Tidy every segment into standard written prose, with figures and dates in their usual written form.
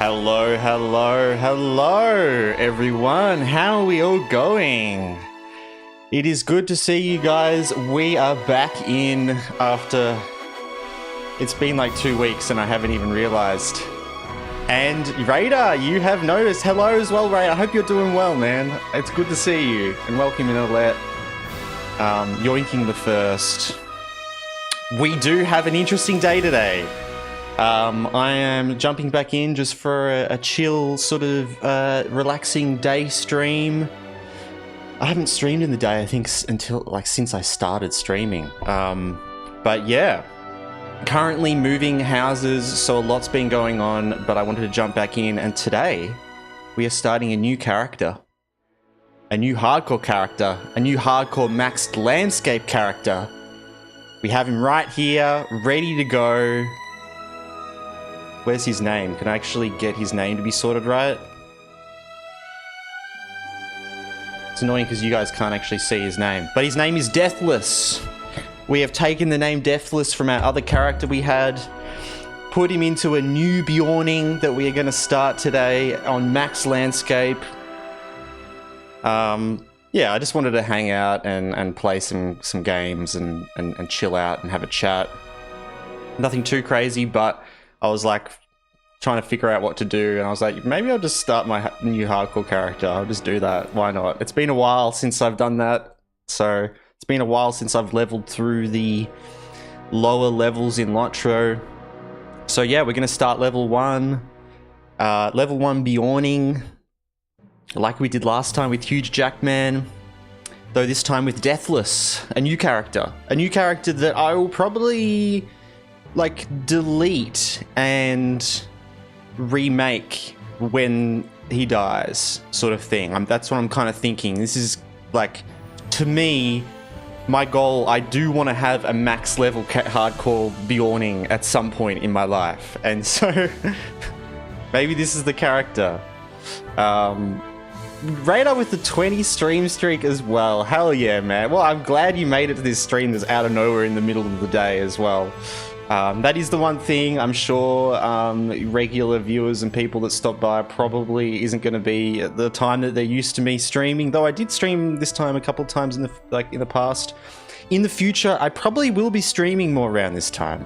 Hello, hello, hello, everyone. How are we all going? It is good to see you guys. We are back in after... It's been like 2 weeks and I haven't even realized. And Raider, you have noticed. Hello as well, Raider. I hope you're doing well, man. It's good to see you. And welcome in, Alette. Yoinking the first. We do have an interesting day today. I am jumping back in just for a chill, sort of relaxing day stream. I haven't streamed in the day, I think, since I started streaming. But yeah, currently moving houses, so a lot's been going on, but I wanted to jump back in, and today we are starting a new character. A new hardcore character. A new hardcore maxed landscape character. We have him right here, ready to go. Where's his name? Can I actually get his name to be sorted right? It's annoying because you guys can't actually see his name. But his name is Deathless. We have taken the name Deathless from our other character we had, put him into a new Bjorning that we are going to start today on Max Landscape. Yeah, I just wanted to hang out and play some games and chill out and have a chat. Nothing too crazy, but I was like trying to figure out what to do, and I was like, maybe I'll just start my new hardcore character. I'll just do that. Why not? It's been a while since I've done that. So it's been a while since I've leveled through the lower levels in LOTRO. So yeah, we're going to start level 1. Level 1 Bjorning, like we did last time with Huge Jackman. Though this time with Deathless, a new character. A new character that I will probably like delete and remake when he dies, sort of thing. That's what I'm kind of thinking. This is like, to me, my goal. I do want to have a max level hardcore Bjorning at some point in my life, and so maybe this is the character. Radar with the 20 stream streak as well. Hell yeah, man. Well, I'm glad you made it to this stream that's out of nowhere in the middle of the day as well. That is the one thing I'm sure regular viewers and people that stop by probably isn't going to be at the time that they're used to me streaming. Though I did stream this time a couple of times in the past. In the future, I probably will be streaming more around this time.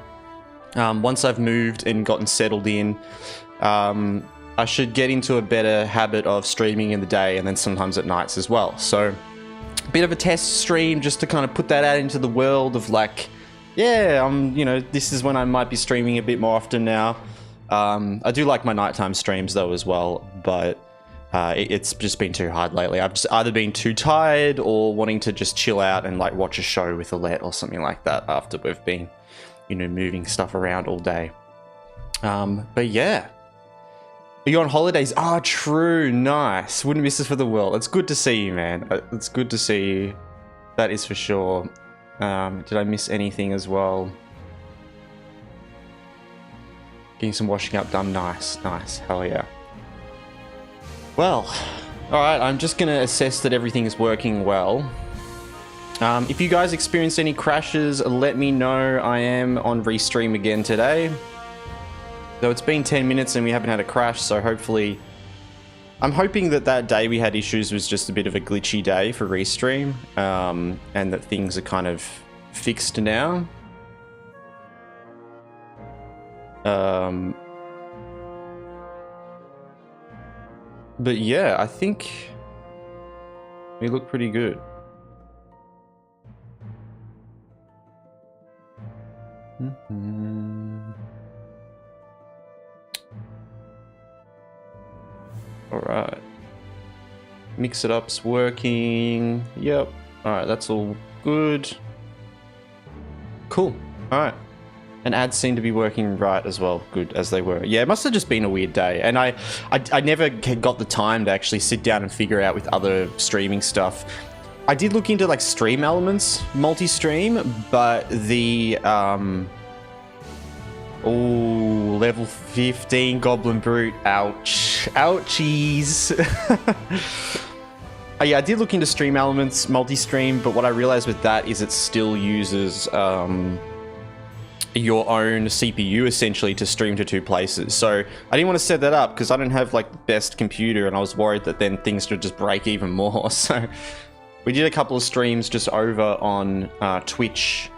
Once I've moved and gotten settled in, I should get into a better habit of streaming in the day and then sometimes at nights as well. So, a bit of a test stream just to kind of put that out into the world of like, yeah, you know, this is when I might be streaming a bit more often now. I do like my nighttime streams though as well, but it's just been too hard lately. I've just either been too tired or wanting to just chill out and like watch a show with Alette or something like that after we've been, you know, moving stuff around all day. But yeah. Are you on holidays? Oh, true. Nice. Wouldn't miss this for the world. It's good to see you, man. It's good to see you. That is for sure. Did I miss anything as well? Getting some washing up done. Nice, nice. Hell yeah. Well, alright, I'm just going to assess that everything is working well. If you guys experience any crashes, let me know. I am on Restream again today. Though it's been 10 minutes and we haven't had a crash, so hopefully... I'm hoping that that day we had issues was just a bit of a glitchy day for Restream, and that things are kind of fixed now. But yeah, I think we look pretty good. Alright. Mix it up's working. Yep. Alright, that's all good. Cool. Alright. And ads seem to be working right as well. Good as they were. Yeah, it must have just been a weird day. And I never got the time to actually sit down and figure out with other streaming stuff. I did look into like stream elements, multi-stream, but the oh, level 15 Goblin Brute. Ouch. Ouchies. Yeah, I did look into stream elements, multi-stream, but what I realized with that is it still uses your own CPU essentially to stream to 2 places. So I didn't want to set that up because I don't have like the best computer, and I was worried that then things would just break even more. So we did a couple of streams just over on Twitch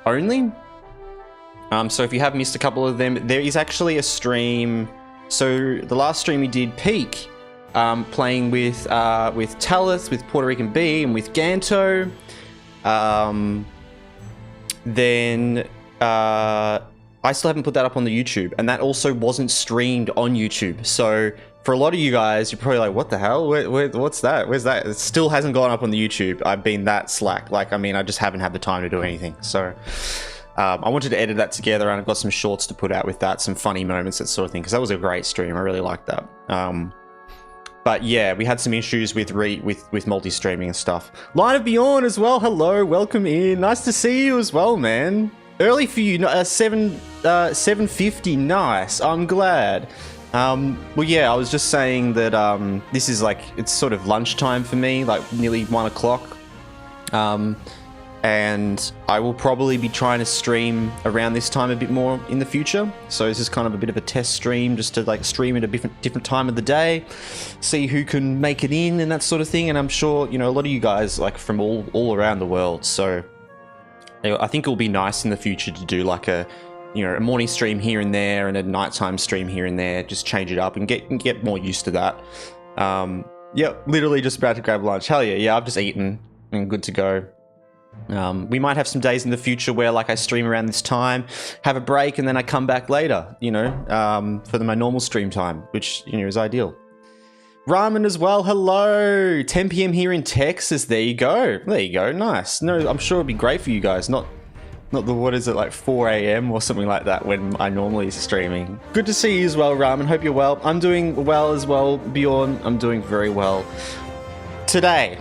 only. So if you have missed a couple of them, there is actually a stream. So the last stream we did, Peak, playing with Talith, with Puerto Rican B, and with Ganto. Then I still haven't put that up on the YouTube, and that also wasn't streamed on YouTube. So for a lot of you guys, you're probably like, what the hell? What's that? Where's that? It still hasn't gone up on the YouTube. I've been that slack. Like, I mean, I just haven't had the time to do anything. So I wanted to edit that together, and I've got some shorts to put out with that, some funny moments, that sort of thing, because that was a great stream. I really liked that. But yeah, we had some issues with multi-streaming and stuff. Line of Beyond as well. Hello, welcome in. Nice to see you as well, man. Early for you, 7:50. Nice. I'm glad. Well, yeah, I was just saying that this is like, it's sort of lunchtime for me, like nearly 1 o'clock. And I will probably be trying to stream around this time a bit more in the future. So this is kind of a bit of a test stream, just to like stream at a different time of the day, see who can make it in and that sort of thing. And I'm sure, you know, a lot of you guys like from all around the world. So I think it'll be nice in the future to do like a morning stream here and there and a nighttime stream here and there. Just change it up and get more used to that. Yeah, literally just about to grab lunch. Hell yeah, yeah, I've just eaten and good to go. We might have some days in the future where like I stream around this time, have a break, and then I come back later, you know, for my normal stream time, which, you know, is ideal. Ramen as well, hello! 10 PM here in Texas, there you go. There you go, nice. No, I'm sure it'd be great for you guys, not the, what is it, like 4 AM or something like that when I normally streaming. Good to see you as well, Ramen, hope you're well. I'm doing well as well, Bjorn, I'm doing very well. Today,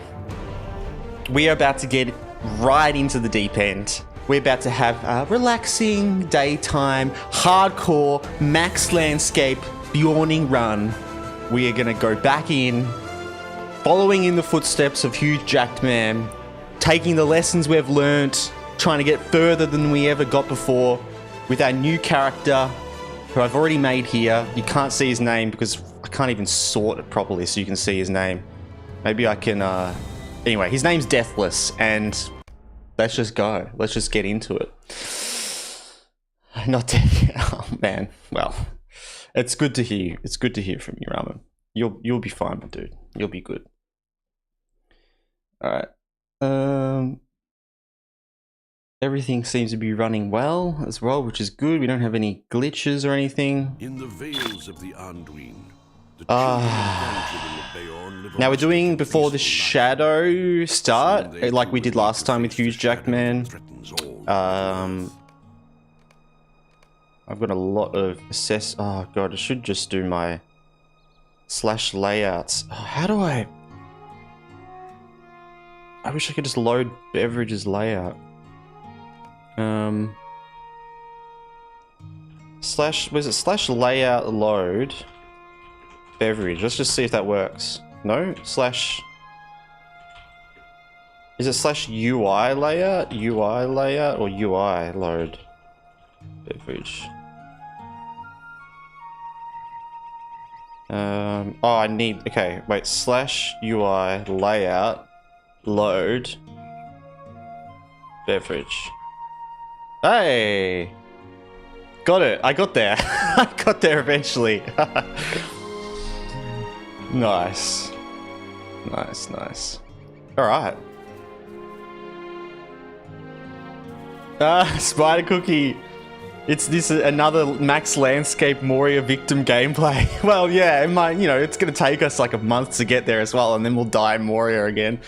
we are about to get right into the deep end. We're about to have a relaxing daytime, hardcore, max landscape, Bjorning run. We are going to go back in, following in the footsteps of Huge Jacked Man, taking the lessons we've learnt, trying to get further than we ever got before with our new character, who I've already made here. You can't see his name because I can't even sort it properly so you can see his name. Maybe I can, anyway, his name's Deathless, and let's just go. Let's just get into it. Not dead. Oh, man. Well, it's good to hear you. It's good to hear from you, Ramen. You'll be fine, my dude. You'll be good. All right. Everything seems to be running well as well, which is good. We don't have any glitches or anything. In the veils of the Anduin. Now we're doing before the shadow start, like we did last time with Huge Jacked Man. I've got a lot of assess. Oh god, I should just do my / layouts. Oh, how do I wish I could just load beverages layout. Was it / layout load beverage? Let's just see if that works. No? Is it / UI layout? UI layout or UI load beverage? Oh, I need, okay, wait, / UI layout load beverage. Hey! Got it, I got there. I got there eventually. Nice. Nice, nice. Alright. Spider Cookie. It's this another Max Landscape Moria victim gameplay. Well, yeah, it might, you know, it's gonna take us like a month to get there as well, and then we'll die in Moria again.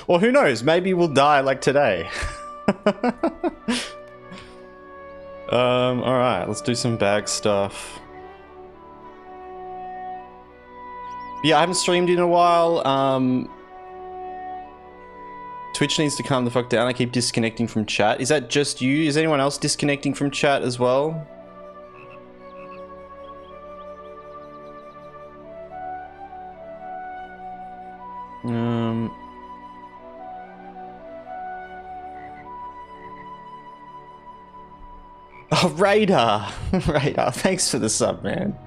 Or who knows, maybe we'll die like today. Alright, let's do some bag stuff. Yeah, I haven't streamed in a while. Twitch needs to calm the fuck down. I keep disconnecting from chat. Is that just you? Is anyone else disconnecting from chat as well? Oh, Radar! Radar, thanks for the sub, man.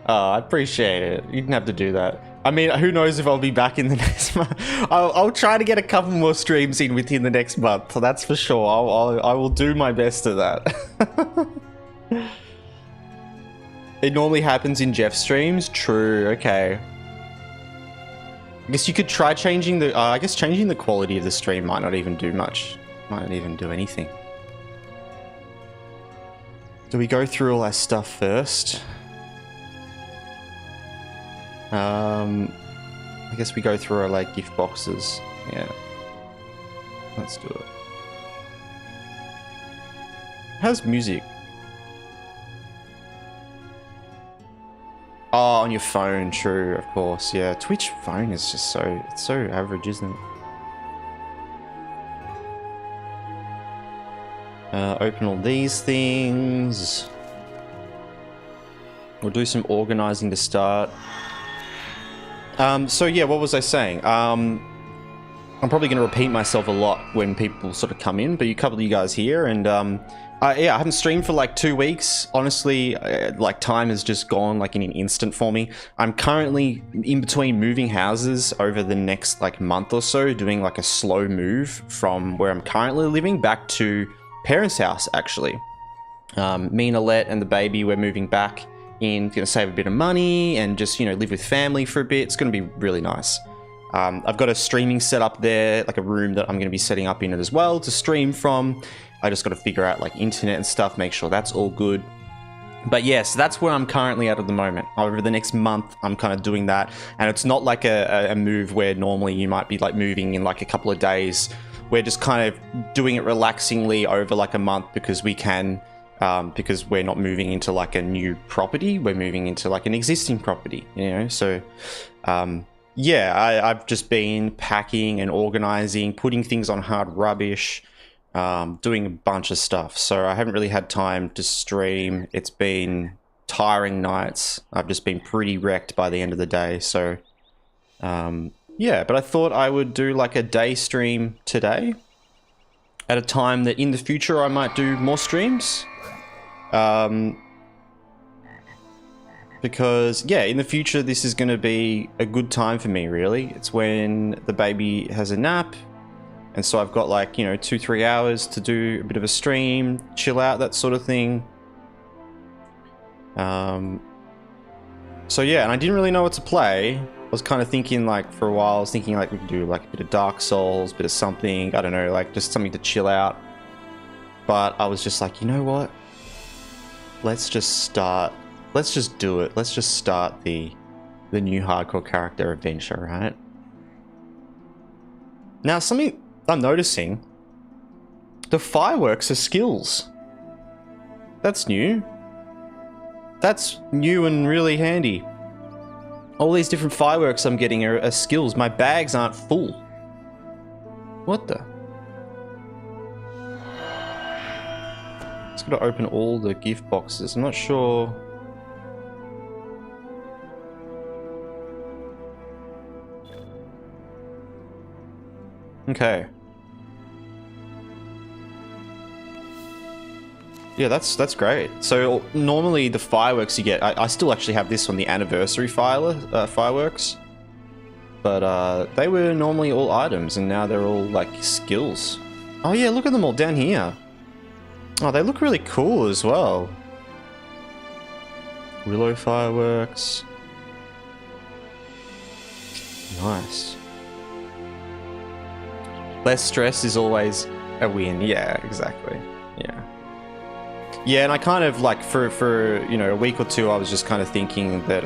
Oh, I appreciate it. You didn't have to do that. I mean, who knows if I'll be back in the next month. I'll try to get a couple more streams in within the next month. That's for sure. I will do my best at that. It normally happens in Jeff streams. True. Okay. I guess you could try changing the... I guess changing the quality of the stream might not even do much. Might not even do anything. Do we go through all our stuff first? I guess we go through our like gift boxes. Yeah. Let's do it. How's music? Oh, on your phone, true, of course. Yeah, Twitch phone is just it's so average, isn't it? Open all these things. We'll do some organizing to start. So yeah, what was I saying? I'm probably going to repeat myself a lot when people sort of come in, but a couple of you guys here, and yeah, I haven't streamed for like 2 weeks. Honestly, like time has just gone like in an instant for me. I'm currently in between moving houses over the next like month or so, doing like a slow move from where I'm currently living back to parents' house, actually. Me and Alette and the baby, we're moving back in, gonna save a bit of money and just, you know, live with family for a bit. It's gonna be really nice. I've got a streaming set up there, like a room that I'm gonna be setting up in it as well to stream from. I just got to figure out like internet and stuff, make sure that's all good. But yes, that's where I'm currently at the moment. Over the next month, I'm kind of doing that. And it's not like a move where normally you might be like moving in like a couple of days. We're just kind of doing it relaxingly over like a month because we can, because we're not moving into like a new property. We're moving into like an existing property, you know? So, yeah, I've just been packing and organizing, putting things on hard rubbish, doing a bunch of stuff. So I haven't really had time to stream. It's been tiring nights. I've just been pretty wrecked by the end of the day. So, yeah, but I thought I would do like a day stream today at a time that in the future I might do more streams. Because yeah, in the future this is going to be a good time for me, really. It's when the baby has a nap, and so I've got like, you know, 2-3 hours to do a bit of a stream, chill out, that sort of thing. So yeah, and I didn't really know what to play. I was kind of thinking like for a while, I was thinking like we could do like a bit of Dark Souls, bit of something, I don't know, like just something to chill out. But I was just like, you know what? Let's just start. Let's just do it. Let's just start the new hardcore character adventure, right? Now, something I'm noticing, the fireworks are skills. That's new. That's new and really handy. All these different fireworks I'm getting are skills. My bags aren't full. What the? Just gotta open all the gift boxes. I'm not sure. Okay. Yeah, that's great. So normally the fireworks you get, I still actually have this one, the anniversary fireworks, but they were normally all items, and now they're all like skills. Oh yeah, look at them all down here. Oh, they look really cool as well. Willow fireworks. Nice. Less stress is always a win. Yeah, exactly. Yeah. Yeah, and I kind of like for you know, a week or two I was just kind of thinking that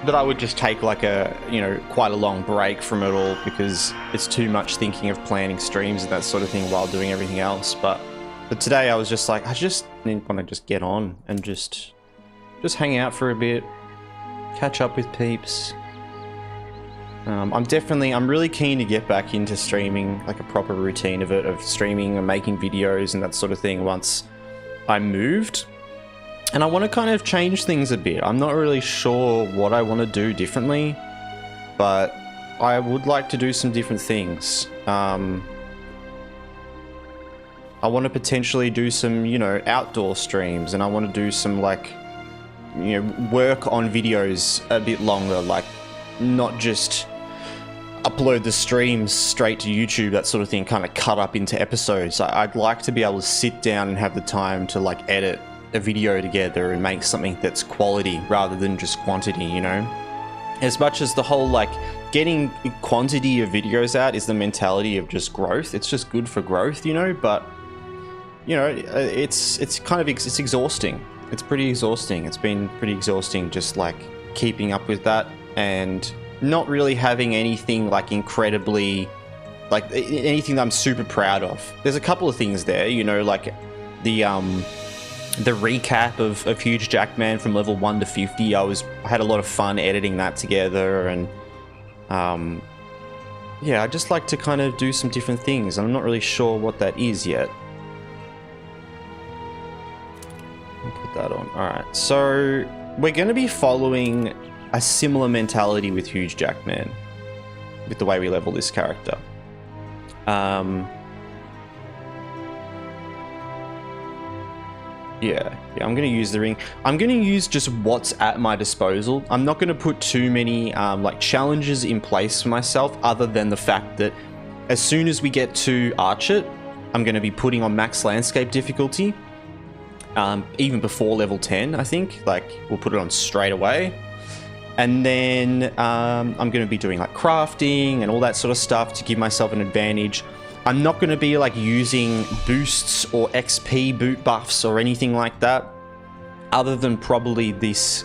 that I would just take like a, you know, quite a long break from it all, because it's too much thinking of planning streams and that sort of thing while doing everything else. But today I was just like, I just want to just get on and just hang out for a bit, catch up with peeps. I'm really keen to get back into streaming, like a proper routine of it, of streaming and making videos and that sort of thing once I'm moved. And I want to kind of change things a bit. I'm not really sure what I want to do differently, but I would like to do some different things. I want to potentially do some, you know, outdoor streams, and I want to do some, like, you know, work on videos a bit longer, like, not just upload the streams straight to YouTube, that sort of thing, kind of cut up into episodes. I'd like to be able to sit down and have the time to, like, edit a video together and make something that's quality rather than just quantity, you know? As much as the whole, like, getting quantity of videos out is the mentality of just growth. It's just good for growth, you know, but, you know, it's kind of, it's exhausting. It's pretty exhausting. It's been pretty exhausting just, like, keeping up with that and not really having anything, like, incredibly, like, anything that I'm super proud of. There's a couple of things there, you know, like the recap of Huge Jackman from level 1 to 50. I had a lot of fun editing that together, and yeah, I just like to kind of do some different things. I'm not really sure what that is yet. I'll put that on. Alright, so we're going to be following a similar mentality with Huge Jackman, with the way we level this character. Yeah, I'm going to use the ring. I'm going to use just what's at my disposal. I'm not going to put too many like challenges in place for myself, other than the fact that as soon as we get to Arch It, I'm going to be putting on max landscape difficulty. Even before level 10, I think. Like, we'll put it on straight away. And then I'm going to be doing like crafting and all that sort of stuff to give myself an advantage. I'm not going to be like using boosts or XP boot buffs or anything like that, other than probably this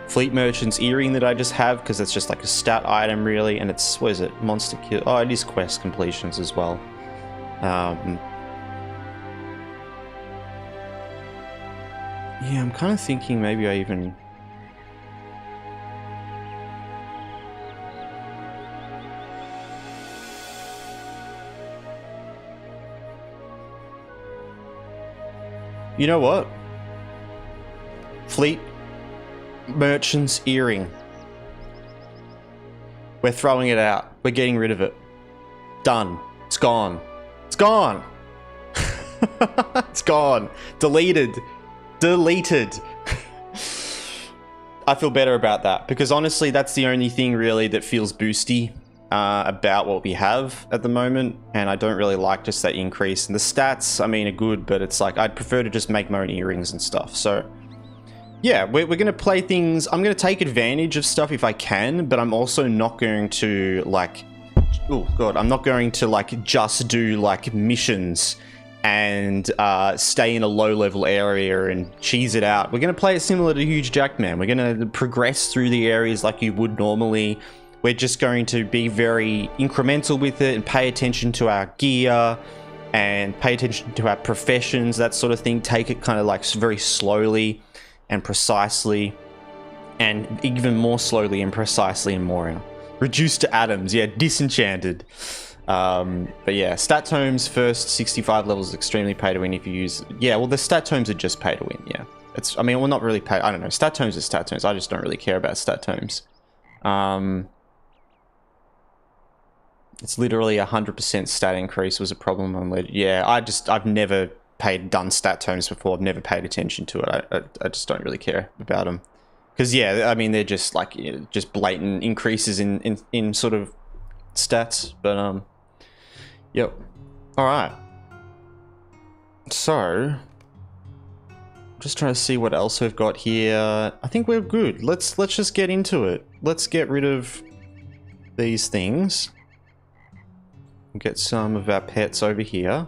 Fleet Merchant's earring that I just have, because it's just like a stat item really, and it's, what is it, monster kill? Oh, it is quest completions as well. Yeah, I'm kind of thinking maybe I even... You know what? Fleet Merchant's earring. We're throwing it out. We're getting rid of it. Done. It's gone. It's gone. It's gone. Deleted. Deleted. I feel better about that, because honestly, that's the only thing really that feels boosty about what we have at the moment, and I don't really like just that increase. And the stats, I mean, are good, but it's like I'd prefer to just make my own earrings and stuff. So yeah, we're going to play things. I'm going to take advantage of stuff if I can, but I'm also not going to like, oh god, I'm not going to like just do like missions and stay in a low level area and cheese it out. We're going to play it similar to Huge Jackman. We're going to progress through the areas like you would normally. We're just going to be very incremental with it and pay attention to our gear and pay attention to our professions, that sort of thing. Take it kind of like very slowly and precisely, and even more slowly and precisely and more. Reduced to atoms, yeah, disenchanted. But yeah, stat tomes first 65 levels is extremely pay to win if you use... Yeah, well, the stat tomes are just pay to win, yeah. It's, I mean, well, not really pay... I don't know, stat tomes are stat tomes. I just don't really care about stat tomes. It's literally 100% stat increase was a problem on Ledger. Yeah, I've never done stat tomes before. I've never paid attention to it. I just don't really care about them. Because, yeah, I mean, they're just like, you know, just blatant increases in sort of stats. But, yep. All right. So, just trying to see what else we've got here. I think we're good. Let's just get into it. Let's get rid of these things. Get some of our pets over here.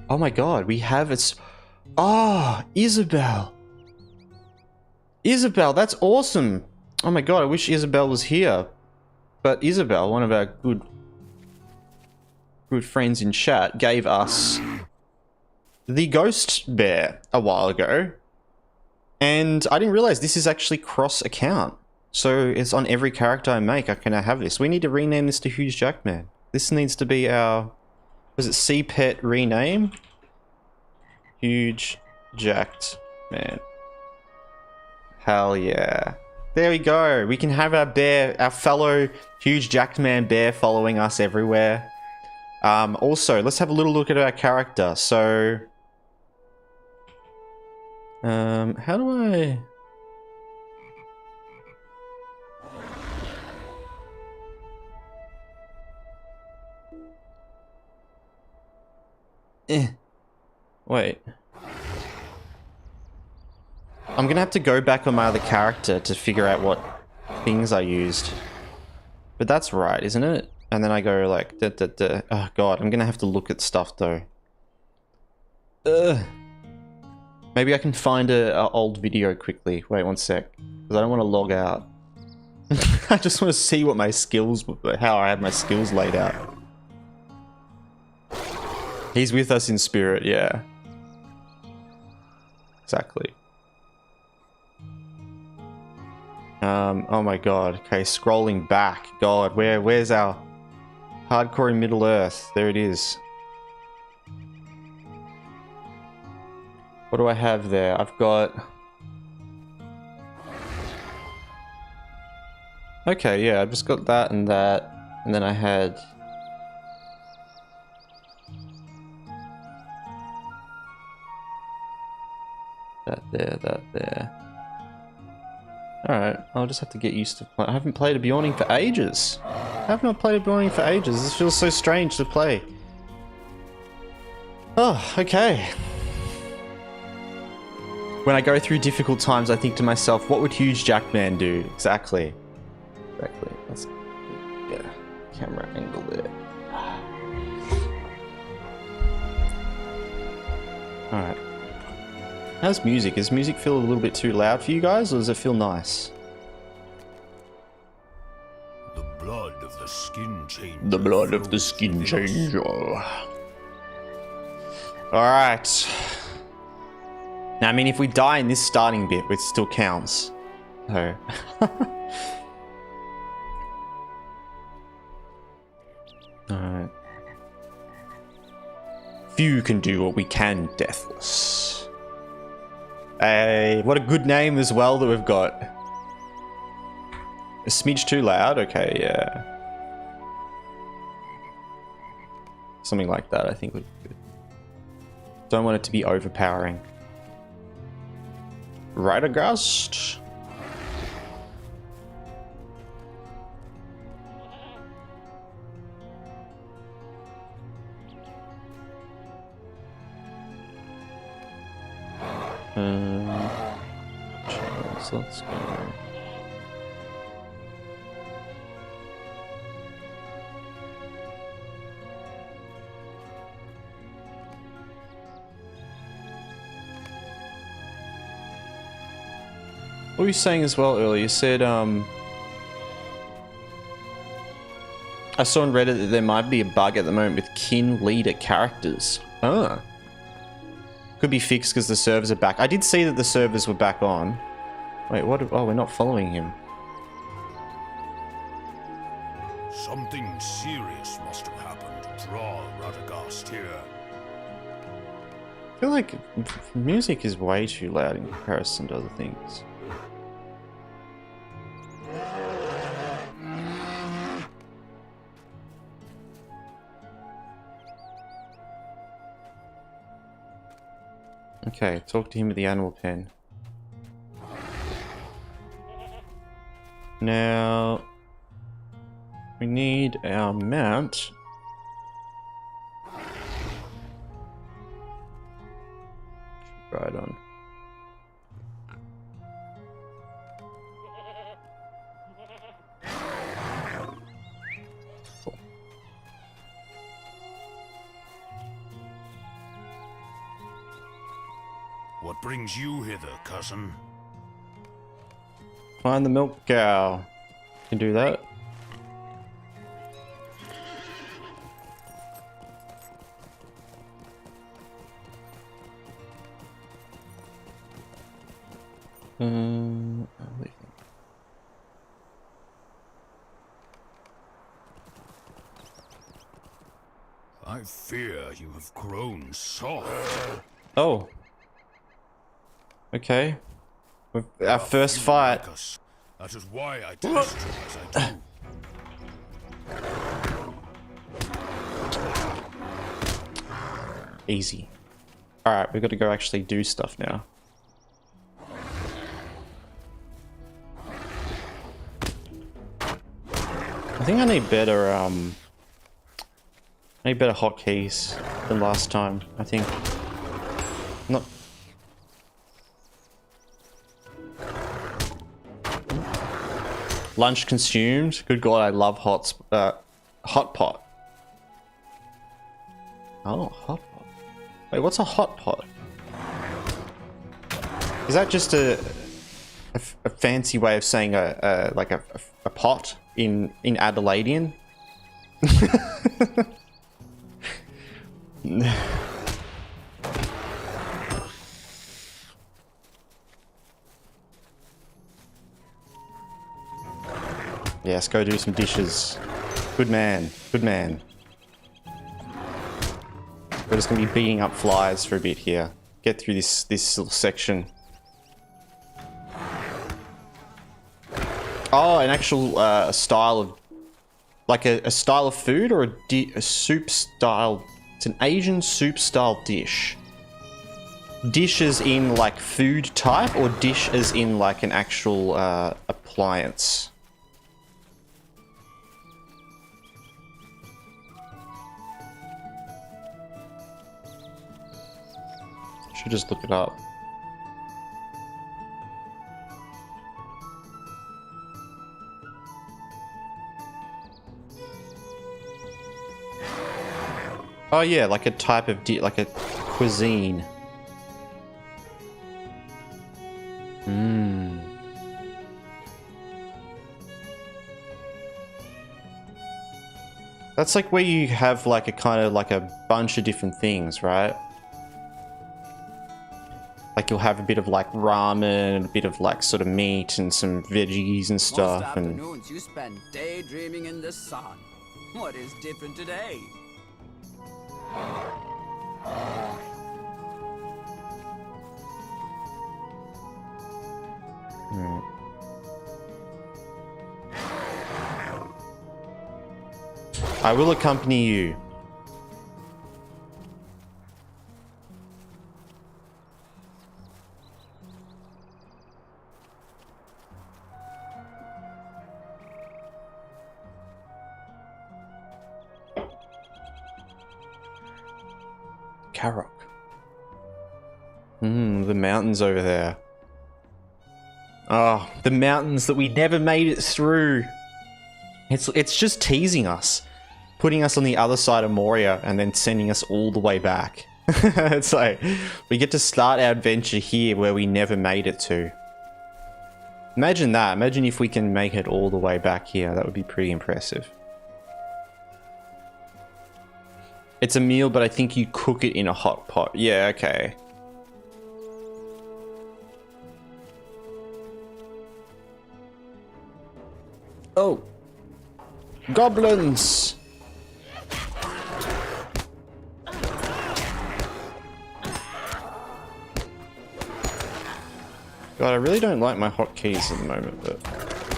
Oh my god, we have it. Ah, Isabel. Isabel, that's awesome. Oh my god, I wish Isabel was here. But Isabel, one of our good friends in chat, gave us the ghost bear a while ago. And I didn't realize this is actually cross-account. So it's on every character I make, I can now have this. We need to rename this to Huge Jackman. This needs to be our... Was it C-Pet rename? Huge Jacked Man. Hell yeah. There we go. We can have our bear, our fellow huge jacked man bear following us everywhere. Also, let's have a little look at our character. So, how do I... Wait. I'm gonna have to go back on my other character to figure out what things I used. But that's right, isn't it? And then I go like, da, da, da. Oh god, I'm gonna have to look at stuff though. Ugh. Maybe I can find a old video quickly. Wait one sec. Because I don't want to log out. I just want to see what my skills, how I have my skills laid out. He's with us in spirit, yeah. Exactly. Oh my god. Okay, scrolling back. God, where's our hardcore in Middle Earth? There it is. What do I have there? I've got... Okay, yeah, I've just got that and that. And then I had... that there. Alright, I'll just have to get used to play. I haven't played a Beyonding for ages. I have not played a Beyonding for ages. This feels so strange to play. Oh, okay. When I go through difficult times, I think to myself, what would Huge Jackman do? Exactly. Exactly. Let's get a camera angle there. Alright. How's music? Does music feel a little bit too loud for you guys, or does it feel nice? The blood of the skin changer. The blood of the skin changer. Alright. Now, I mean, if we die in this starting bit, it still counts. So. Alright. Few can do what we can, Deathless. Hey, what a good name as well that we've got. A smidge too loud? Okay, yeah. Something like that, I think would be good. Don't want it to be overpowering. Ridergast. Let's go. What were you saying as well earlier? You said, I saw on Reddit that there might be a bug at the moment with kin leader characters. Oh. Could be fixed because the servers are back. I did see that the servers were back on. Wait, what? Oh, we're not following him. Something serious must have happened to draw Radagast here. I feel like music is way too loud in comparison to other things. Okay, talk to him with the animal pen. Now, we need our mount. Right on. Cool. What brings you hither, cousin? Find the milk cow. Can do that. I fear you have grown soft. Oh. Okay. Our first fight. That is why I test you as I do. Easy. Alright, we've got to go actually do stuff now. I think I need better, hotkeys than last time, I think. Not... Lunch consumed. Good God, I love hot pot. Oh, hot pot. Wait, what's a hot pot? Is that just a fancy way of saying a pot in Adelaidean? Yes, go do some dishes. Good man. Good man. We're just gonna be beating up flies for a bit here. Get through this little section. Oh, an actual style of, like a style of food, or a soup style. It's an Asian soup style dish. Dish as in like food type, or dish as in like an actual appliance? Should just look it up. Oh yeah, like a type of like a cuisine. Hmm. That's like where you have like a kind of like a bunch of different things, right? Like you'll have a bit of like ramen, a bit of like sort of meat and some veggies and stuff. Most afternoons you spend daydreaming in the sun. What is different today? I will accompany you. Karok. The mountains over there. Oh, the mountains that we never made it through. It's just teasing us. Putting us on the other side of Moria and then sending us all the way back. It's like, we get to start our adventure here where we never made it to. Imagine that. Imagine if we can make it all the way back here. That would be pretty impressive. It's a meal, but I think you cook it in a hot pot. Yeah, okay. Oh. Goblins! God, I really don't like my hotkeys at the moment, but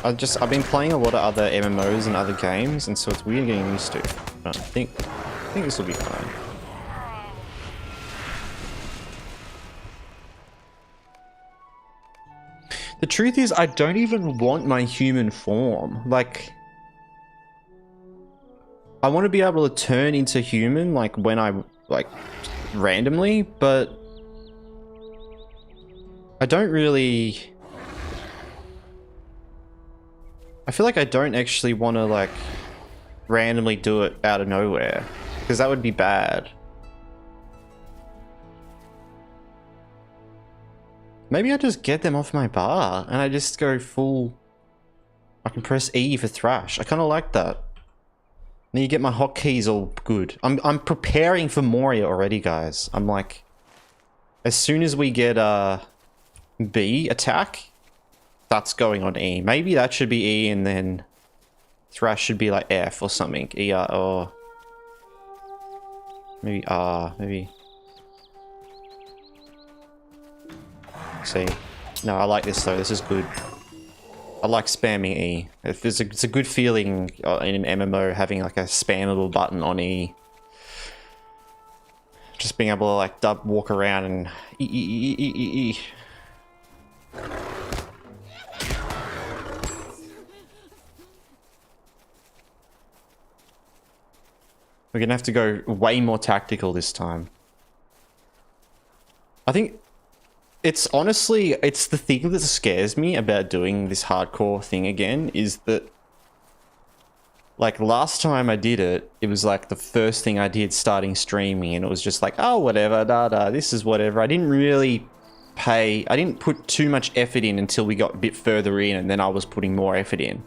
I've been playing a lot of other MMOs and other games, and so it's weird getting used to. But I think this will be fine. The truth is, I don't even want my human form. Like, I want to be able to turn into human, like, when I, like, randomly, but I don't really... I feel like I don't actually want to, like, randomly do it out of nowhere, because that would be bad. Maybe I just get them off my bar and I just go full... I can press E for thrash. I kind of like that. Then you get my hotkeys all good. I'm preparing for Moria already, guys. I'm like... As soon as we get B attack, that's going on E. Maybe that should be E and then thrash should be like F or something. E, R, or... Maybe R, maybe... See. No, I like this though. This is good. I like spamming E. It's a good feeling in an MMO having like a spammable button on E. Just being able to like walk around and E. We're gonna have to go way more tactical this time. I think it's honestly, it's the thing that scares me about doing this hardcore thing again is that like last time I did it, it was like the first thing I did starting streaming and it was just like, oh, whatever, this is whatever. I didn't put too much effort in until we got a bit further in and then I was putting more effort in.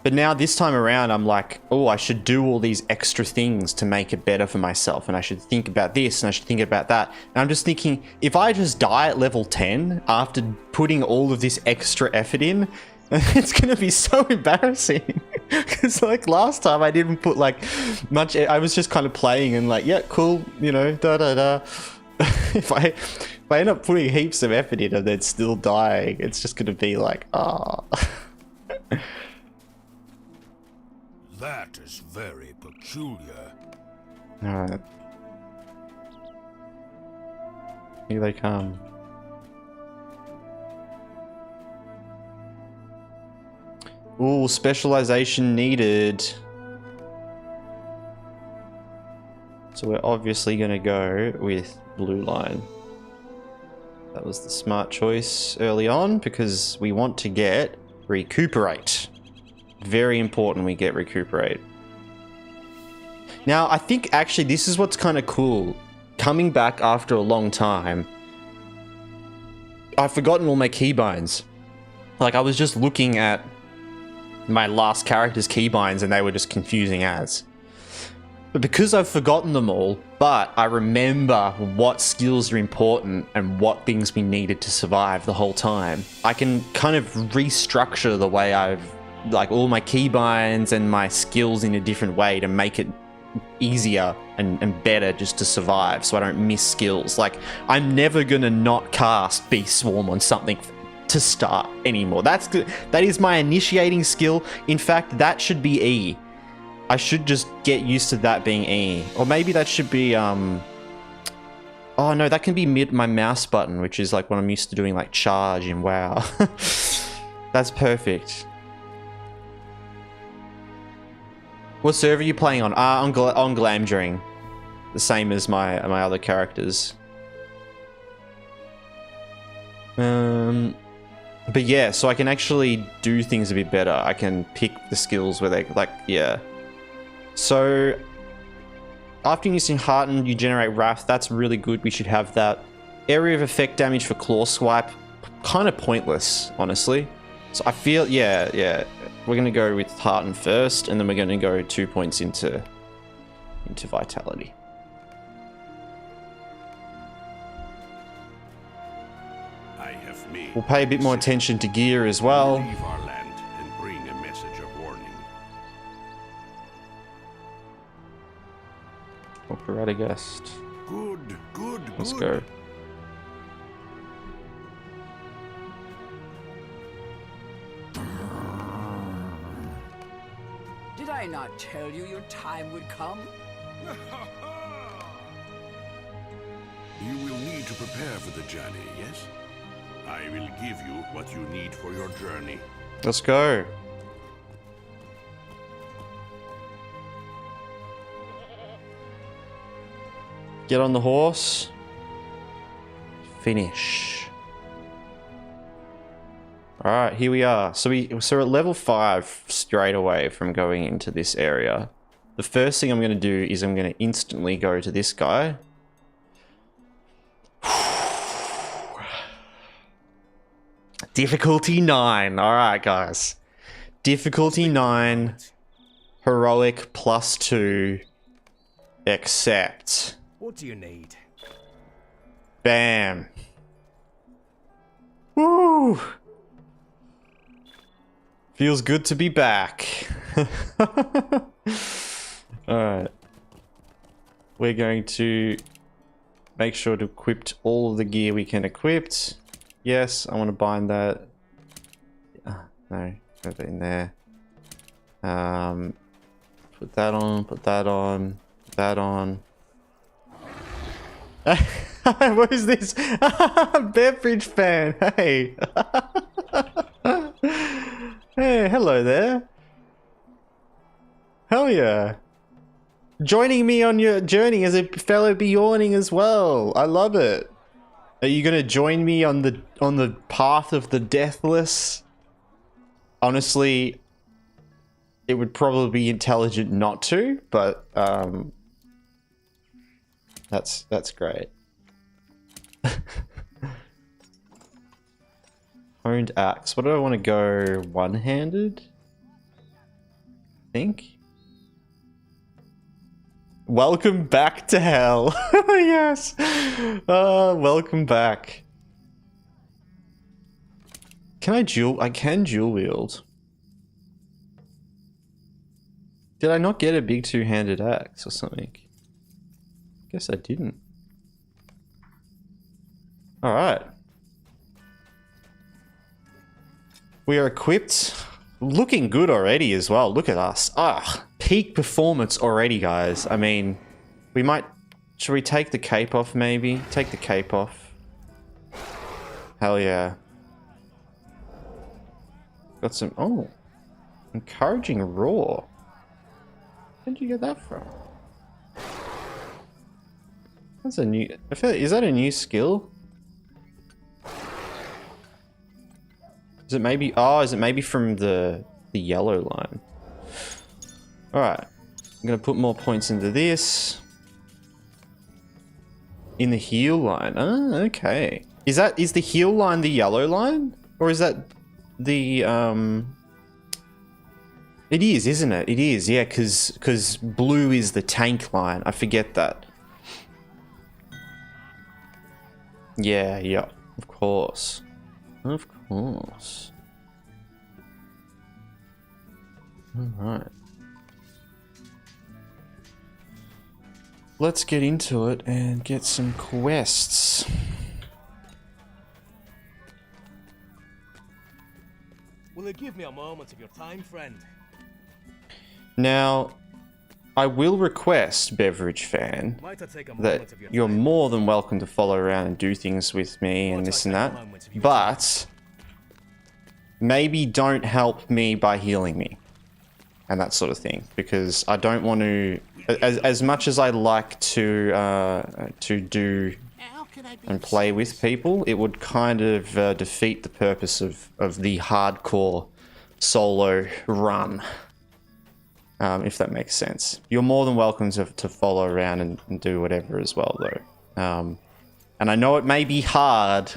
But now this time around, I'm like, oh, I should do all these extra things to make it better for myself. And I should think about this and I should think about that. And I'm just thinking, if I just die at level 10 after putting all of this extra effort in, it's going to be so embarrassing. Because like last time I didn't put like much, I was just kind of playing and like, yeah, cool, you know, If I end up putting heaps of effort in and then still dying, it's just going to be like, ah. That is very peculiar. Alright. Here they come. Ooh, specialization needed. So we're obviously going to go with blue line. That was the smart choice early on because we want to get recuperate. Very important we get recuperate. Now, I think actually this is what's kind of cool. Coming back after a long time, I've forgotten all my keybinds. Like, I was just looking at my last character's keybinds and they were just confusing as. But because I've forgotten them all, but I remember what skills are important and what things we needed to survive the whole time, I can kind of restructure the way I've like all my keybinds and my skills in a different way to make it easier and better just to survive so I don't miss skills. Like, I'm never gonna not cast Beast Swarm on something to start anymore. That's good. That is my initiating skill. In fact, that should be E. I should just get used to that being E. Or maybe that should be oh no, that can be my mouse button, which is like what I'm used to doing, like charge in WoW. That's perfect. What server are you playing on? On Glamdring. The same as my other characters. But yeah, so I can actually do things a bit better. I can pick the skills where they, like, yeah. So, after using Hearten, you generate Wrath. That's really good. We should have that. Area of effect damage for Claw Swipe. Kind of pointless, honestly. So I feel, yeah. We're going to go with Hearten first, and then we're going to go 2 points into Vitality. We'll pay a bit more attention to gear as well. Leave our land and bring a message of warning. Radagast. Good. Let's go. Did I not tell you your time would come? You will need to prepare for the journey, yes? I will give you what you need for your journey. Let's go. Get on the horse. Finish. All right, here we are. So we're at level 5 straight away from going into this area. The first thing I'm going to do is I'm going to instantly go to this guy. Difficulty 9. All right, guys. Difficulty 9. Heroic +2. Accept. What do you need? Bam. Woo. Feels good to be back. Alright. We're going to make sure to equip all of the gear we can equip. Yes, I want to bind that. No, put it in there. Put that on, put that on, put that on. What is this? Beverage fan. Hey. Hey, hello there. Hell yeah. Joining me on your journey as a fellow Bjorning as well. I love it. Are you gonna join me on the path of the deathless? Honestly, it would probably be intelligent not to, but that's great. Honed axe. What do I want to go? One-handed? I think. Welcome back to hell. Yes. Welcome back. Can I dual? I can dual wield. Did I not get a big two-handed axe or something? Guess I didn't. All right. We are equipped. Looking good already as well. Look at us. Ah, peak performance already, guys. I mean, we might... Should we take the cape off, maybe? Take the cape off. Hell yeah. Got some... Oh. Encouraging roar. Where'd you get that from? That's a new... I feel, is that a new skill? Is it maybe... Oh, is it maybe from the yellow line? Alright. I'm gonna put more points into this. In the heal line. Oh, okay. Is the heal line the yellow line? Or is that the... It is, isn't it? It is, yeah, because blue is the tank line. I forget that. Yeah, yeah, of course. Of course. Alright. Let's get into it and get some quests. Will you give me a moment of your time, friend? Now, I will request, Beverage Fan, that you're more than welcome to follow around and do things with me and this and that, but maybe don't help me by healing me and that sort of thing, because I don't want to, as much as I like to do and play with people, it would kind of defeat the purpose of the hardcore solo run. If that makes sense. You're more than welcome to follow around and do whatever as well, though. And I know it may be hard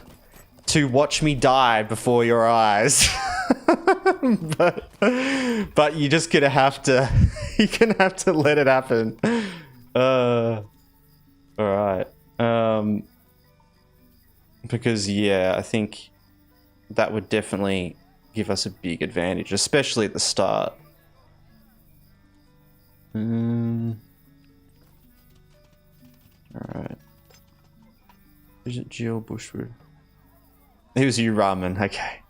to watch me die before your eyes, but you're just gonna have to. You're gonna have to let it happen. All right. Because yeah, I think that would definitely give us a big advantage, especially at the start. Alright. Is it Jill Bushwood? It was you, Ramen. Okay.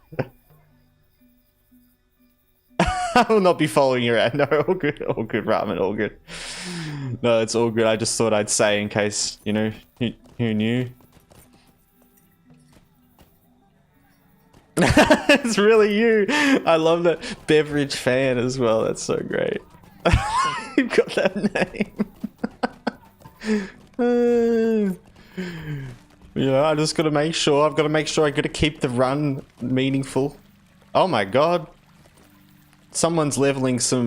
I will not be following you around. No, all good, Ramen, all good. No, it's all good. I just thought I'd say in case, you know, who knew? It's really you. I love that. Beverage Fan as well. That's so great. You've got that name. Yeah, I just gotta make sure. I've got to make sure I gotta keep the run meaningful. Oh my god. Someone's leveling some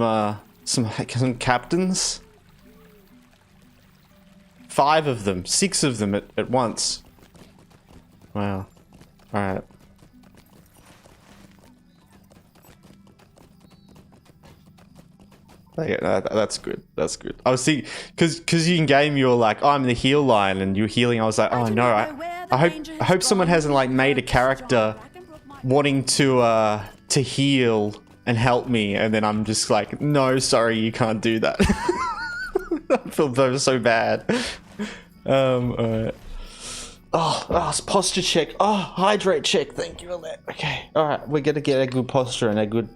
captains. 5 of them. 6 of them at once. Wow. Alright. Yeah, that's good. That's good. I was thinking, because in game you were like, oh, I'm the heal line, and you're healing. I was like, oh no, I hope someone hasn't like made a character wanting to heal and help me, and then I'm just like, no, sorry, you can't do that. I feel so bad. Alright. it's posture check. Oh, hydrate check. Thank you, Alette. Okay, all right. We're gonna get a good posture and a good.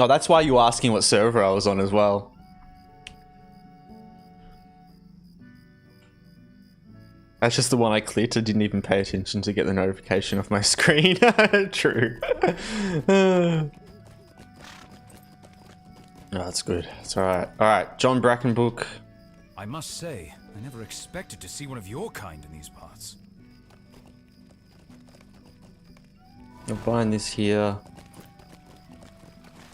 Oh, that's why you were asking what server I was on as well. That's just the one I clicked. I didn't even pay attention to get the notification off my screen. True. Oh, that's good. That's alright. Alright, John Brackenbook. I must say, I never expected to see one of your kind in these parts. I'm buying this here.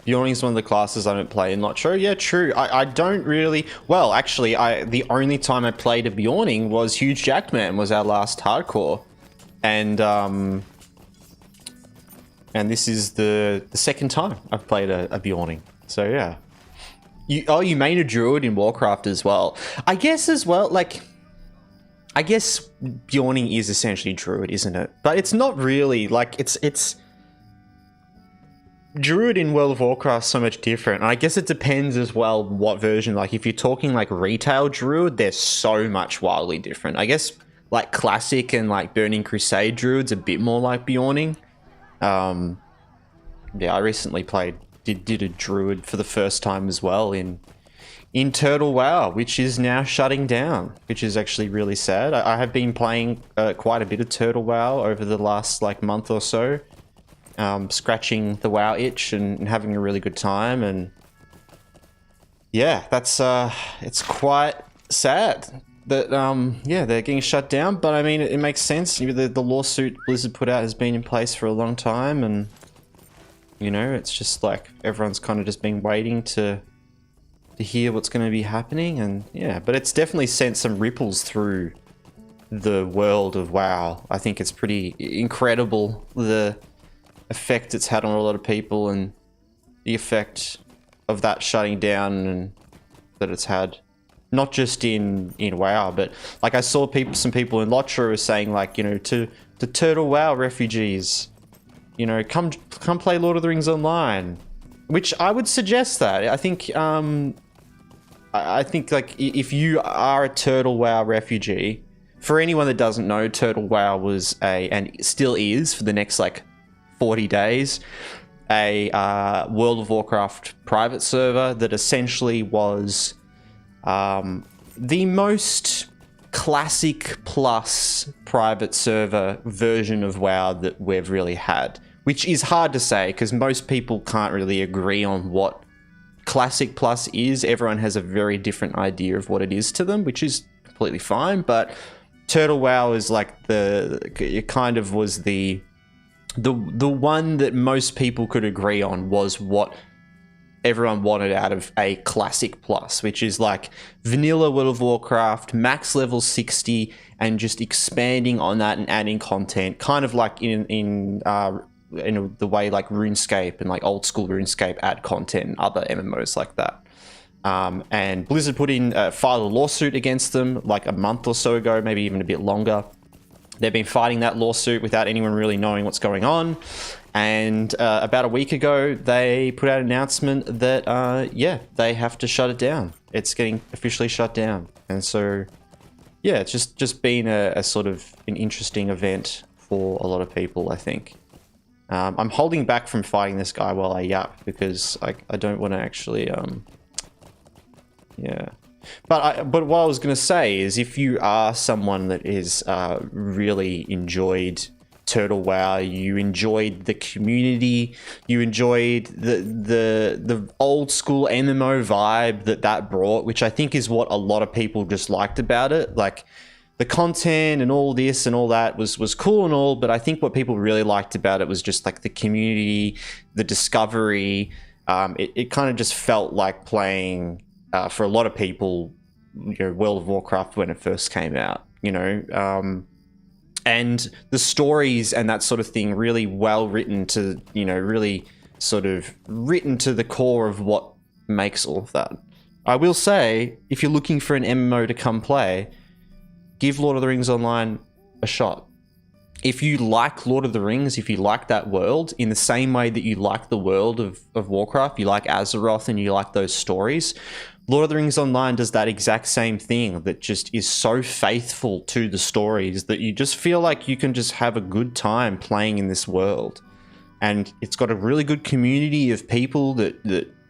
Yawning is one of the classes I don't play in LOTRO. Yeah, true. I don't really... Well, actually, the only time I played a Bjorning was Huge Jackman, was our last hardcore. And this is the second time I've played a Bjorning. So, yeah. You main a Druid in Warcraft as well. I guess as well, like... I guess Bjorning is essentially Druid, isn't it? But it's not really. Like, it's... Druid in World of Warcraft is so much different. And I guess it depends as well what version. Like, if you're talking like retail Druid, they're so much wildly different. I guess like Classic and like Burning Crusade Druid's a bit more like Bjorning. Yeah, I recently did a Druid for the first time as well in Turtle WoW, which is now shutting down, which is actually really sad. I have been playing quite a bit of Turtle WoW over the last like month or so. Scratching the WoW itch and having a really good time, and yeah, that's it's quite sad that yeah, they're getting shut down. But I mean, it makes sense. The lawsuit Blizzard put out has been in place for a long time, and you know, it's just like everyone's kind of just been waiting to hear what's going to be happening, and yeah, but it's definitely sent some ripples through the world of WoW. I think it's pretty incredible the effect it's had on a lot of people, and the effect of that shutting down and that it's had, not just in WoW, but like I saw some people in LOTRO were saying, like, you know, to the Turtle WoW refugees, you know, come play Lord of the Rings Online, which I would suggest that. I think like if you are a Turtle WoW refugee, for anyone that doesn't know, Turtle WoW was and still is for the next like 40 days, a World of Warcraft private server that essentially was the most classic plus private server version of WoW that we've really had, which is hard to say because most people can't really agree on what classic plus is. Everyone has a very different idea of what it is to them, which is completely fine, but Turtle WoW is like it kind of was the one that most people could agree on was what everyone wanted out of a classic plus, which is like vanilla World of Warcraft, max level 60, and just expanding on that and adding content, kind of like in the way like RuneScape and like old school RuneScape add content and other MMOs like that. And Blizzard filed a lawsuit against them like a month or so ago, maybe even a bit longer. They've been fighting that lawsuit without anyone really knowing what's going on. And about a week ago, they put out an announcement that, yeah, they have to shut it down. It's getting officially shut down. And so, yeah, it's just been a sort of an interesting event for a lot of people, I think. I'm holding back from fighting this guy while I yap because I don't want to actually, yeah. But what I was going to say is, if you are someone that is really enjoyed Turtle WoW, you enjoyed the community, you enjoyed the old school MMO vibe that brought, which I think is what a lot of people just liked about it. Like the content and all this and all that was cool and all, but I think what people really liked about it was just like the community, the discovery. It kind of just felt like playing. For a lot of people, you know, World of Warcraft when it first came out, you know, and the stories and that sort of thing really well written to, you know, really sort of written to the core of what makes all of that. I will say, if you're looking for an MMO to come play, give Lord of the Rings Online a shot. If you like Lord of the Rings, if you like that world in the same way that you like the world of Warcraft, you like Azeroth and you like those stories, Lord of the Rings Online does that exact same thing that just is so faithful to the stories that you just feel like you can just have a good time playing in this world. And it's got a really good community of people that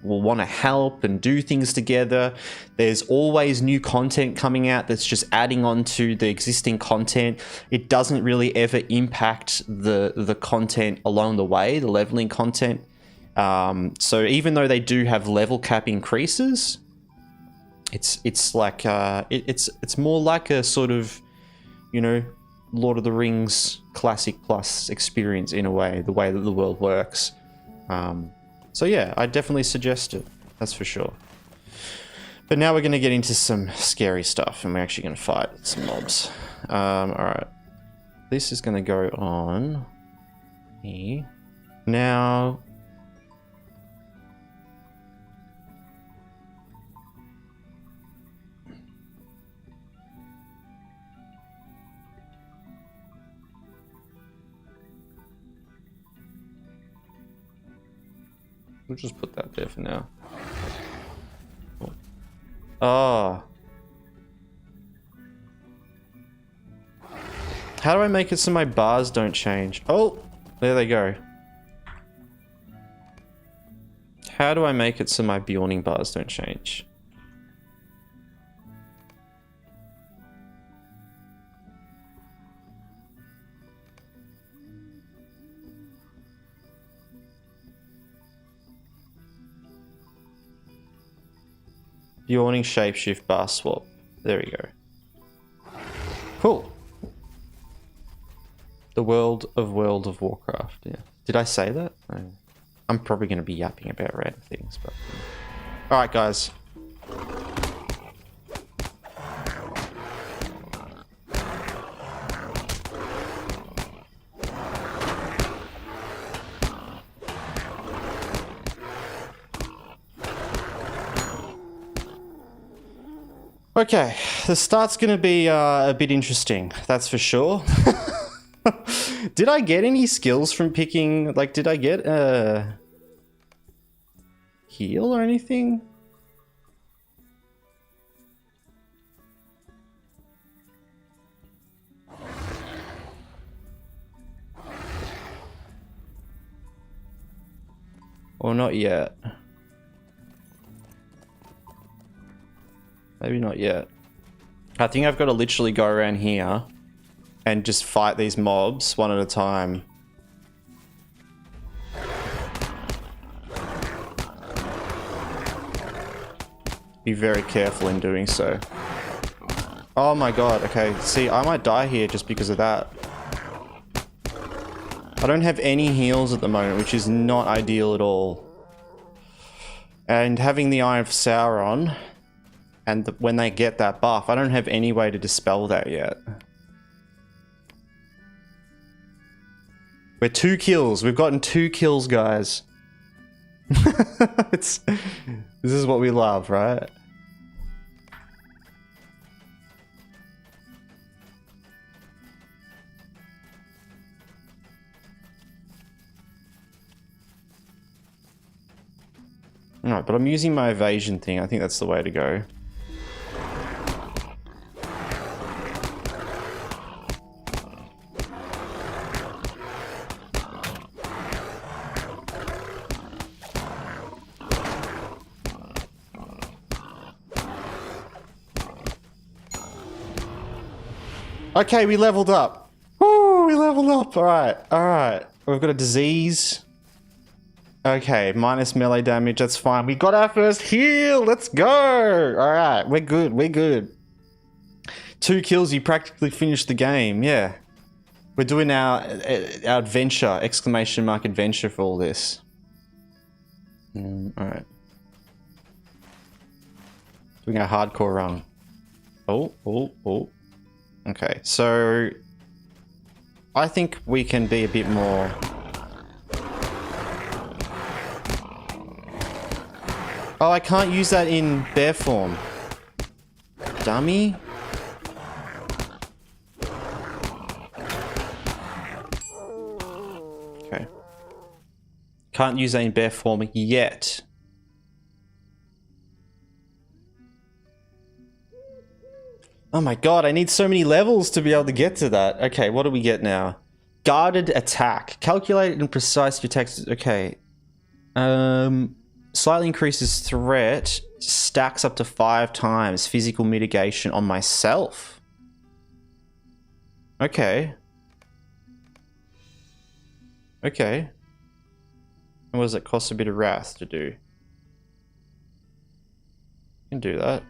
will want to help and do things together. There's always new content coming out that's just adding on to the existing content. It doesn't really ever impact the content along the way, the leveling content. So even though they do have level cap increases, it's like it's more like a sort of, you know, Lord of the Rings Classic Plus experience in a way, the way that the world works. So yeah, I definitely suggest it, that's for sure. But now we're going to get into some scary stuff, and we're actually going to fight some mobs. Alright, this is going to go on here. Now, we'll just put that there for now. Oh. How do I make it so my bars don't change? Oh, there they go. How do I make it so my Bjorning bars don't change? Yawning shapeshift bar swap. There we go. Cool. The World of Warcraft. Yeah. Did I say that? I'm probably going to be yapping about random things, but. All right, guys. Okay, the start's going to be a bit interesting, that's for sure. Did I get any skills from picking, like, did I get a heal or anything? Or not yet? Maybe not yet. I think I've got to literally go around here and just fight these mobs one at a time. Be very careful in doing so. Oh my god, okay. See, I might die here just because of that. I don't have any heals at the moment, which is not ideal at all. And having the Eye of Sauron... And when they get that buff, I don't have any way to dispel that yet. We're 2 kills. We've gotten 2 kills, guys. This is what we love, right? No, but I'm using my evasion thing. I think that's the way to go. Okay, we leveled up. Woo, we leveled up. Alright, alright. We've got a disease. Okay, minus melee damage, that's fine. We got our first heal, let's go! Alright, we're good, we're good. 2 kills, you practically finished the game, yeah. We're doing our adventure, exclamation mark adventure for all this. Alright. Doing our hardcore run. Oh. Okay, so... I think we can be a bit more... Oh, I can't use that in bear form. Dummy? Okay. Can't use that in bear form yet. Oh my god, I need so many levels to be able to get to that. Okay, what do we get now? Guarded attack. Calculated and precise attacks. Okay. Slightly increases threat. Stacks up to 5 times physical mitigation on myself. Okay. Okay. And what does it cost? A bit of wrath to do? Can do that.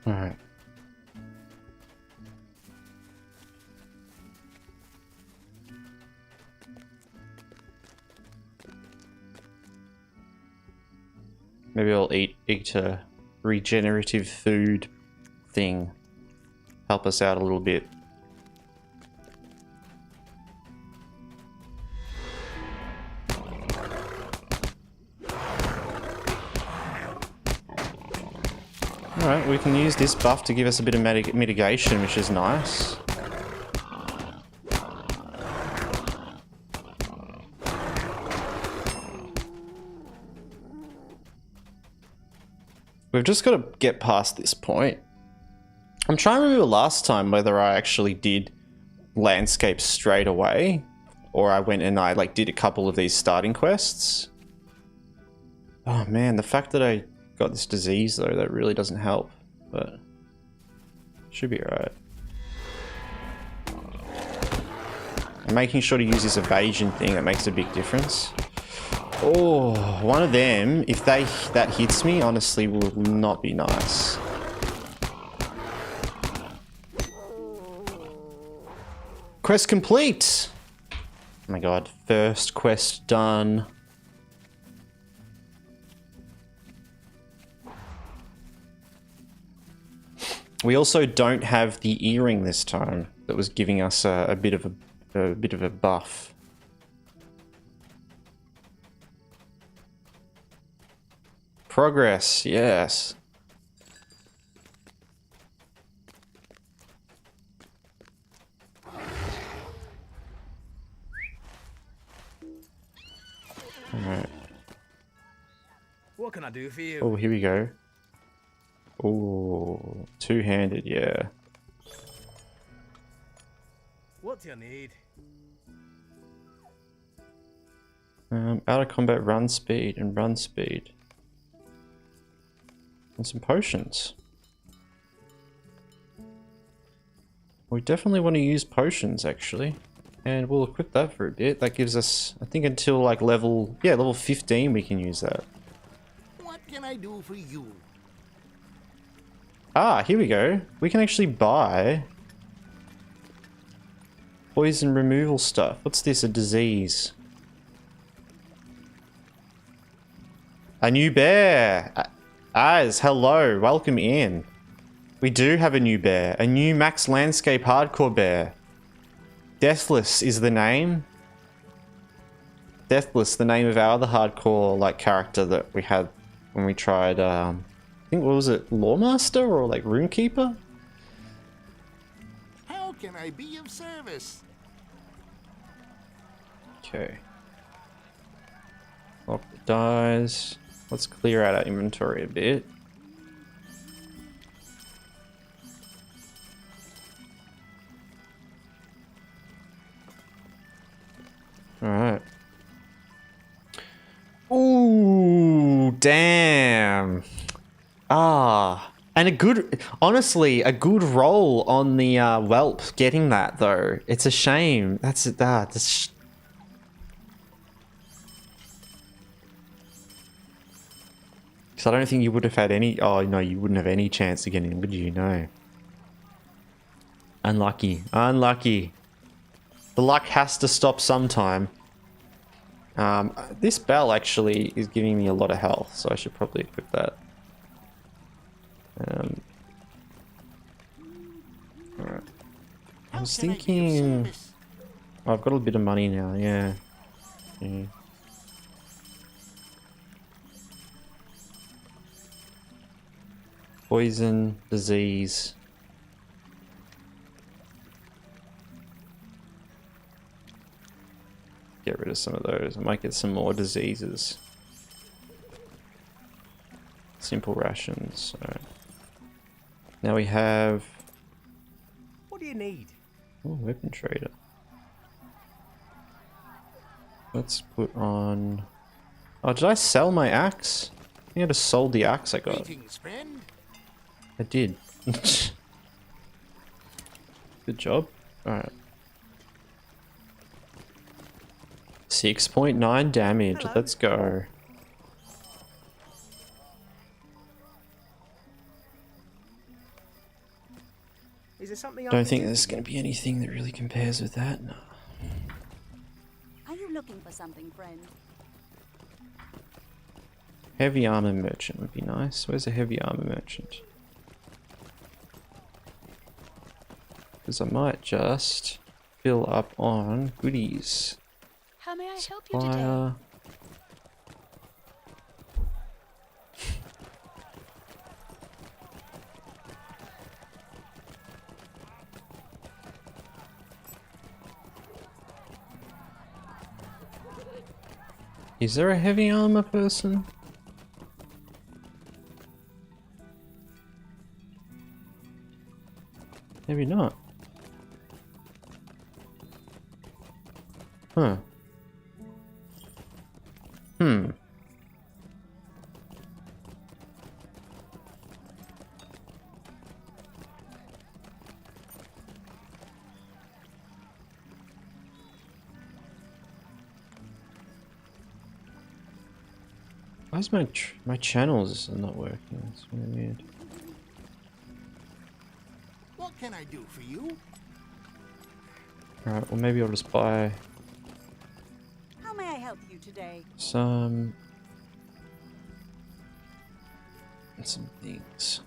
Alright. Maybe I'll eat a regenerative food thing. Help us out a little bit. Alright, we can use this buff to give us a bit of mitigation, which is nice. We've just got to get past this point. I'm trying to remember last time whether I actually did landscape straight away, or I went and I like did a couple of these starting quests. Oh man, the fact that I got this disease though, that really doesn't help, but should be alright. And making sure to use this evasion thing, that makes a big difference. Oh, one of them, if that hits me, honestly, will not be nice. Quest complete! Oh my god, first quest done. We also don't have the earring this time that was giving us a bit of a buff. Progress, yes. Alright. What can I do for you? Oh, here we go. Oh, two-handed, yeah. What do you need? Out of combat run speed and run speed. And some potions. We definitely want to use potions, actually. And we'll equip that for a bit. That gives us, I think, until like level 15 we can use that. What can I do for you? Ah, here we go. We can actually buy poison removal stuff. What's this? A disease. A new bear. Az, hello. Welcome in. We do have a new bear. A new max landscape hardcore bear. Deathless is the name. Deathless, the name of our other hardcore like character that we had when we tried I think, what was it, Lawmaster or like Runekeeper? How can I be of service? Okay. Lock the dies. Let's clear out our inventory a bit. Alright. Ooh, damn. Ah. And a good, honestly, a good roll on the whelp getting that though. It's a shame. That's because I don't think you would have had any. Oh no, you wouldn't have any chance to get in, would you? No. Unlucky. Unlucky. The luck has to stop sometime. This bell actually is giving me a lot of health, so I should probably equip that. Alright. I was thinking... Oh, I've got a bit of money now, yeah. Poison, disease. Get rid of some of those. I might get some more diseases. simple rations. Alright. Now we have... What do you need? Oh, weapon trader. Let's put on... Oh, did I sell my axe? I think I just sold the axe I got. Greetings, friend. I did. Good job. Alright. 6.9 damage. Hello. Let's go. Is there something I Don't can think do? there's going to be anything that really compares with that. No. Are you looking for something, friend? Heavy armor merchant would be nice. Where's a heavy armor merchant? Because I might just fill up on goodies. How may I help you today? Fire. Is there a heavy armor person? Maybe not. Huh. Hmm. Why's my channels are not working? It's really weird. What can I do for you? Alright, well maybe I'll just buy How may I help you today? some things.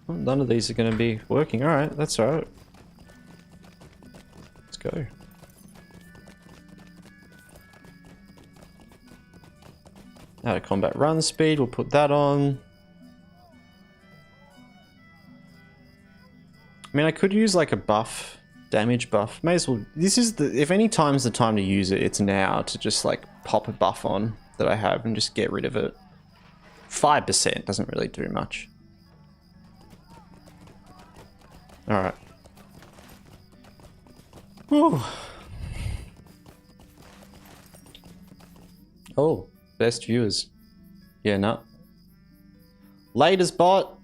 Well, none of these are going to be working. Alright, that's alright. Let's go. Out of combat run speed, we'll put that on. I mean, I could use like a buff, damage buff. May as well. This is the, if any time's the time to use it, it's now to just like pop a buff on that I have and just get rid of it. 5% doesn't really do much. Alright. Whew. Oh, best viewers. Yeah, no. Latest bot.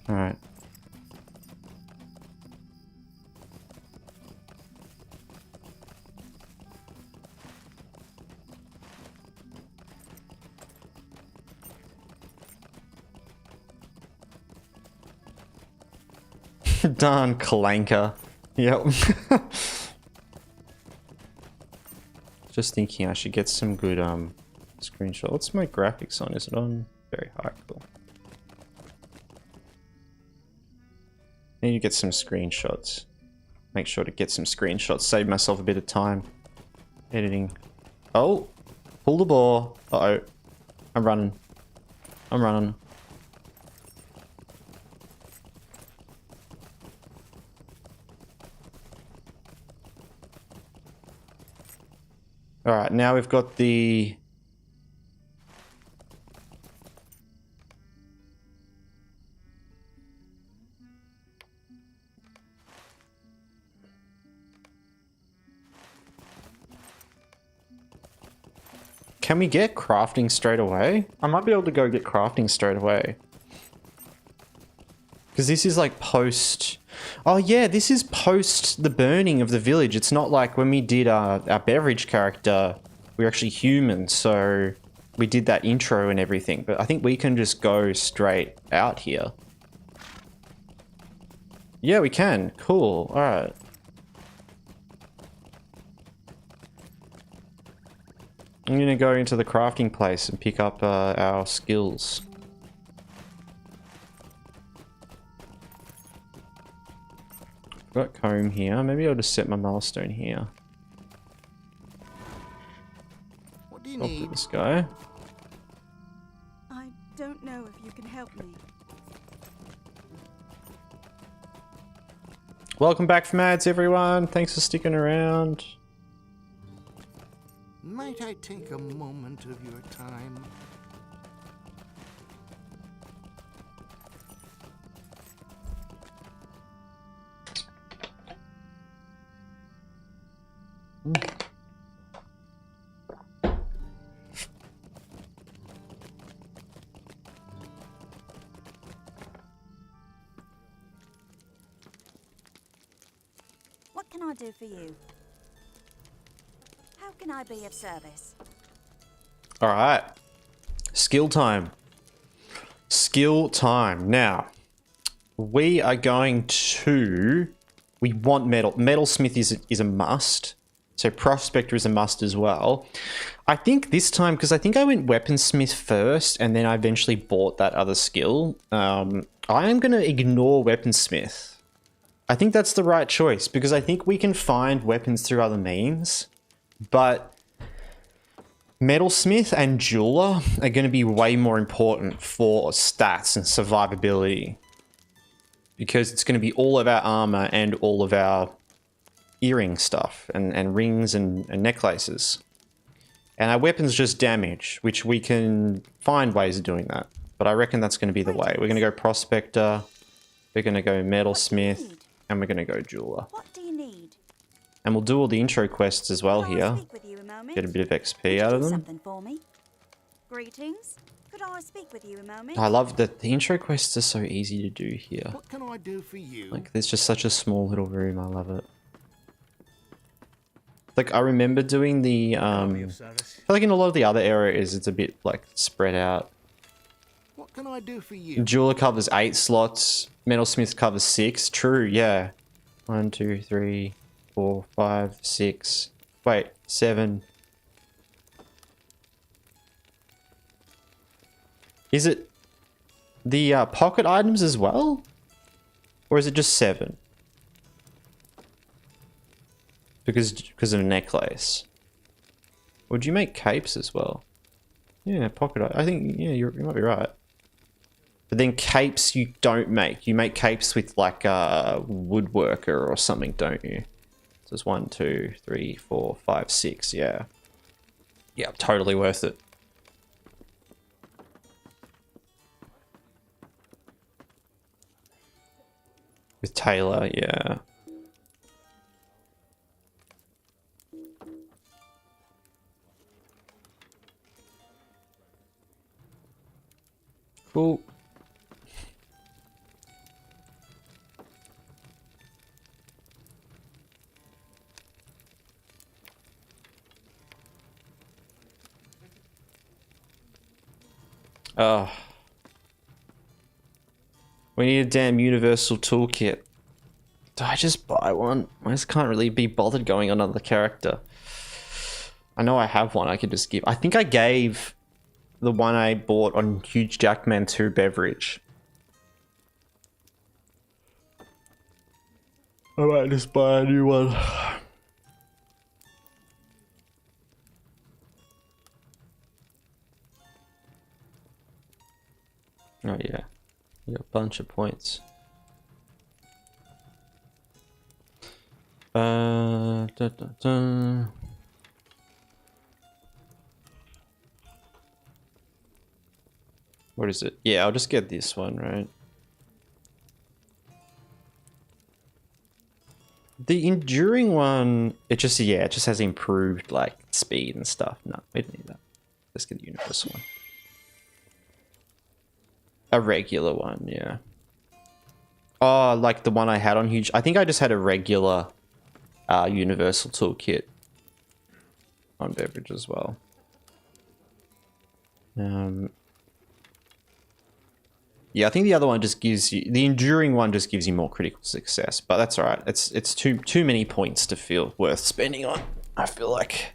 Alright. Darn clanker. Yep. Just thinking I should get some good screenshot. What's my graphics on? Is it on very high? Cool. Need to get some screenshots. Make sure to get some screenshots. Save myself a bit of time editing. Oh, pull the ball. Uh-oh. I'm running. I'm running. Alright, now we've got the... Can we get crafting straight away? I might be able to go get crafting straight away. Because this is like post... Oh yeah, this is post the burning of the village. It's not like when we did our beverage character, we were actually human, so we did that intro and everything. But I think we can just go straight out here. Yeah, we can. Cool. Alright. I'm going to go into the crafting place and pick up our skills. Got comb here. Maybe I'll just set my milestone here. What do you I'll need? put this guy. I don't know if you can help Welcome back from ads, everyone. Thanks for sticking around. Might I take a moment of your time? What can I do for you? How can I be of service? All right. Skill time. Skill time. Now, we are going to... We want metal. Metalsmith is a must. So Prospector is a must as well. I think this time, because I think I went Weaponsmith first, and then I eventually bought that other skill. I am going to ignore Weaponsmith. I think that's the right choice, because I think we can find weapons through other means. But Metalsmith and Jeweler are going to be way more important for stats and survivability. Because it's going to be all of our armor and all of our earring stuff and rings and necklaces. And our weapons just damage, which we can find ways of doing that. But I reckon that's going to be the way. We're going to go Prospector, we're going to go Metalsmith, and we're going to go Jeweler. What do you need? And we'll do all the intro quests as well Could I here. speak with you a moment? Get a bit of Could XP you out of do them. something for me? Greetings. Could I speak with you a moment? I love that the intro quests are so easy to do here. What can I do for you? Like, there's just such a small little room. I love it. Like, I remember doing the, I feel like in a lot of the other areas, it's a bit, like, spread out. What can I do for you? Jeweler covers 8 slots. Metalsmith covers 6. True, yeah. 1, 2, 3, 4, 5, 6. Wait, 7. Is it the pocket items as well? Or is it just 7? Because of a necklace. Would you make capes as well? Yeah, pocket. I think, yeah, you might be right. But then capes you don't make. You make capes with like a woodworker or something, don't you? So it's 1, 2, 3, 4, 5, 6. Yeah. Yeah, totally worth it. With Taylor, yeah. Cool. Oh. We need a damn universal toolkit. Do I just buy one? I just can't really be bothered going on another character. I know I have one I could just give. I think I gave the one I bought on Huge Jackman 2 beverage. I might just buy a new one. Oh yeah, you got a bunch of points. Da, da, da. What is it? Yeah, I'll just get this one, right? The enduring one, it just has improved like speed and stuff. No, we don't need that. Let's get the universal one. A regular one, yeah. Oh, like the one I had on Huge. I think I just had a regular universal toolkit on beverage as well. Yeah, I think the other one just gives you, the enduring one just gives you more critical success, but that's all right. It's too many points to feel worth spending on. I feel like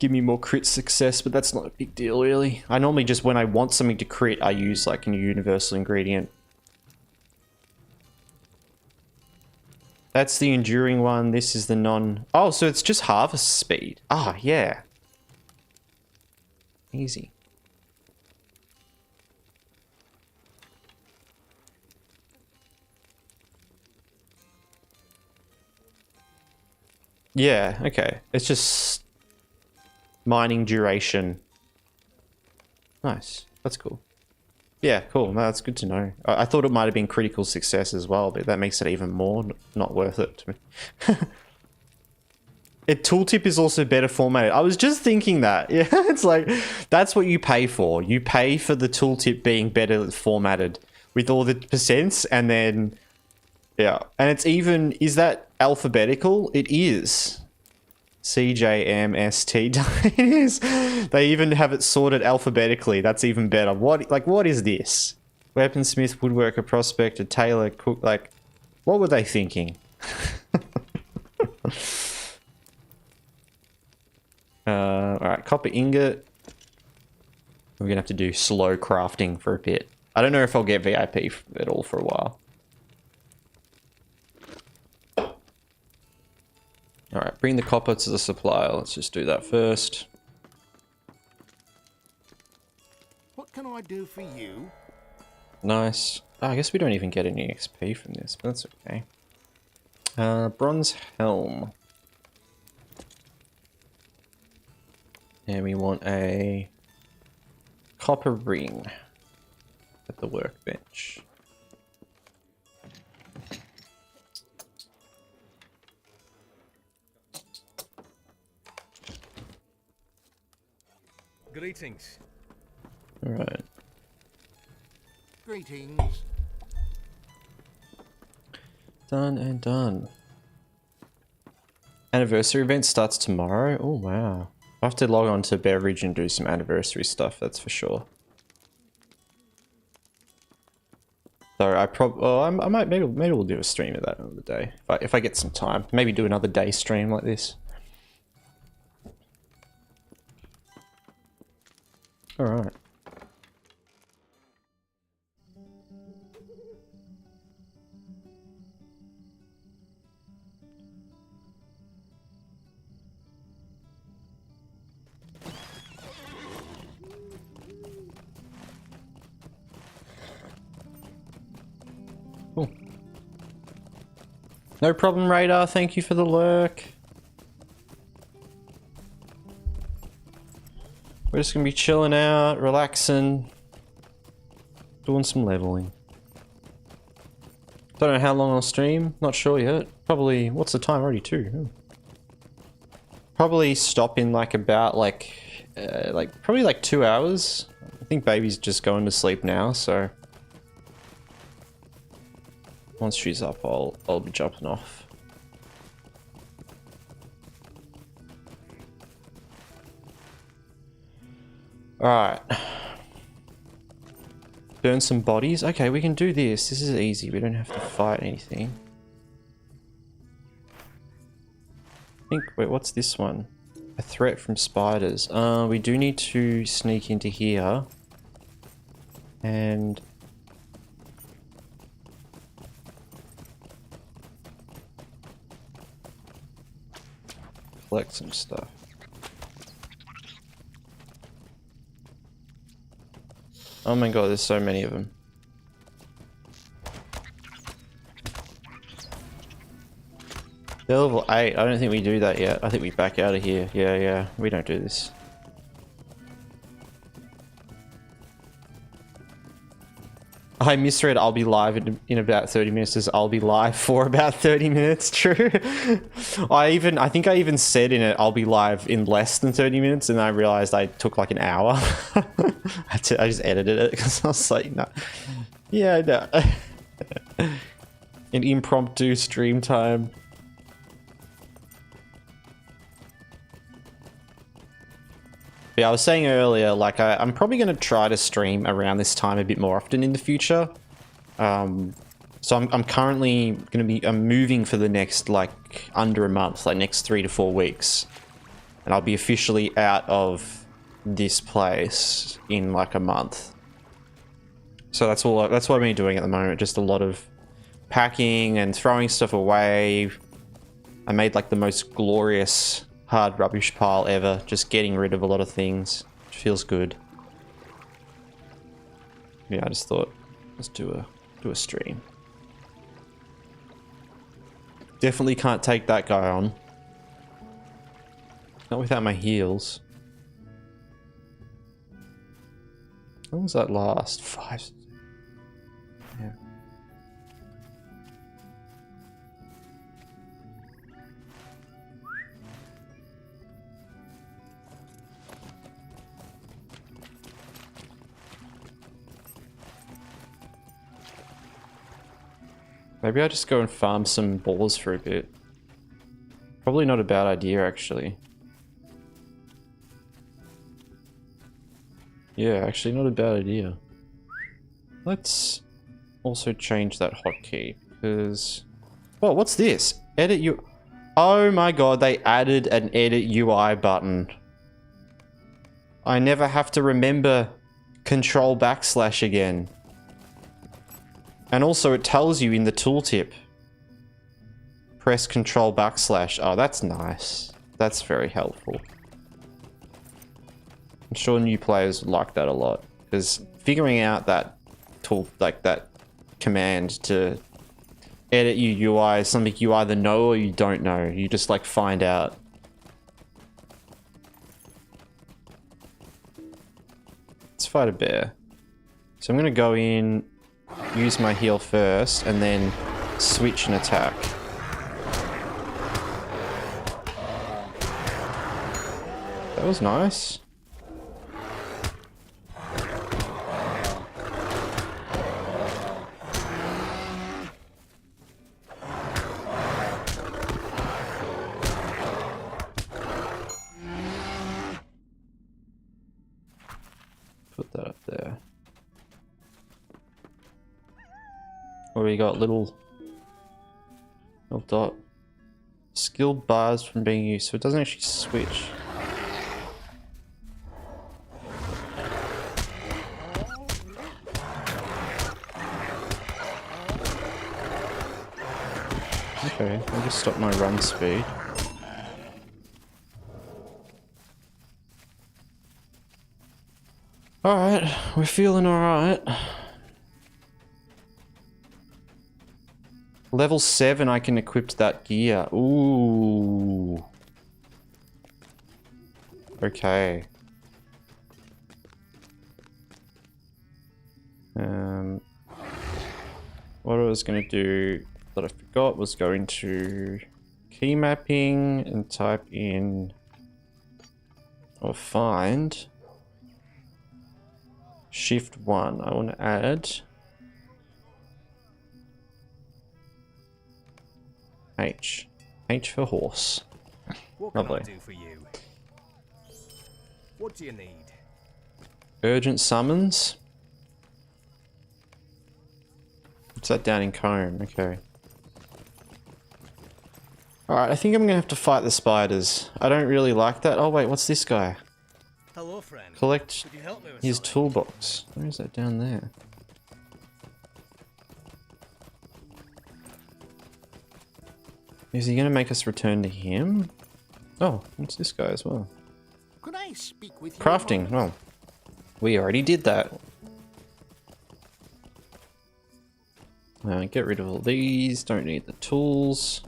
give me more crit success, but that's not a big deal really. I normally just, when I want something to crit, I use like a universal ingredient. That's the enduring one. This is the non. Oh, so it's just harvest speed. Ah, yeah. Easy. Yeah, okay. It's just mining duration. Nice. That's cool. Yeah, cool. No, that's good to know. I thought it might have been critical success as well, but that makes it even more not worth it to me. Tooltip is also better formatted. I was just thinking that. Yeah, it's like, that's what you pay for. You pay for the tooltip being better formatted with all the percents, and then, yeah. And it's even, is that alphabetical? It is. CJMST. It is. They even have it sorted alphabetically. That's even better. What is this? Weaponsmith, woodworker, prospector, tailor, cook, like, what were they thinking? Alright, copper ingot. We're gonna have to do slow crafting for a bit. I don't know if I'll get VIP at all for a while. Alright, bring the copper to the supplier. Let's just do that first. What can I do for you? Nice. Oh, I guess we don't even get any XP from this, but that's okay. Bronze helm. And we want a copper ring at the workbench. Greetings. All right. Greetings. Done and done. Anniversary event starts tomorrow. Oh wow. I have to log on to Beverage and do some anniversary stuff, that's for sure. So I might, maybe we'll do a stream of that another day. If I get some time. Maybe do another day stream like this. Alright. Cool. No problem, Radar. Thank you for the lurk. We're just gonna be chilling out, relaxing, doing some leveling. Don't know how long I'll stream. Not sure yet. Probably. What's the time already? 2. Probably stop in like about probably like 2 hours. I think baby's just going to sleep now, so. Once she's up, I'll be jumping off. Alright. Burn some bodies. Okay, we can do this. This is easy. We don't have to fight anything. Wait, what's this one? A threat from spiders. We do need to sneak into here. And collect some stuff. Oh my god, there's so many of them. They're level 8. I don't think we do that yet. I think we back out of here. Yeah, we don't do this. I misread I'll be live in about 30 minutes as I'll be live for about 30 minutes. True. I think I even said in it I'll be live in less than 30 minutes, and I realized I took like an hour. I just edited it because I was like, no. Yeah, no. An impromptu stream time. Yeah, I was saying earlier, like, I'm probably going to try to stream around this time a bit more often in the future. So I'm currently going to be, I'm moving for the next, like, under a month, like, next 3 to 4 weeks. And I'll be officially out of this place in, like, a month. So that's what I've been doing at the moment, just a lot of packing and throwing stuff away. I made, like, the most glorious hard rubbish pile ever, just getting rid of a lot of things. It feels good. Yeah, I just thought, let's do a stream. Definitely can't take that guy on. Not without my heals. How long does that last? 5. Yeah. Maybe I just go and farm some balls for a bit. Probably not a bad idea, actually. Yeah, actually not a bad idea. Let's also change that hotkey, because... Oh, what's this? Edit U... Oh my god, they added an edit UI button. I never have to remember control backslash again. And also it tells you in the tooltip. Press control backslash. Oh, that's nice. That's very helpful. I'm sure new players like that a lot. Because figuring out that tool, like that command to edit your UI is something you either know or you don't know. You just like find out. Let's fight a bear. So I'm gonna go in, use my heal first, and then switch and attack. That was nice. Put that up there. Or we got little dot skilled bars from being used, so it doesn't actually switch. Okay, I'll just stop my run speed. Alright, we're feeling alright. Level 7 I can equip that gear. Ooh. Okay. What I was going to do that I forgot was go into key mapping and type in or find Shift 1. I want to add H. H for horse. What can Lovely. I do for you? What do you need? Urgent summons. What's that down in Combe? Okay. Alright, I think I'm gonna have to fight the spiders. I don't really like that. Oh wait, what's this guy? Hello, friend. Collect Could you help me with his something? toolbox. Where is that down there? Is he gonna make us return to him? Oh, what's this guy as well? Could I speak with you? Crafting. Well, we already did that. Get rid of all these. Don't need the tools.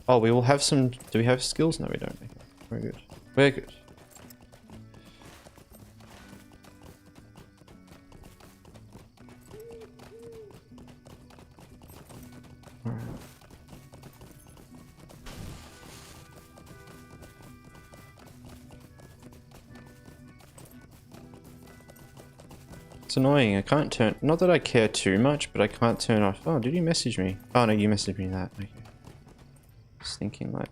Oh, we will have some... Do we have skills? No, we don't. Okay. We're good. We're good. Alright. It's annoying. I can't turn... Not that I care too much, but I can't turn off... Oh, did you message me? Oh, no, you messaged me that. Okay. Just thinking like...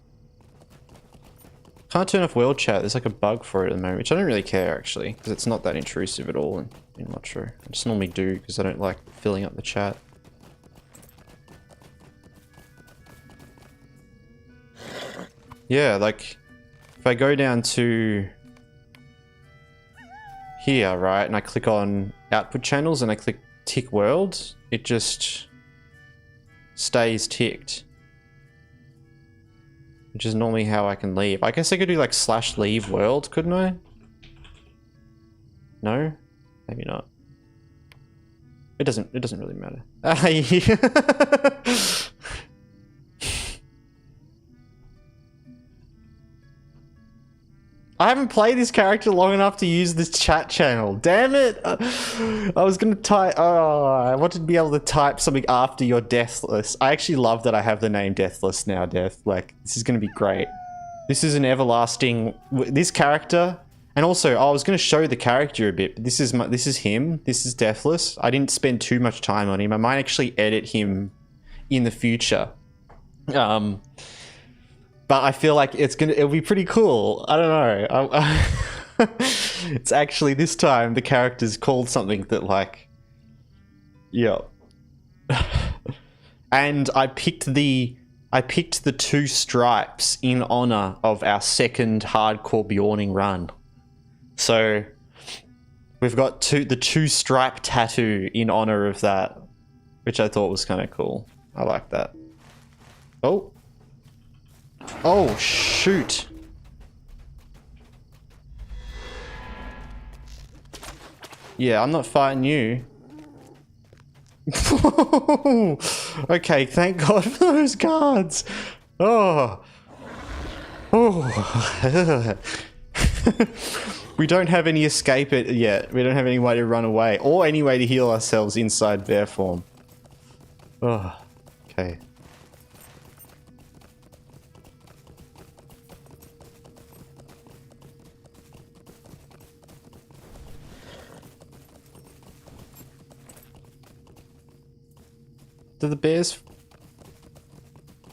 Can't turn off world chat. There's like a bug for it at the moment, which I don't really care actually, because it's not that intrusive at all in LOTRO. I just normally do because I don't like filling up the chat. Yeah, like if I go down to here, right, and I click on output channels and I click tick world, it just stays ticked. Which is normally how I can leave. I guess I could do like /leave world, couldn't I? No? Maybe not. It doesn't really matter. I haven't played this character long enough to use this chat channel. Damn it! I was gonna type. Oh, I wanted to be able to type something after your Deathless. I actually love that I have the name Deathless now. Death. Like, this is gonna be great. This is an everlasting. This character, and also I was gonna show the character a bit. But this is him. This is Deathless. I didn't spend too much time on him. I might actually edit him in the future. But I feel like it'll be pretty cool. I don't know. It's actually this time the character's called something that like, yeah. And I picked the 2 stripes in honor of our second hardcore Bjorning run. So we've got the 2 stripe tattoo in honor of that, which I thought was kind of cool. I like that. Oh. Oh, shoot. Yeah, I'm not fighting you. Okay, thank God for those guards. Oh. Oh. We don't have any escape it yet. We don't have any way to run away or any way to heal ourselves inside bear form. Oh, okay. Do the bears...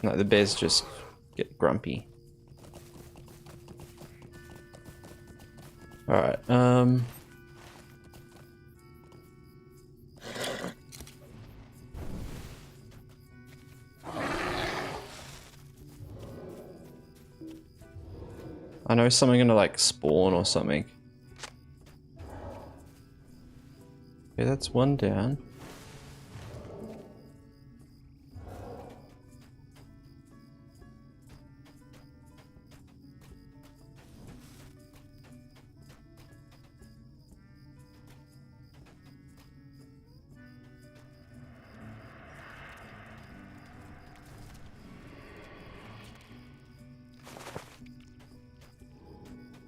No, the bears just get grumpy. Alright, I know something gonna like spawn or something. Okay, that's one down.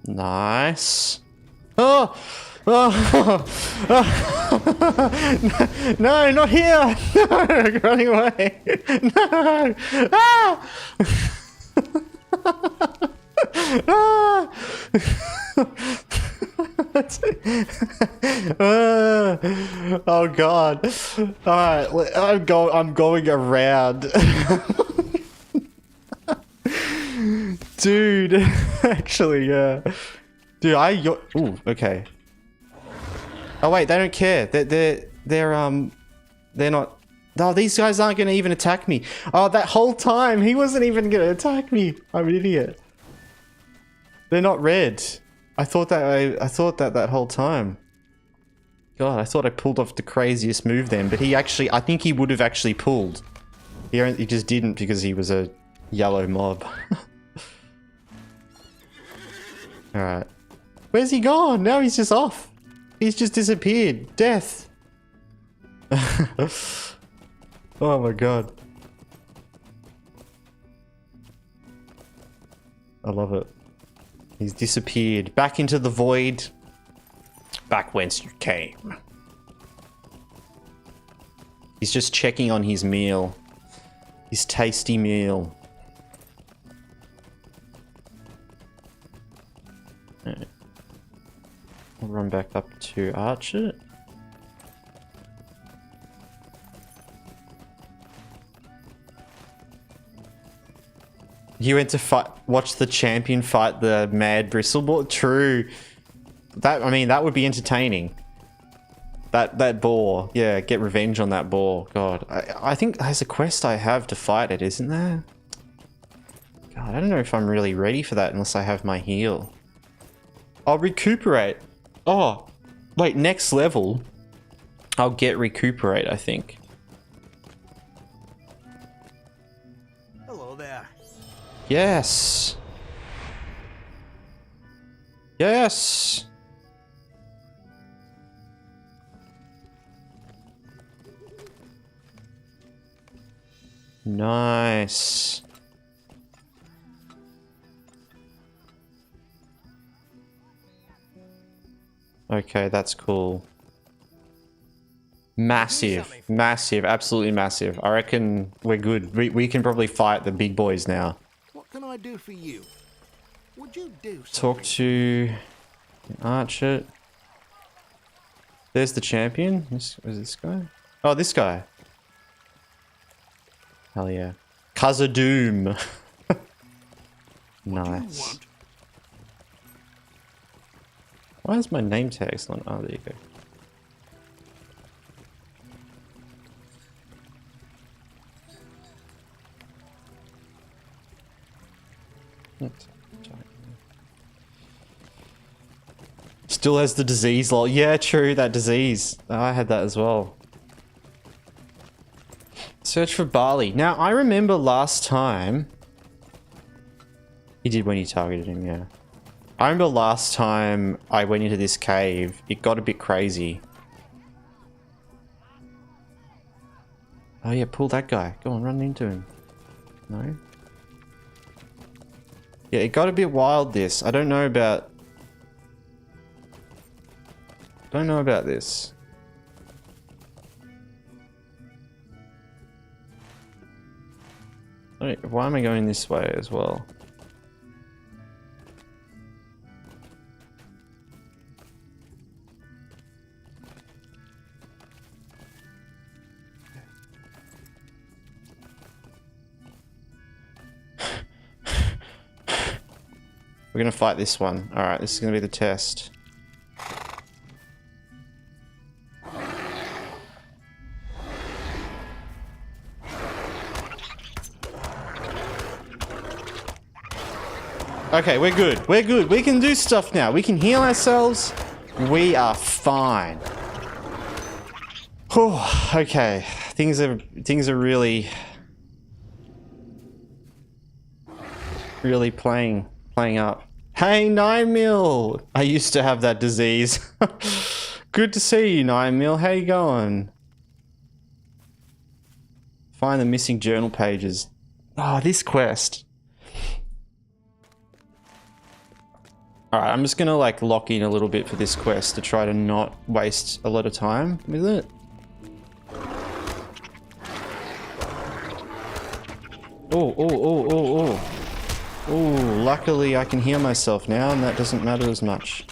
Nice. Oh! Oh! Oh. No, not here! No! Running away! No! Ah! Ah! Oh god. Alright, I'm going around. Dude, actually, yeah. Dude, ooh, okay. Oh wait, they don't care. They're not. No, these guys aren't gonna even attack me. Oh, that whole time he wasn't even gonna attack me. I'm an idiot. They're not red. I thought that whole time. God, I thought I pulled off the craziest move then, but I think he would have actually pulled. He just didn't because he was a yellow mob. Alright. Where's he gone? Now he's just off. He's just disappeared. Death. Oh my god. I love it. He's disappeared. Back into the void. Back whence you came. He's just checking on his meal. His tasty meal. Right. I'll run back up to Archer. You went to watch the champion fight the mad bristleboar? True. I mean, that would be entertaining. That boar. Yeah, get revenge on that boar. God. I think there's a quest I have to fight it, isn't there? God, I don't know if I'm really ready for that unless I have my heal. I'll recuperate. Oh, wait, next level. I'll get recuperate, I think. Hello there. Yes. Yes. Nice. Okay, that's cool. Massive, massive, absolutely massive. I reckon we're good. We can probably fight the big boys now. What can I do for you? Would you do Talk to Archer. There's the champion. Is this guy? Oh, this guy. Hell yeah. Khazad-dûm. Nice. Why is my name tag still on? Oh, there you go. Still has the disease, lol. Yeah, true, that disease. I had that as well. Search for Barley. Now, I remember last time... He did when you targeted him, yeah. I remember last time I went into this cave, it got a bit crazy. Oh yeah, pull that guy. Go on, run into him. No? Yeah, it got a bit wild, this. I don't know about... Don't know about this. Wait, why am I going this way as well? We're gonna fight this one. Alright, this is gonna be the test. Okay, we're good. We're good. We can do stuff now. We can heal ourselves. We are fine. Whew, okay. Things are really playing up. Hey, 9mm! I used to have that disease. Good to see you, 9mm. How you going? Find the missing journal pages. Oh, this quest. Alright, I'm just gonna like lock in a little bit for this quest to try to not waste a lot of time with it. Oh. Oh, luckily I can heal myself now and that doesn't matter as much.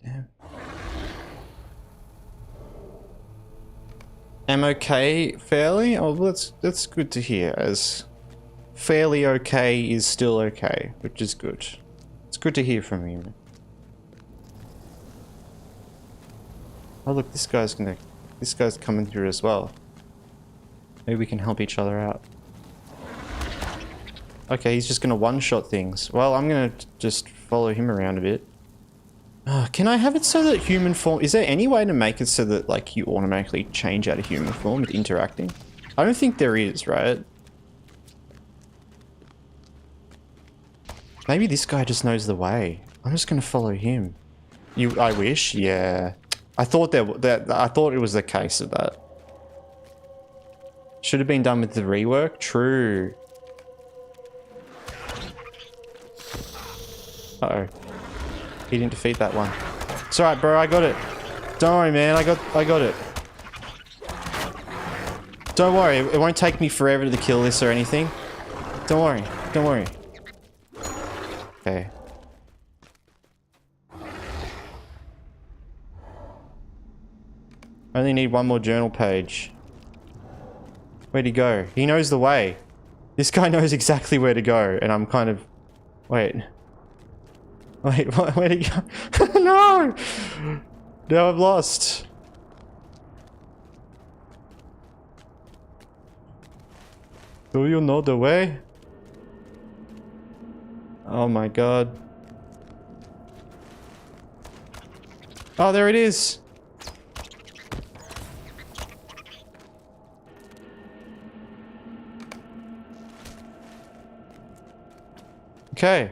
Damn. I'm okay, fairly? Oh, that's good to hear, as fairly okay is still okay, which is good. It's good to hear from you. Oh look, this guy's coming through as well. Maybe we can help each other out. Okay, he's just gonna one-shot things. Well, I'm gonna just follow him around a bit. Can I have it so that human form... Is there any way to make it so that, like, you automatically change out of human form with interacting? I don't think there is, right? Maybe this guy just knows the way. I'm just gonna follow him. I wish? Yeah. I thought I thought it was the case of that. Should have been done with the rework. True. Uh-oh. He didn't defeat that one. It's alright, bro. I got it. Don't worry, man. I got it. Don't worry. It won't take me forever to kill this or anything. Don't worry. Don't worry. Okay. I only need one more journal page. Where'd he go? He knows the way. This guy knows exactly where to go, and I'm kind of... Wait, where'd he go? No! Now I'm lost. Do you know the way? Oh my god. Oh, there it is! Okay.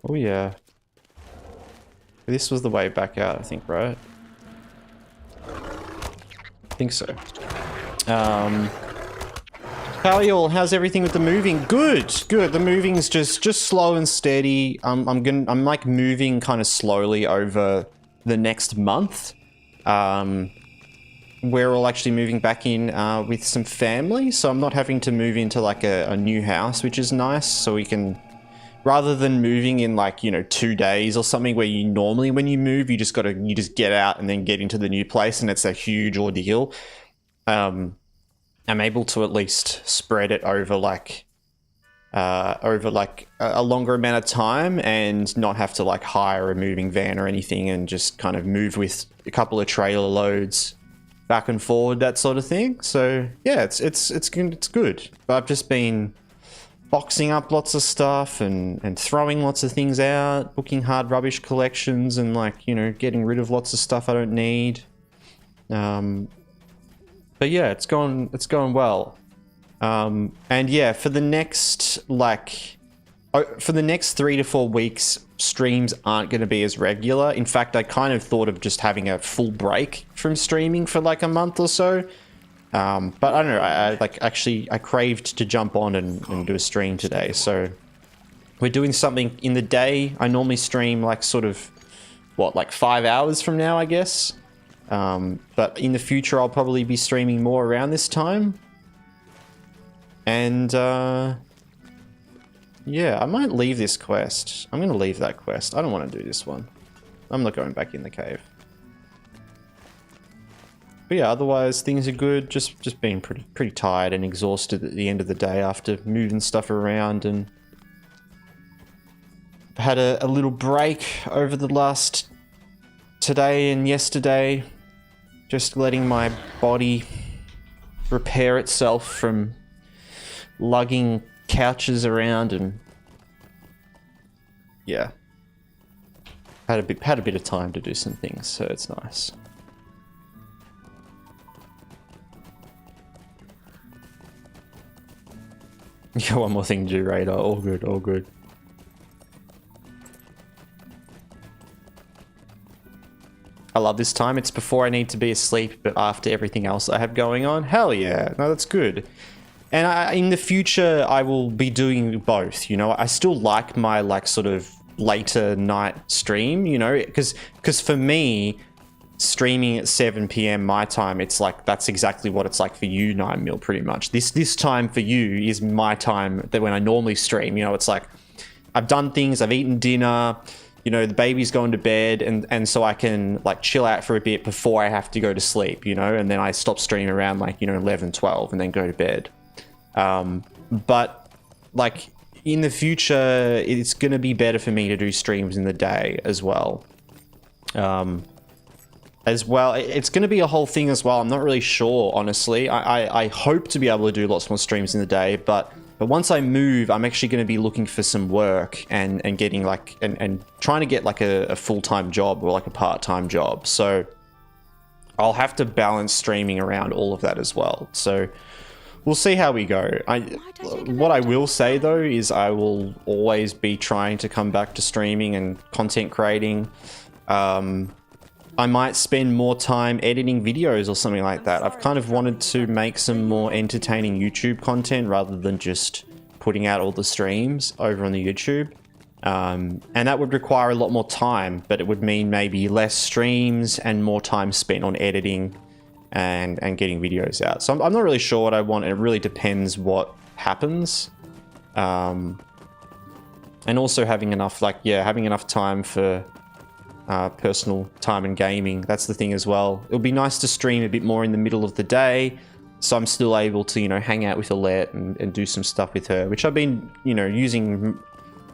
Oh yeah. This was the way back out, I think, right? I think so. How are you all? How's everything with the moving? Good, good. The moving's just slow and steady. I'm like moving kind of slowly over the next month. We're all actually moving back in with some family, so I'm not having to move into like a new house, which is nice. So we can, rather than moving in like, you know, 2 days or something where you normally when you move, you just get out and then get into the new place, and it's a huge ordeal. I'm able to at least spread it over like a longer amount of time and not have to like hire a moving van or anything, and just kind of move with a couple of trailer loads back and forward, that sort of thing. So yeah, it's good. But I've just been boxing up lots of stuff and throwing lots of things out, booking hard rubbish collections, and like, you know, getting rid of lots of stuff I don't need. But yeah, it's going well. And yeah, for the next 3 to 4 weeks, streams aren't going to be as regular. In fact, I kind of thought of just having a full break from streaming for like a month or so. But I don't know, I craved to jump on and do a stream today. So we're doing something in the day. I normally stream like sort of, like 5 hours from now, I guess. But in the future, I'll probably be streaming more around this time. And, yeah, I might leave this quest. I'm going to leave that quest. I don't want to do this one. I'm not going back in the cave. But yeah, otherwise things are good. Just being pretty tired and exhausted at the end of the day after moving stuff around, and I've had a little break over the last today and yesterday, just letting my body repair itself from lugging couches around, and yeah, had a bit of time to do some things, so it's nice. Yeah, one more thing to do, Radar. All good, all good. I love this time. It's before I need to be asleep, but after everything else I have going on. Hell yeah. No, that's good. And in the future, I will be doing both, you know. I still like my, like, sort of later night stream, you know, because for me, streaming at 7 PM my time, it's like, that's exactly what it's like for you, 9mil, pretty much. This time for you is my time that when I normally stream, you know, it's like, I've done things, I've eaten dinner, you know, the baby's going to bed, and so I can like chill out for a bit before I have to go to sleep, you know, and then I stop streaming around like, you know, 11, 12 and then go to bed. But like in the future, it's going to be better for me to do streams in the day as well. It's going to be a whole thing as well. I'm not really sure, honestly. I hope to be able to do lots more streams in the day, but once I move, I'm actually going to be looking for some work and getting like, and trying to get like a full-time job or like a part-time job. So I'll have to balance streaming around all of that as well. So we'll see how we go. What I will say though is I will always be trying to come back to streaming and content creating. I might spend more time editing videos or something like that. I've kind of wanted to make some more entertaining YouTube content rather than just putting out all the streams over on the YouTube. And that would require a lot more time, but it would mean maybe less streams and more time spent on editing and getting videos out. So I'm not really sure what I want. It really depends what happens. And also having enough, having enough time for personal time and gaming. That's the thing as well. It'll be nice to stream a bit more in the middle of the day, so I'm still able to, you know, hang out with Alette and do some stuff with her, which I've been, you know, using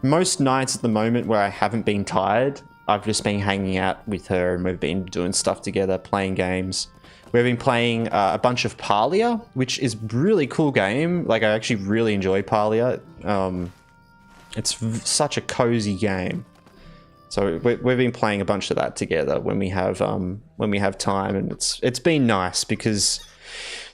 most nights at the moment where I haven't been tired. I've just been hanging out with her and we've been doing stuff together, playing games. We've been playing a bunch of Parlia, which is a really cool game. Like, I actually really enjoy Parlia. It's such a cozy game. So we've been playing a bunch of that together when we have time, and it's been nice, because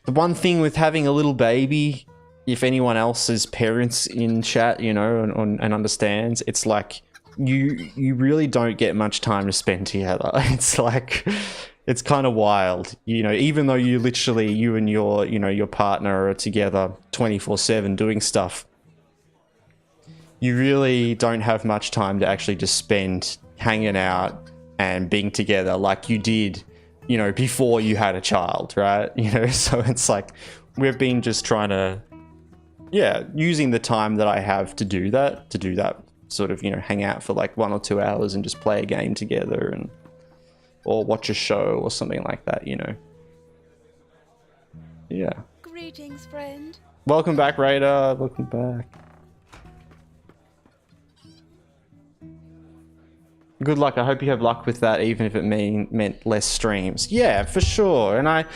the one thing with having a little baby, if anyone else's parents in chat, you know, and understands, it's like you really don't get much time to spend together. It's like, it's kind of wild, you know, even though you and your, you know, your partner are together 24/7 doing stuff, you really don't have much time to actually just spend hanging out and being together like you did, you know, before you had a child, right? You know, so it's like, we've been just trying to, yeah, using the time that I have to do that sort of, you know, hang out for like 1 or 2 hours and just play a game together and or watch a show or something like that, you know. Yeah. Greetings, friend. Welcome back, Raider. Welcome back. Good luck. I hope you have luck with that, even if it meant less streams. Yeah, for sure. And I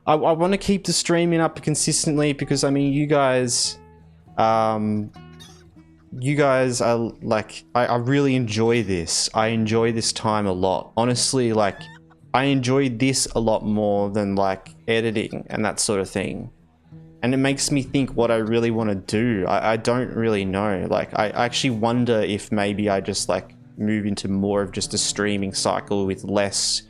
want to keep the streaming up consistently because, I mean, you guys are like, I really enjoy this. I enjoy this time a lot. Honestly, like, I enjoy this a lot more than like editing and that sort of thing. And it makes me think what I really want to do. I don't really know. Like, I actually wonder if maybe I just like move into more of just a streaming cycle with less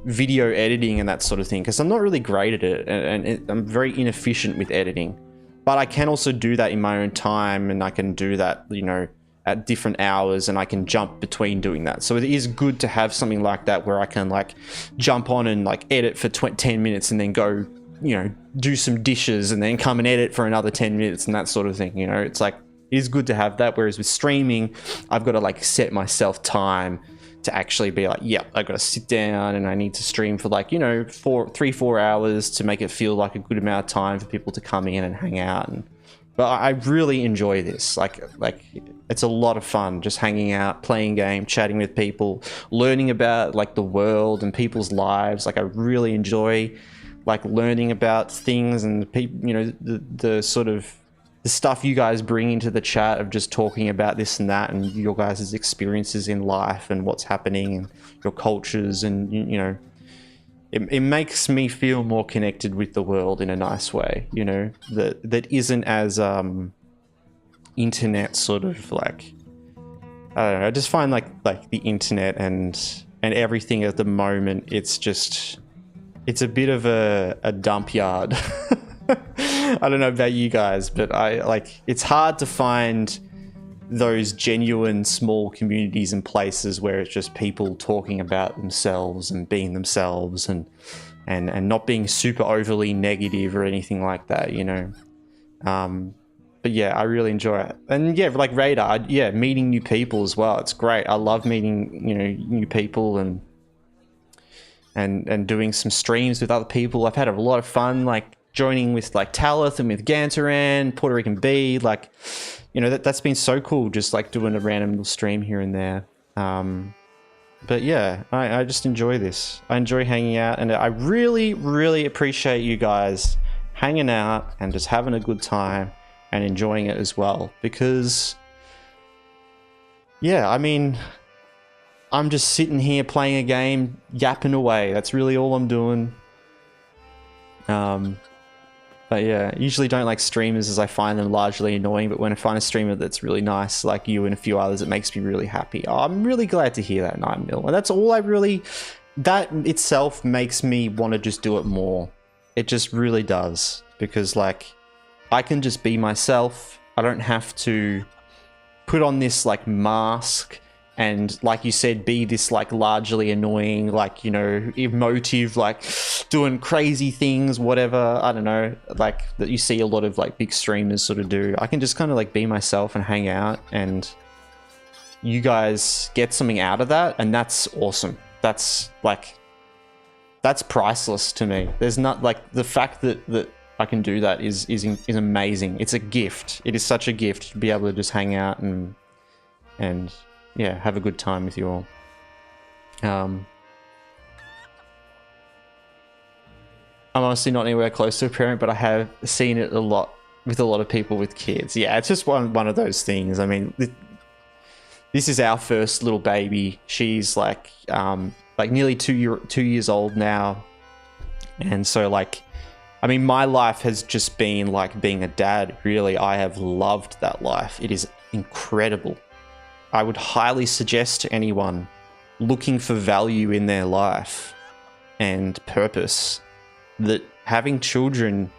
video editing and that sort of thing, because I'm not really great at it, and I'm very inefficient with editing. But I can also do that in my own time, and I can do that, you know, at different hours, and I can jump between doing that. So it is good to have something like that where I can like jump on and like edit for 10 minutes and then go, you know, do some dishes and then come and edit for another 10 minutes and that sort of thing, you know. It's like, it is good to have that, whereas with streaming, I've got to like set myself time to actually be like, yep, I got to sit down and I need to stream for like, you know, 3-4 hours to make it feel like a good amount of time for people to come in and hang out. But I really enjoy this. Like it's a lot of fun just hanging out, playing game, chatting with people, learning about like the world and people's lives. Like I really enjoy like learning about things and people, you know, the sort of the stuff you guys bring into the chat of just talking about this and that and your guys' experiences in life and what's happening and your cultures, and you know, it makes me feel more connected with the world in a nice way, you know, that isn't as internet sort of like, I don't know, I just find like the internet and everything at the moment, it's a bit of a dump yard. I don't know about you guys, but it's hard to find those genuine small communities and places where it's just people talking about themselves and being themselves and not being super overly negative or anything like that, you know. But yeah, I really enjoy it. And yeah, like Radar, meeting new people as well. It's great. I love meeting, you know, new people and doing some streams with other people. I've had a lot of fun, like joining with like Talith and with Gantaran, Puerto Rican B, like, you know, that's been so cool, just like doing a random little stream here and there. But yeah, I just enjoy this. I enjoy hanging out, and I really, really appreciate you guys hanging out and just having a good time and enjoying it as well, because yeah, I mean, I'm just sitting here playing a game, yapping away. That's really all I'm doing. But yeah, usually don't like streamers as I find them largely annoying, but when I find a streamer that's really nice, like you and a few others, it makes me really happy. Oh, I'm really glad to hear that, Night Mill. And that's all that itself makes me want to just do it more. It just really does. Because like, I can just be myself. I don't have to put on this like mask and, like you said, be this like largely annoying, like, you know, emotive, like doing crazy things, whatever, I don't know, like that you see a lot of like big streamers sort of do. I can just kind of like be myself and hang out, and you guys get something out of that, and that's awesome. That's priceless to me. There's not like the fact that I can do that is amazing. It's a gift. It is such a gift to be able to just hang out and yeah, have a good time with you all. I'm honestly not anywhere close to a parent, but I have seen it a lot with a lot of people with kids. Yeah, it's just one of those things. I mean, this is our first little baby. She's like nearly 2 years old now, and so like, I mean, my life has just been like being a dad. Really, I have loved that life. It is incredible. I would highly suggest to anyone looking for value in their life and purpose that having children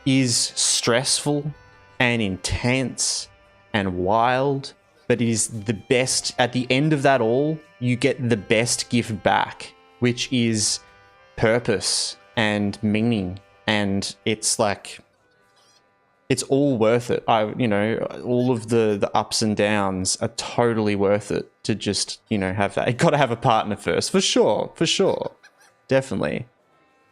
is stressful and intense and wild, but it is the best. At the end of that all, you get the best gift back, which is purpose and meaning. And it's like, it's all worth it. All of the ups and downs are totally worth it to just, have that. You got to have a partner first, for sure, definitely.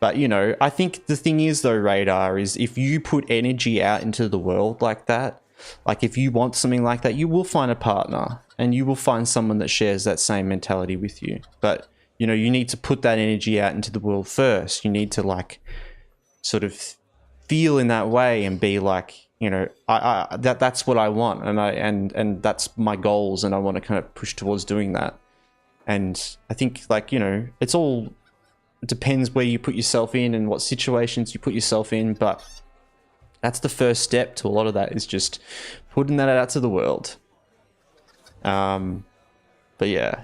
But, I think the thing is though, Radar, is if you put energy out into the world like that, like if you want something like that, you will find a partner and you will find someone that shares that same mentality with you. But, you need to put that energy out into the world first. You need to like sort of feel in that way and be like, that's what I want, and that's my goals, and I want to kind of push towards doing that. And I think like, it depends where you put yourself in and what situations you put yourself in, but that's the first step to a lot of that, is just putting that out to the world. But yeah.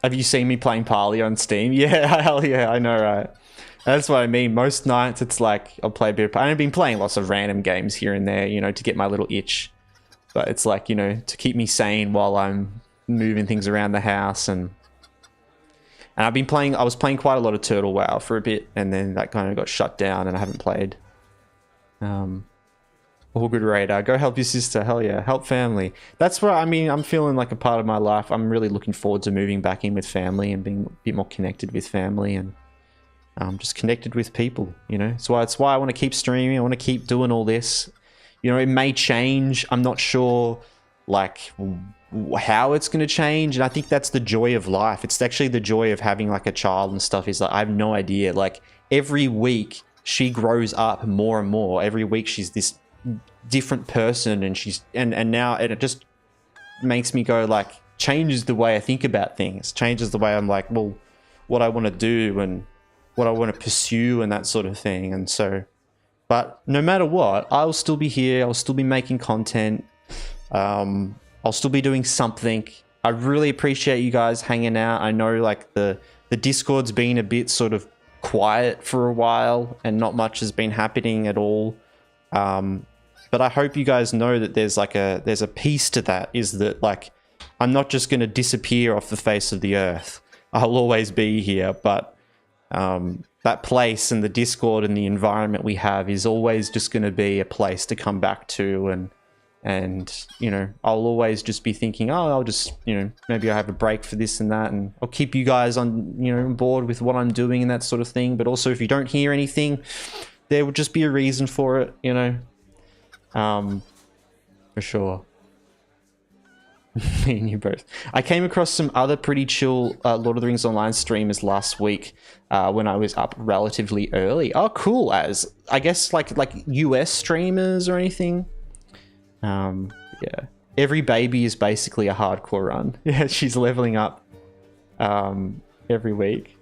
Have you seen me playing Parley on Steam? Yeah, hell yeah, I know, right? That's what I mean. Most nights it's like I'll play a bit of... I've been playing lots of random games here and there, to get my little itch. But it's like, to keep me sane while I'm moving things around the house. And I was playing quite a lot of Turtle WoW for a bit, and then that kind of got shut down and I haven't played. All good, Radar. Go help your sister. Hell yeah. Help family. That's what I'm feeling like a part of my life. I'm really looking forward to moving back in with family and being a bit more connected with family and just connected with people, So it's why I want to keep streaming. I want to keep doing all this. It may change. I'm not sure like how it's going to change. And I think that's the joy of life. It's actually the joy of having like a child and stuff, is like, I have no idea. Like every week she grows up more and more. Every week she's this different person, and now it just makes me go like, changes the way I think about things, changes the way I'm like, well, what I want to do and what I want to pursue and that sort of thing. And so, but no matter what, I'll still be here. I'll still be making content. I'll still be doing something. I really appreciate you guys hanging out. I know like the Discord's been a bit sort of quiet for a while and not much has been happening at all. But I hope you guys know that there's a piece to that, is that like, I'm not just going to disappear off the face of the earth. I'll always be here, but that place and the Discord and the environment we have is always just going to be a place to come back to, and I'll always just be thinking, oh, I'll just, maybe I have a break for this and that, and I'll keep you guys on, board with what I'm doing and that sort of thing. But also, if you don't hear anything, there would just be a reason for it, for sure. Me and you both. I came across some other pretty chill Lord of the Rings Online streamers last week when I was up relatively early. Oh, cool. As I guess like US streamers or anything. Yeah. Every baby is basically a hardcore run. Yeah, she's leveling up every week.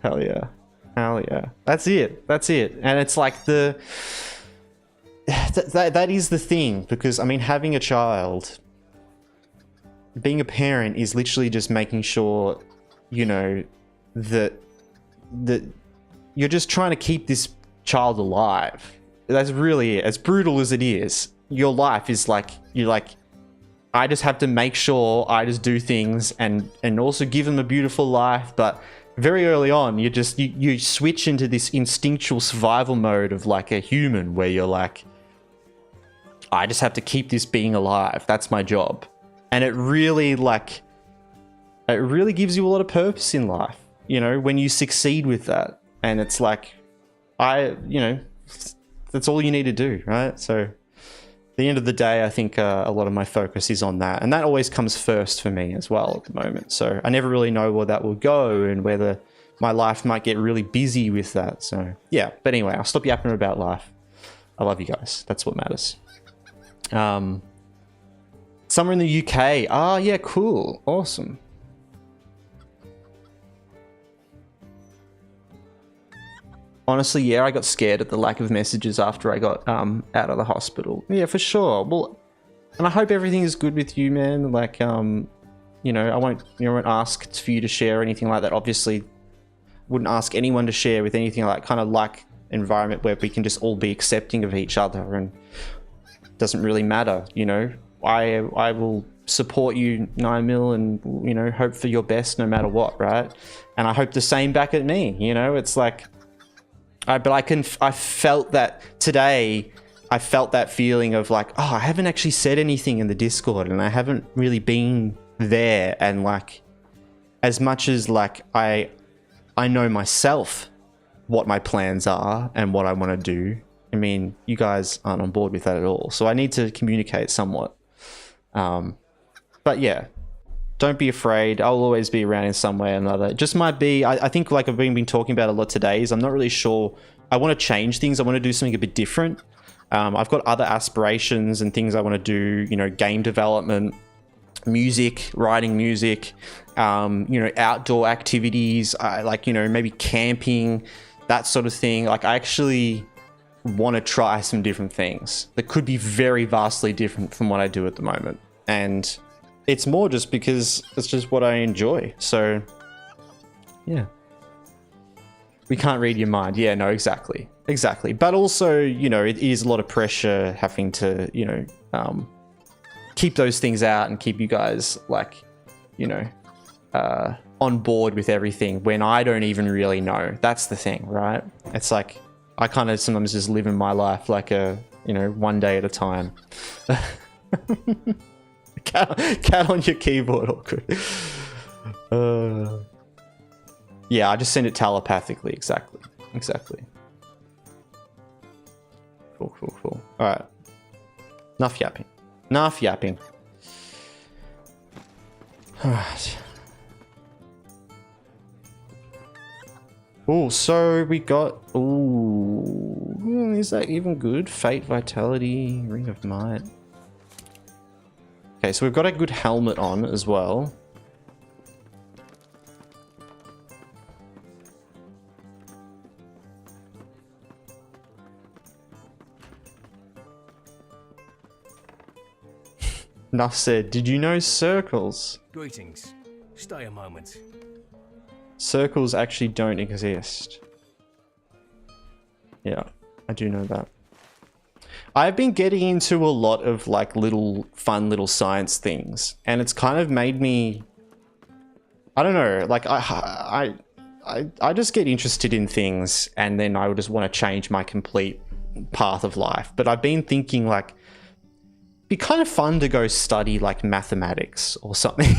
Hell yeah. Hell yeah. That's it. And it's like that is the thing, because having a child, being a parent, is literally just making sure, that you're just trying to keep this child alive. That's really it. As brutal as it is, your life is like, I just have to make sure I just do things and also give them a beautiful life. But very early on, you switch into this instinctual survival mode of like a human, where you're like, I just have to keep this being alive. That's my job. And it really gives you a lot of purpose in life, when you succeed with that. And it's like, that's all you need to do, right? So at the end of the day, I think a lot of my focus is on that. And that always comes first for me as well at the moment. So I never really know where that will go and whether my life might get really busy with that. So yeah, but anyway, I'll stop yapping about life. I love you guys. That's what matters. Somewhere in the UK. Ah, yeah, cool. Awesome. Honestly, yeah, I got scared at the lack of messages after I got out of the hospital. Yeah, for sure. Well, and I hope everything is good with you, man. Like, you know, I won't ask for you to share or anything like that. Obviously, wouldn't ask anyone to share with anything like kind of like environment where we can just all be accepting of each other, and it doesn't really matter, you know. I will support you, 9mm, and, you know, hope for your best no matter what, right? And I hope the same back at me, you know. It's like, I felt that today. I felt that feeling of like, oh, I haven't actually said anything in the Discord, and I haven't really been there. And like, as much as like I know myself what my plans are and what I want to do, I mean, you guys aren't on board with that at all. So I need to communicate somewhat. But yeah, don't be afraid. I'll always be around in some way or another. It just might be, I think like I've been talking about a lot today, is I'm not really sure. I want to change things. I want to do something a bit different. I've got other aspirations and things I want to do, you know, game development, music, writing music, you know, outdoor activities, like, you know, maybe camping, that sort of thing. Like, I actually want to try some different things that could be very vastly different from what I do at the moment. And it's more just because it's just what I enjoy. So, yeah. We can't read your mind. Yeah, no, exactly. Exactly. But also, you know, it is a lot of pressure having to, you know, keep those things out and keep you guys, like, you know, on board with everything when I don't even really know. That's the thing, right? It's like, I kind of sometimes just live in my life like a, you know, one day at a time. Cat on your keyboard, awkward. Yeah, I just send it telepathically. Exactly. Cool. All right. Enough yapping. All right. Oh, so we got... Ooh, is that even good? Fate, Vitality, Ring of Might. Okay, so we've got a good helmet on as well. Enough said. Did you know circles? Greetings. Stay a moment. Circles actually don't exist. Yeah, I do know that. I've been getting into a lot of like fun little science things, and it's kind of made me, I don't know, like I just get interested in things, and then I would just want to change my complete path of life. But I've been thinking like, it'd be kind of fun to go study like mathematics or something.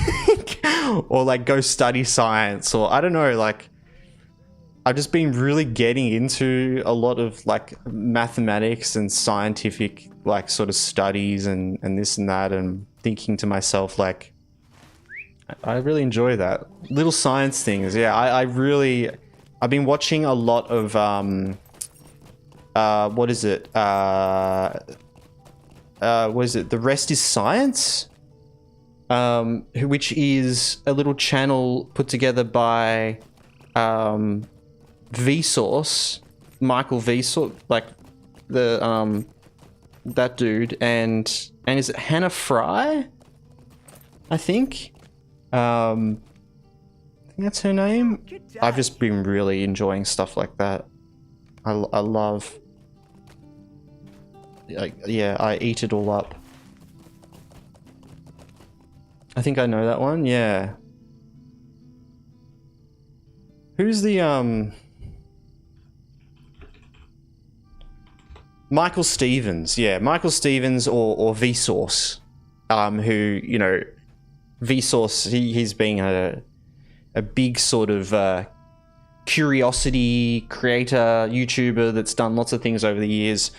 Or like go study science, or I don't know, like I've just been really getting into a lot of like mathematics and scientific like sort of studies and this and that, and thinking to myself like, I really enjoy that. Little science things. Yeah, I've been watching a lot of what is it? What is it? The Rest is Science? Which is a little channel put together by Vsauce, Michael Vsauce, like the that dude, and is it Hannah Fry? I think that's her name. I've just been really enjoying stuff like that. I love, like, yeah, I eat it all up. I think I know that one, yeah. Who's the, Michael Stevens, yeah. Michael Stevens or Vsauce, who, you know, Vsauce, he's been a big sort of, curiosity creator, YouTuber that's done lots of things over the years.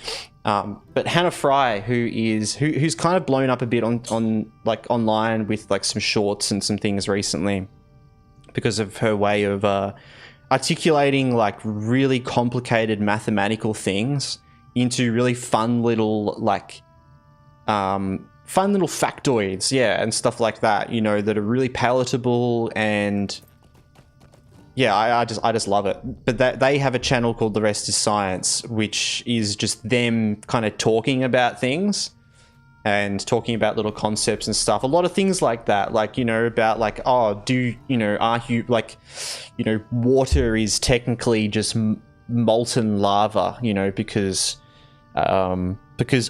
But Hannah Fry, who's kind of blown up a bit on like online with like some shorts and some things recently, because of her way of articulating like really complicated mathematical things into really fun little like factoids, yeah, and stuff like that, you know, that are really palatable and yeah, I just love it. But that they have a channel called The Rest Is Science, which is just them kind of talking about things and talking about little concepts and stuff. A lot of things like that, like, you know, about like, oh, are you like, you know, water is technically just molten lava, you know, because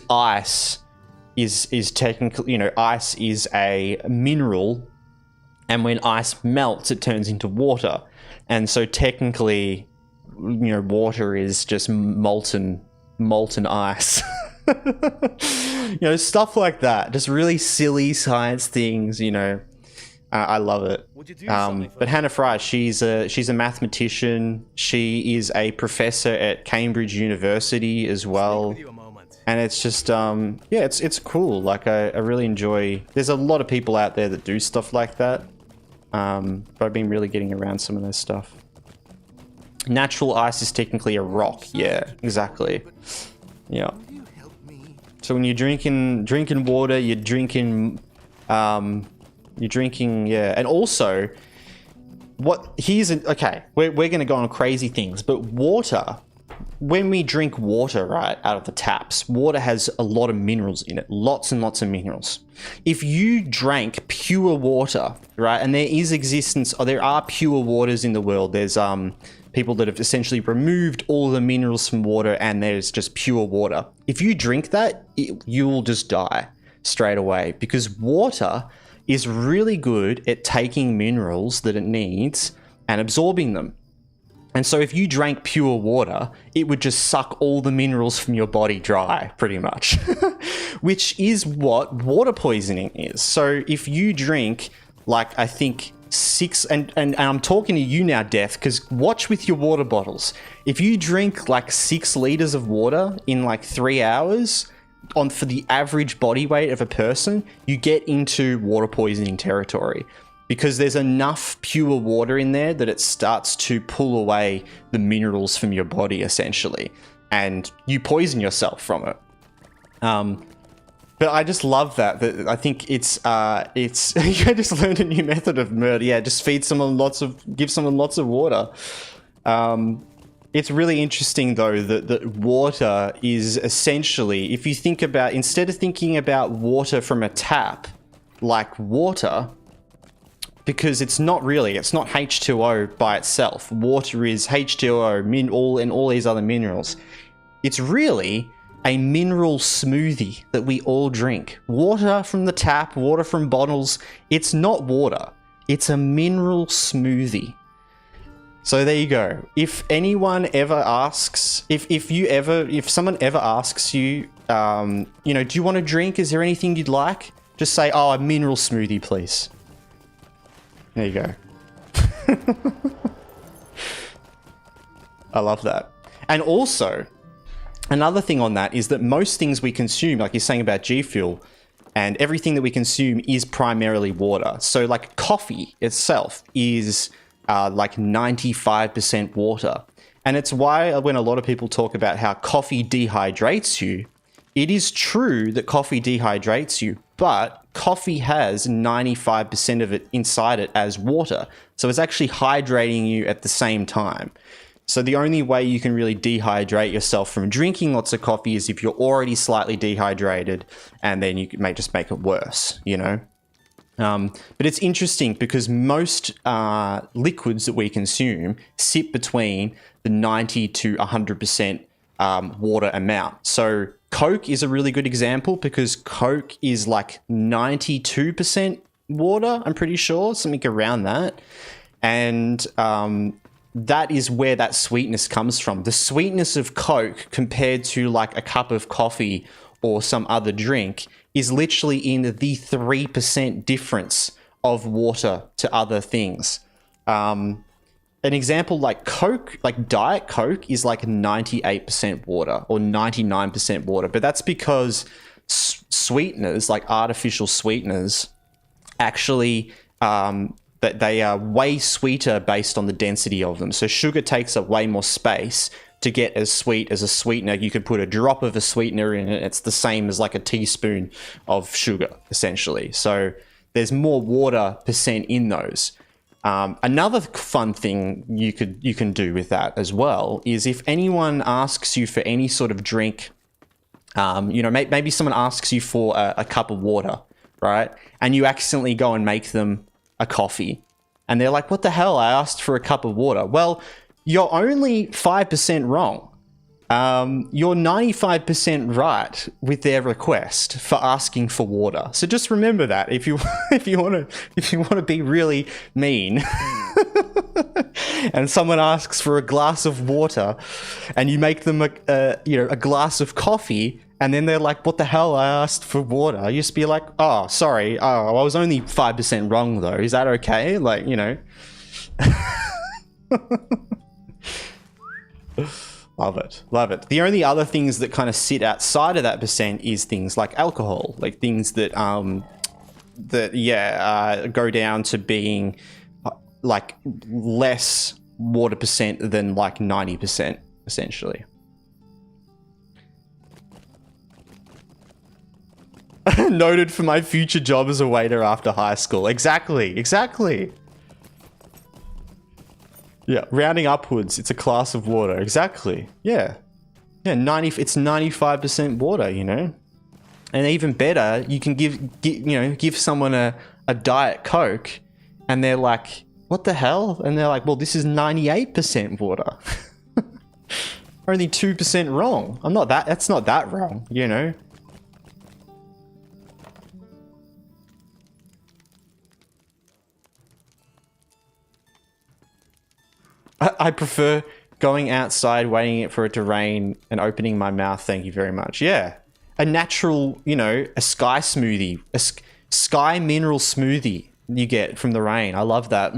ice is technically, you know, ice is a mineral, and when ice melts, it turns into water. And so technically, you know, water is just molten ice. You know, stuff like that. Just really silly science things, you know. I love it. But Hannah Fry, she's a mathematician. She is a professor at Cambridge University as well. And it's just, yeah, it's cool. Like, I really enjoy... There's a lot of people out there that do stuff like that. But I've been really getting around some of this stuff. Natural ice is technically a rock. Yeah, exactly. Yeah. So when you're drinking water, you're drinking, yeah. And also, okay, we're going to go on crazy things, but water, when we drink water, right, out of the taps, water has a lot of minerals in it, lots and lots of minerals. If you drank pure water, right, and there are pure waters in the world. There's people that have essentially removed all the minerals from water, and there's just pure water. If you drink that, you will just die straight away, because water is really good at taking minerals that it needs and absorbing them. And so if you drank pure water, it would just suck all the minerals from your body dry, pretty much, which is what water poisoning is. So if you drink, like, I think 6, and I'm talking to you now, Death, because watch with your water bottles. If you drink like 6 liters of water in like 3 hours, for the average body weight of a person, you get into water poisoning territory. Because there's enough pure water in there that it starts to pull away the minerals from your body, essentially. And you poison yourself from it. But I just love that. I think it's I just learned a new method of murder. Yeah, just give someone lots of water. It's really interesting though that water is essentially, if you think about, instead of thinking about water from a tap like water, because it's not H2O by itself. Water is H2O, and all these other minerals. It's really a mineral smoothie that we all drink. Water from the tap, water from bottles, it's not water. It's a mineral smoothie. So there you go. If anyone ever asks, if someone ever asks you, you know, do you want a drink? Is there anything you'd like? Just say, oh, a mineral smoothie, please. There you go. I love that. And also, another thing on that is that most things we consume, like you're saying about G Fuel, and everything that we consume is primarily water. So like coffee itself is like 95% water. And it's why when a lot of people talk about how coffee dehydrates you, it is true that coffee dehydrates you, but coffee has 95% of it inside it as water. So it's actually hydrating you at the same time. So the only way you can really dehydrate yourself from drinking lots of coffee is if you're already slightly dehydrated, and then you may just make it worse, you know? But it's interesting because most liquids that we consume sit between the 90 to 100% water amount. So Coke is a really good example because Coke is like 92% water, I'm pretty sure, something around that. And that is where that sweetness comes from. The sweetness of Coke compared to like a cup of coffee or some other drink is literally in the 3% difference of water to other things. An example like Coke, like Diet Coke, is like 98% water or 99% water, but that's because sweeteners, like artificial sweeteners, actually that they are way sweeter based on the density of them. So sugar takes up way more space to get as sweet as a sweetener. You could put a drop of a sweetener in it. It's the same as like a teaspoon of sugar, essentially. So there's more water percent in those. Another fun thing you can do with that as well is if anyone asks you for any sort of drink, you know, maybe someone asks you for a cup of water, right? And you accidentally go and make them a coffee. And they're like, what the hell? I asked for a cup of water. Well, you're only 5% wrong. You're 95% right with their request for asking for water. So just remember that if you want to be really mean, and someone asks for a glass of water, and you make them a glass of coffee, and then they're like, "What the hell? I asked for water." You just be like, "Oh, sorry. Oh, I was only 5% wrong, though. Is that okay?" Like, you know. Love it. Love it. The only other things that kind of sit outside of that percent is things like alcohol, like things that go down to being like less water percent than like 90%, essentially. Noted for my future job as a waiter after high school. Exactly. Yeah, rounding upwards, it's a glass of water. Exactly. Yeah. Yeah, it's 95% water, you know? And even better, you can give someone a Diet Coke, and they're like, what the hell? And they're like, well, this is 98% water. Only 2% wrong. That's not that wrong, you know? I prefer going outside, waiting for it to rain, and opening my mouth. Thank you very much. Yeah. A natural, you know, a sky smoothie. A sky mineral smoothie you get from the rain. I love that.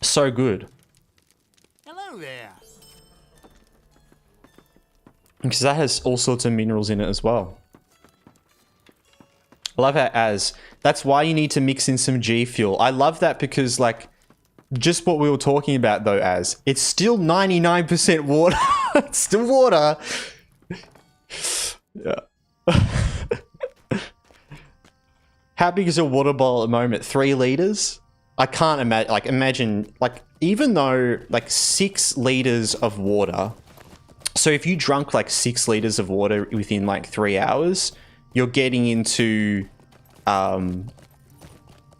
So good. Hello there. Because that has all sorts of minerals in it as well. I love how that's why you need to mix in some G Fuel. I love that because, like, just what we were talking about, though, it's still 99% water. It's still water. Yeah. How big is a water bottle at the moment? 3 liters? I can't imagine. Like, imagine, like, even though, like, 6 liters of water. So if you drunk, like, 6 liters of water within, like, 3 hours, you're getting into,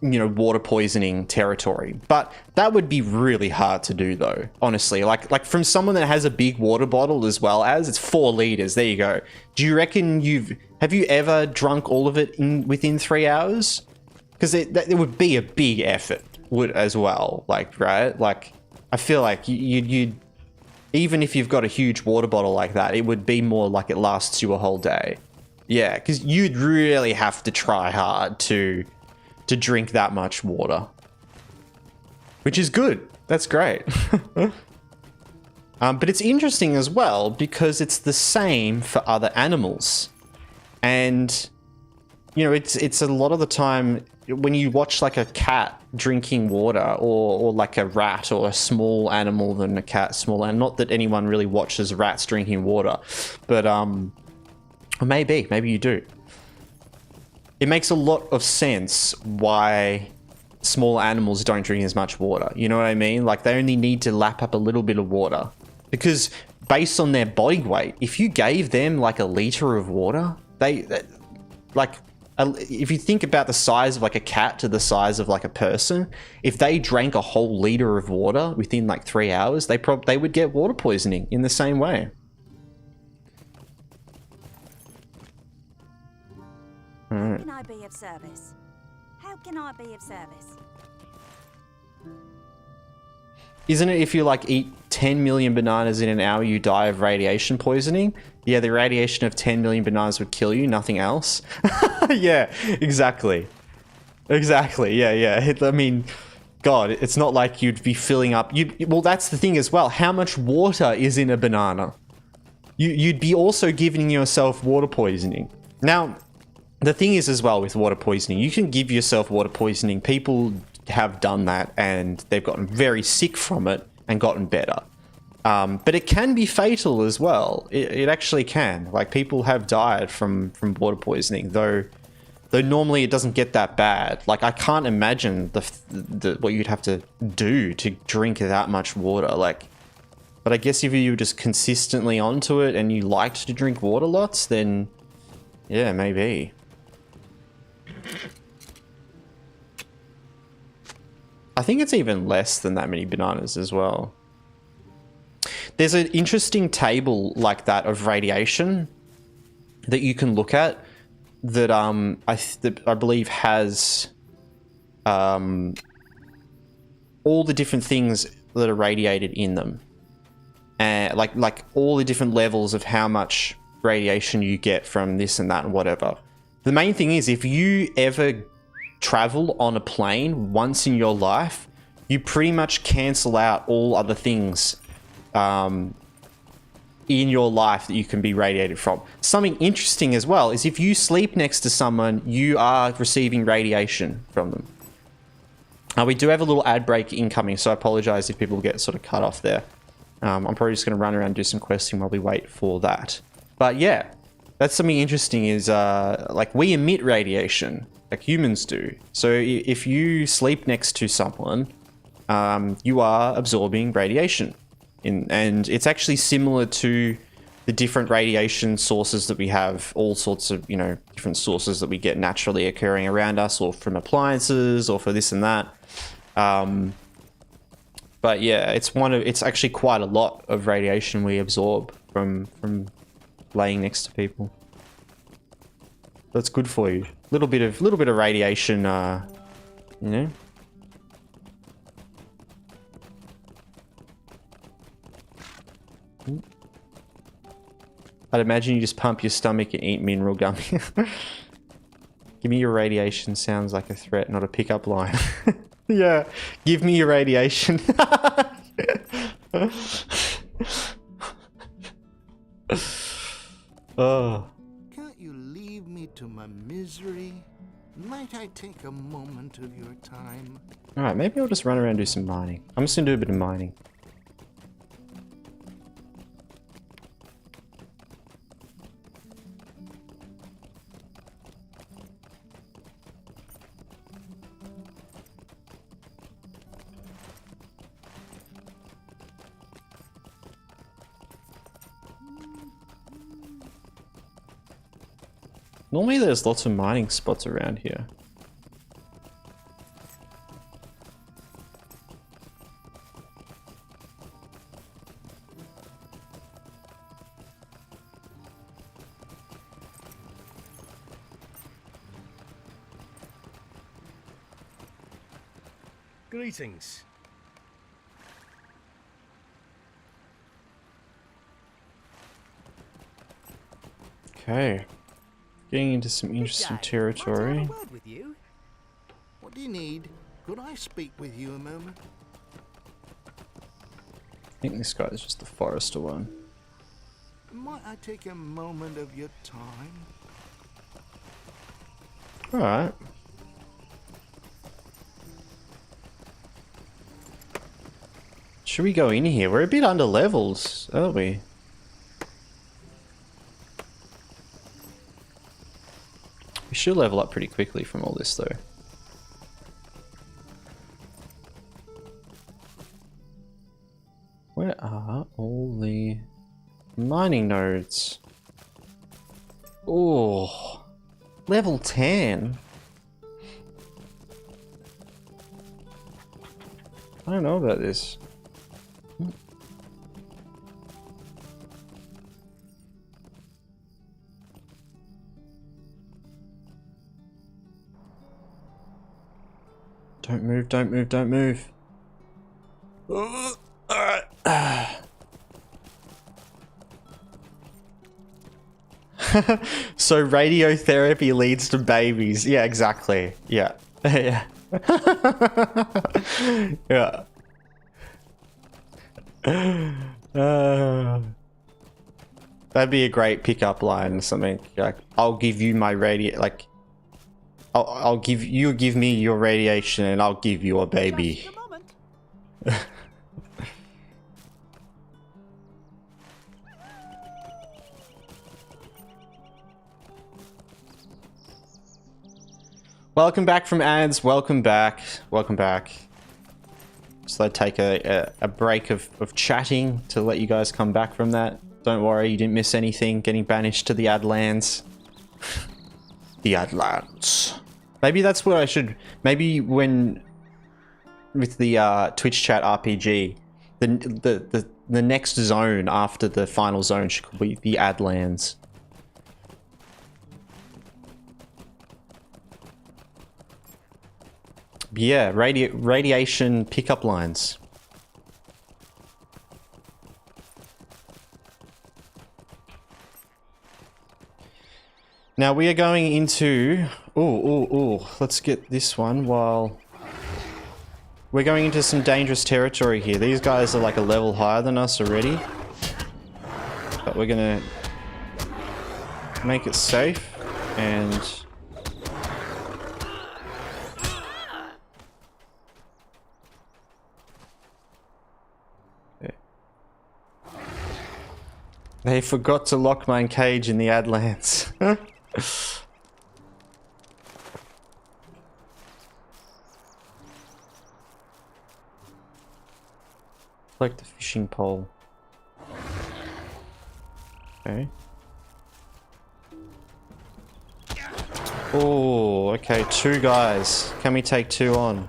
you know, water poisoning territory. But that would be really hard to do, though, honestly. Like from someone that has a big water bottle as well as, it's 4 liters. There you go. Do you reckon have you ever drunk all of it within 3 hours? Because it would be a big effort, as well. Like, right? Like, I feel like you'd even if you've got a huge water bottle like that, it would be more like it lasts you a whole day. Yeah, because you'd really have to try hard to drink that much water, which is good. That's great. But it's interesting as well because it's the same for other animals, and you know, it's a lot of the time when you watch like a cat drinking water, or like a rat, or a small animal than a cat, small animal. Not that anyone really watches rats drinking water, but maybe you do. It makes a lot of sense why small animals don't drink as much water. You know what I mean? Like, they only need to lap up a little bit of water. Because based on their body weight, if you gave them like a liter of water, if you think about the size of like a cat to the size of like a person, if they drank a whole liter of water within like 3 hours, they would get water poisoning in the same way. How can I be of service? How can I be of service? Isn't it if you like eat 10 million bananas in an hour, you die of radiation poisoning? Yeah, the radiation of 10 million bananas would kill you, nothing else. Yeah, exactly. Yeah. I mean, God, it's not like you'd be filling up. Well, that's the thing as well. How much water is in a banana? You'd be also giving yourself water poisoning. Now, the thing is as well with water poisoning, you can give yourself water poisoning. People have done that and they've gotten very sick from it and gotten better. But it can be fatal as well. It actually can. Like, people have died from water poisoning, though Though normally it doesn't get that bad. Like, I can't imagine the what you'd have to do to drink that much water. Like, but I guess if you were just consistently onto it and you liked to drink water lots, then yeah, maybe. I think it's even less than that many bananas as well. There's an interesting table like that of radiation that you can look at that I believe has all the different things that are radiated in them, and like all the different levels of how much radiation you get from this and that and whatever. The main thing is, if you ever travel on a plane once in your life, you pretty much cancel out all other things in your life that you can be radiated from. Something interesting as well is if you sleep next to someone, you are receiving radiation from them. We do have a little ad break incoming, so I apologize if people get sort of cut off there. I'm probably just going to run around and do some questing while we wait for that. But yeah, that's something interesting is like we emit radiation, like humans do. So if you sleep next to someone, you are absorbing radiation. And it's actually similar to the different radiation sources that we have, all sorts of, you know, different sources that we get naturally occurring around us, or from appliances, or for this and that. But yeah, it's actually quite a lot of radiation we absorb from laying next to people. That's good for you. Little bit of radiation, you know. I'd imagine you just pump your stomach and eat mineral gummy. Give me your radiation sounds like a threat, not a pickup line. Yeah, give me your radiation. Oh. Can't you leave me to my misery? Might I take a moment of your time? Alright, maybe I'll just run around and do some mining. I'm just gonna do a bit of mining. Normally there's lots of mining spots around here. Greetings. Okay. Getting into some interesting territory. What do you need? Could I speak with you a moment? I think this guy is just the forester one. Might I take a moment of your time? Alright. Should we go in here? We're a bit under levels, aren't we? We should level up pretty quickly from all this, though. Where are all the mining nodes? Oh, level 10. I don't know about this. Don't move, don't move, don't move. Alright. So radiotherapy leads to babies. Yeah, exactly. Yeah. Yeah. Yeah. That'd be a great pickup line or something. Like, I'll give you my like I'll give you give me your radiation and I'll give you a baby. Welcome back from ads. Welcome back. Welcome back. So I take a break of chatting to let you guys come back from that. Don't worry, you didn't miss anything. Getting banished to the Adlands. The Adlands. Maybe that's what I should... Maybe when... With the Twitch chat RPG, the next zone after the final zone should be the Adlands. Yeah, radiation pickup lines. Now we are going into... Ooh. Let's get this one while... We're going into some dangerous territory here. These guys are like a level higher than us already. But we're gonna... make it safe and... They forgot to lock my cage in the Adlands. Like the fishing pole. Okay. Oh, okay, 2 guys. Can we take 2 on?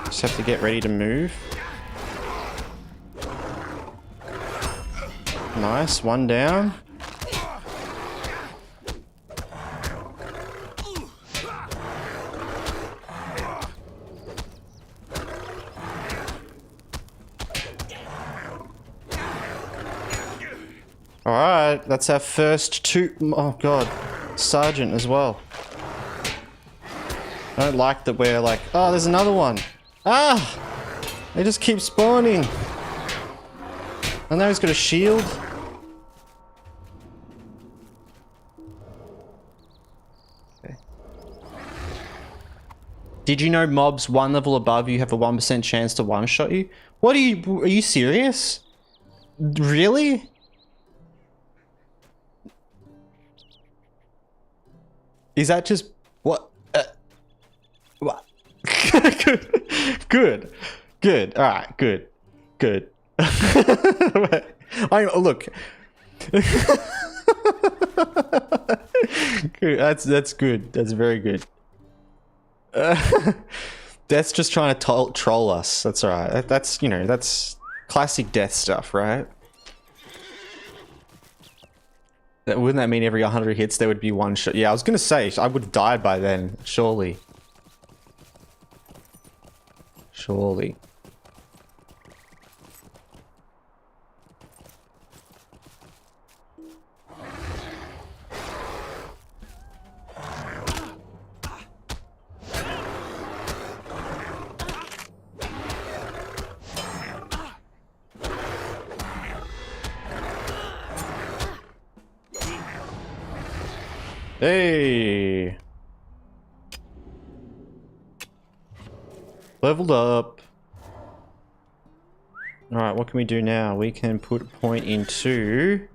Just have to get ready to move. Nice, 1 down. Alright, that's our first 2... Oh god, Sergeant as well. I don't like that we're like... Oh, there's another one. Ah! They just keep spawning. I know he's got a shield. Okay. Did you know mobs 1 level above you have a 1% chance to one-shot you? What are you serious? Really? Is that just... What? What? Good. Good. Alright, good. Good. Look. That's good. That's very good. Death's just trying to troll us. That's alright. That's, you know, that's classic Death stuff, right? Wouldn't that mean every 100 hits there would be 1 shot? Yeah, I was gonna say, I would have died by then, surely. Surely. Hey! Leveled up. Alright, what can we do now? We can put a point into...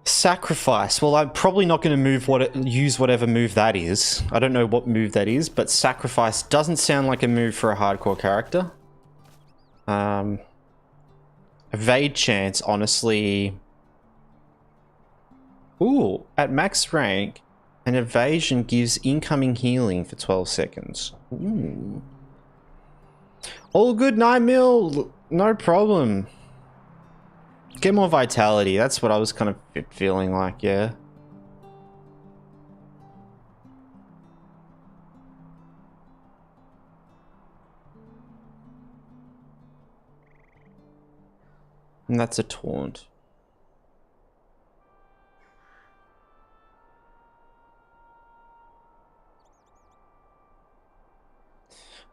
Sacrifice. Well, I'm probably not going to use whatever move that is. I don't know what move that is, but Sacrifice doesn't sound like a move for a hardcore character. Evade chance, honestly... Ooh, at max rank, an evasion gives incoming healing for 12 seconds. Ooh. All good, 9 mil, no problem. Get more vitality, that's what I was kind of feeling like, yeah. And that's a taunt.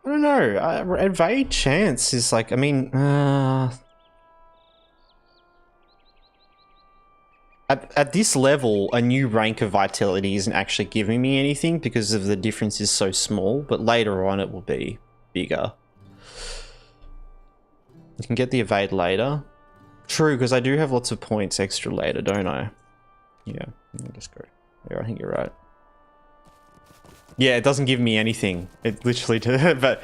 I don't know. Evade chance is like, I mean, at this level, a new rank of vitality isn't actually giving me anything because of the difference is so small, but later on it will be bigger. You can get the evade later. True, because I do have lots of points extra later, don't I? Yeah, let me just go. Yeah, I think you're right. Yeah, it doesn't give me anything. It literally does, but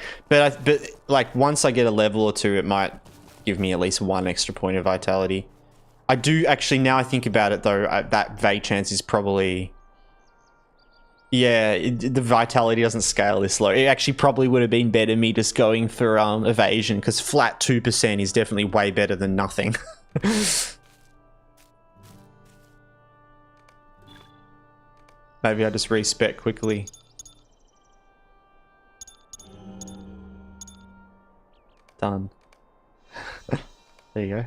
like once I get a level or two, it might give me at least 1 extra point of vitality. I do actually, now I think about it though, that Vay chance is probably, yeah, the vitality doesn't scale this low. It actually probably would have been better me just going for evasion, because flat 2% is definitely way better than nothing. Maybe I just respec quickly. Done. There you go.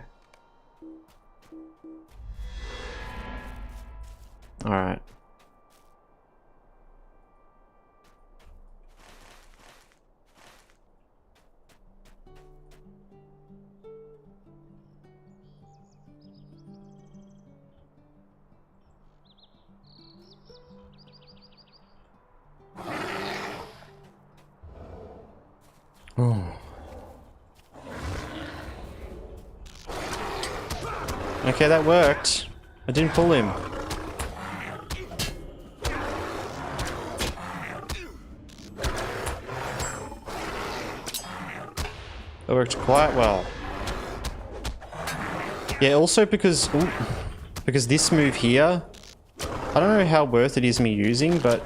All right. Oh. Okay, that worked. I didn't pull him. That worked quite well. Yeah, also because this move here, I don't know how worth it is me using, but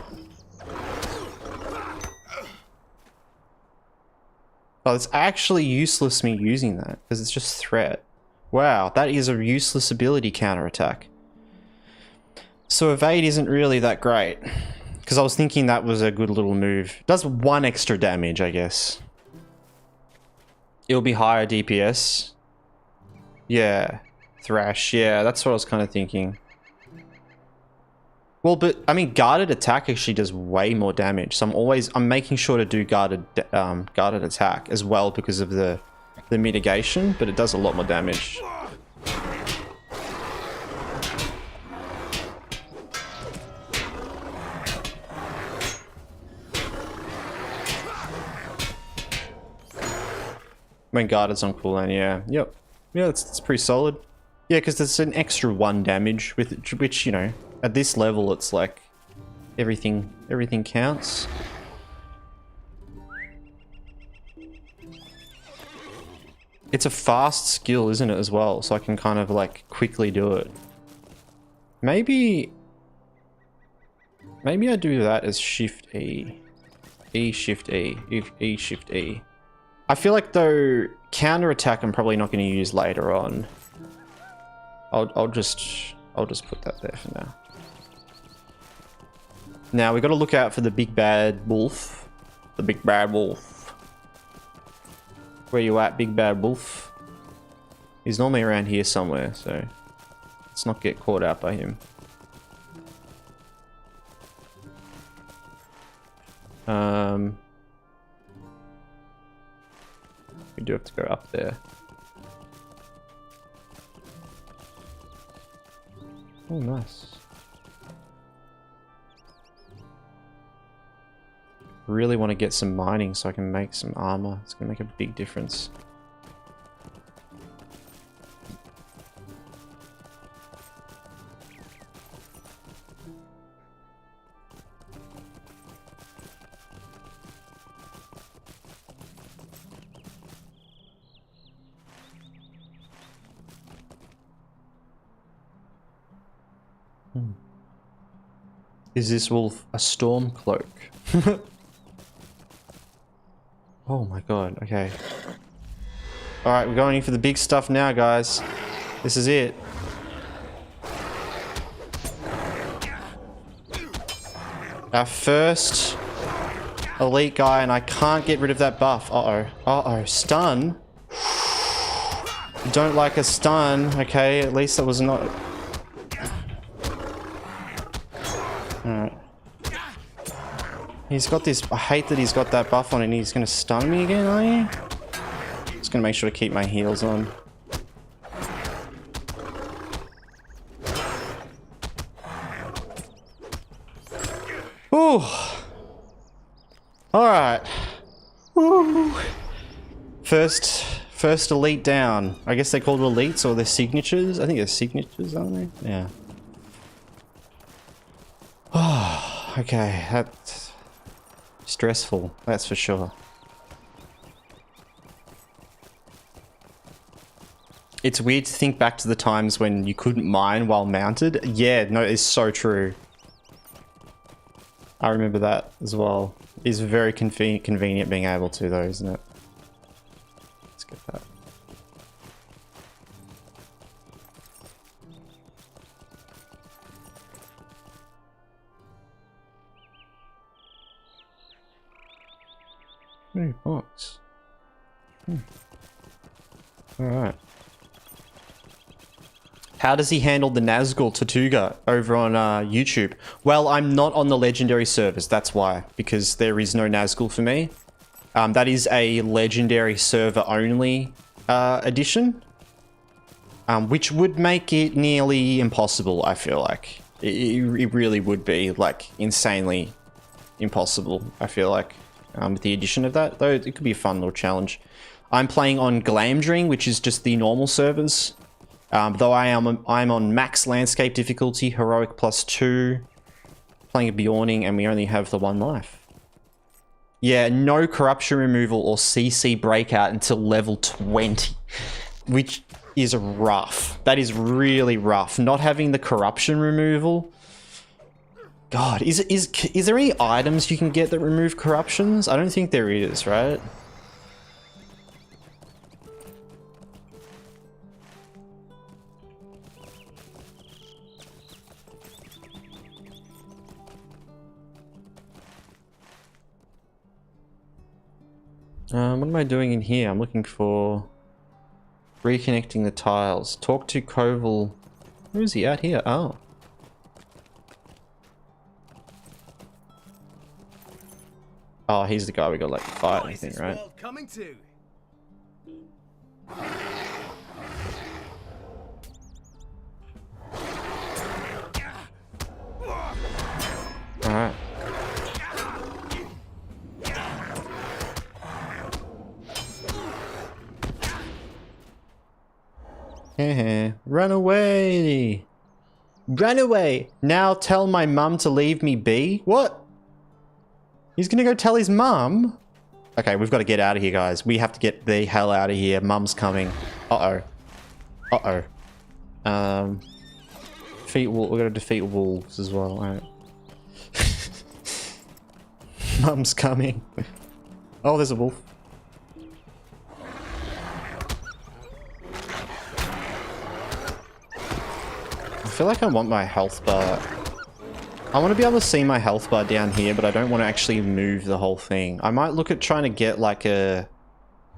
oh, it's actually useless me using that because it's just threat. Wow, that is a useless ability counterattack. So evade isn't really that great because I was thinking that was a good little move. It does 1 extra damage, I guess. It'll be higher DPS. Yeah, thrash. Yeah, that's what I was kind of thinking. Well, but I mean, guarded attack actually does way more damage. So I'm making sure to do guarded attack as well because of the mitigation, but it does a lot more damage. When guarded's on cooldown, yeah. Yep. Yeah, it's pretty solid. Yeah, because there's an extra 1 damage, with which, you know, at this level, it's like everything counts. It's a fast skill, isn't it, as well? So I can kind of like quickly do it. Maybe I do that as Shift E. E Shift E. E Shift E. I feel like though counter attack I'm probably not going to use later on. I'll just put that there for now. Now we got to look out for the big bad wolf. The big bad wolf. Where you at, big bad wolf? He's normally around here somewhere, so let's not get caught out by him. We do have to go up there. Oh, nice. Really want to get some mining so I can make some armor. It's going to make a big difference. Is this wolf a storm cloak? Oh my god, okay. Alright, we're going in for the big stuff now, guys. This is it. Our first elite guy, and I can't get rid of that buff. Uh-oh. Uh-oh. Stun? Don't like a stun. Okay, at least that was not... Alright. He's got this... I hate that he's got that buff on and he's going to stun me again, are you? Just going to make sure to keep my heals on. Ooh. Alright. Woo. First First elite down. I guess they're called elites or they're signatures. I think they're signatures, aren't they? Yeah. Oh, okay. That's stressful. That's for sure. It's weird to think back to the times when you couldn't mine while mounted. Yeah, no, it's so true. I remember that as well. It's very convenient being able to though, isn't it? Let's get that. Ooh, box. Alright. How does he handle the Nazgul Tortuga over on YouTube? Well, I'm not on the legendary servers, that's why. Because there is no Nazgul for me. That is a legendary server only edition. Which would make it nearly impossible, I feel like. It really would be, like, insanely impossible, I feel like. With the addition of that, though, it could be a fun little challenge. I'm playing on Glamdring, which is just the normal servers. Though I'm on max landscape difficulty, heroic +2, playing a Bjorning, and we only have the 1 life. Yeah, no corruption removal or CC breakout until level 20, which is rough. That is really rough. Not having the corruption removal. God, is there any items you can get that remove corruptions? I don't think there is, right? What am I doing in here? I'm looking for reconnecting the tiles. Talk to Koval. Where is he at here? Oh. Oh, he's the guy we got like fight, I think, right? Coming to. Alright. Run away! Run away! Now tell my mum to leave me be? What? He's gonna go tell his mum? Okay, we've got to get out of here, guys. We have to get the hell out of here. Mum's coming. Uh-oh. Uh-oh. We've got to defeat wolves as well. Alright. Mum's coming. Oh, there's a wolf. I feel like I want my health bar. I want to be able to see my health bar down here, but I don't want to actually move the whole thing. I might look at trying to get like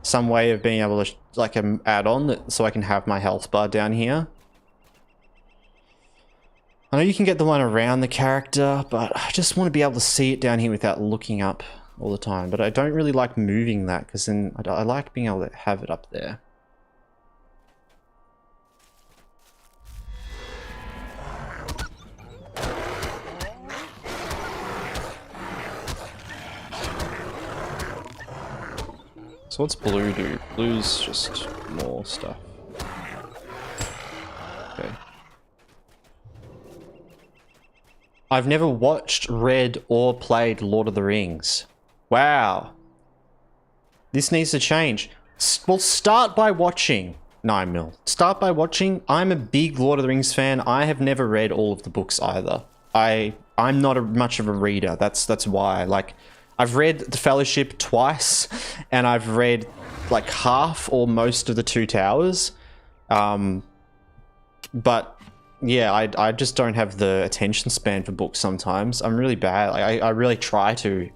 some way of being able to like an add-on so I can have my health bar down here. I know you can get the one around the character, but I just want to be able to see it down here without looking up all the time. But I don't really like moving that because then I like being able to have it up there. So what's blue do? Blue's just more stuff. Okay. I've never watched, read, or played Lord of the Rings. Wow. This needs to change. Well, start by watching 9mm. Start by watching. I'm a big Lord of the Rings fan. I have never read all of the books either. I'm not much of a reader. That's why. Like, I've read The Fellowship twice, and I've read like half or most of the Two Towers. But yeah, I just don't have the attention span for books sometimes. I'm really bad. Like, I really try to.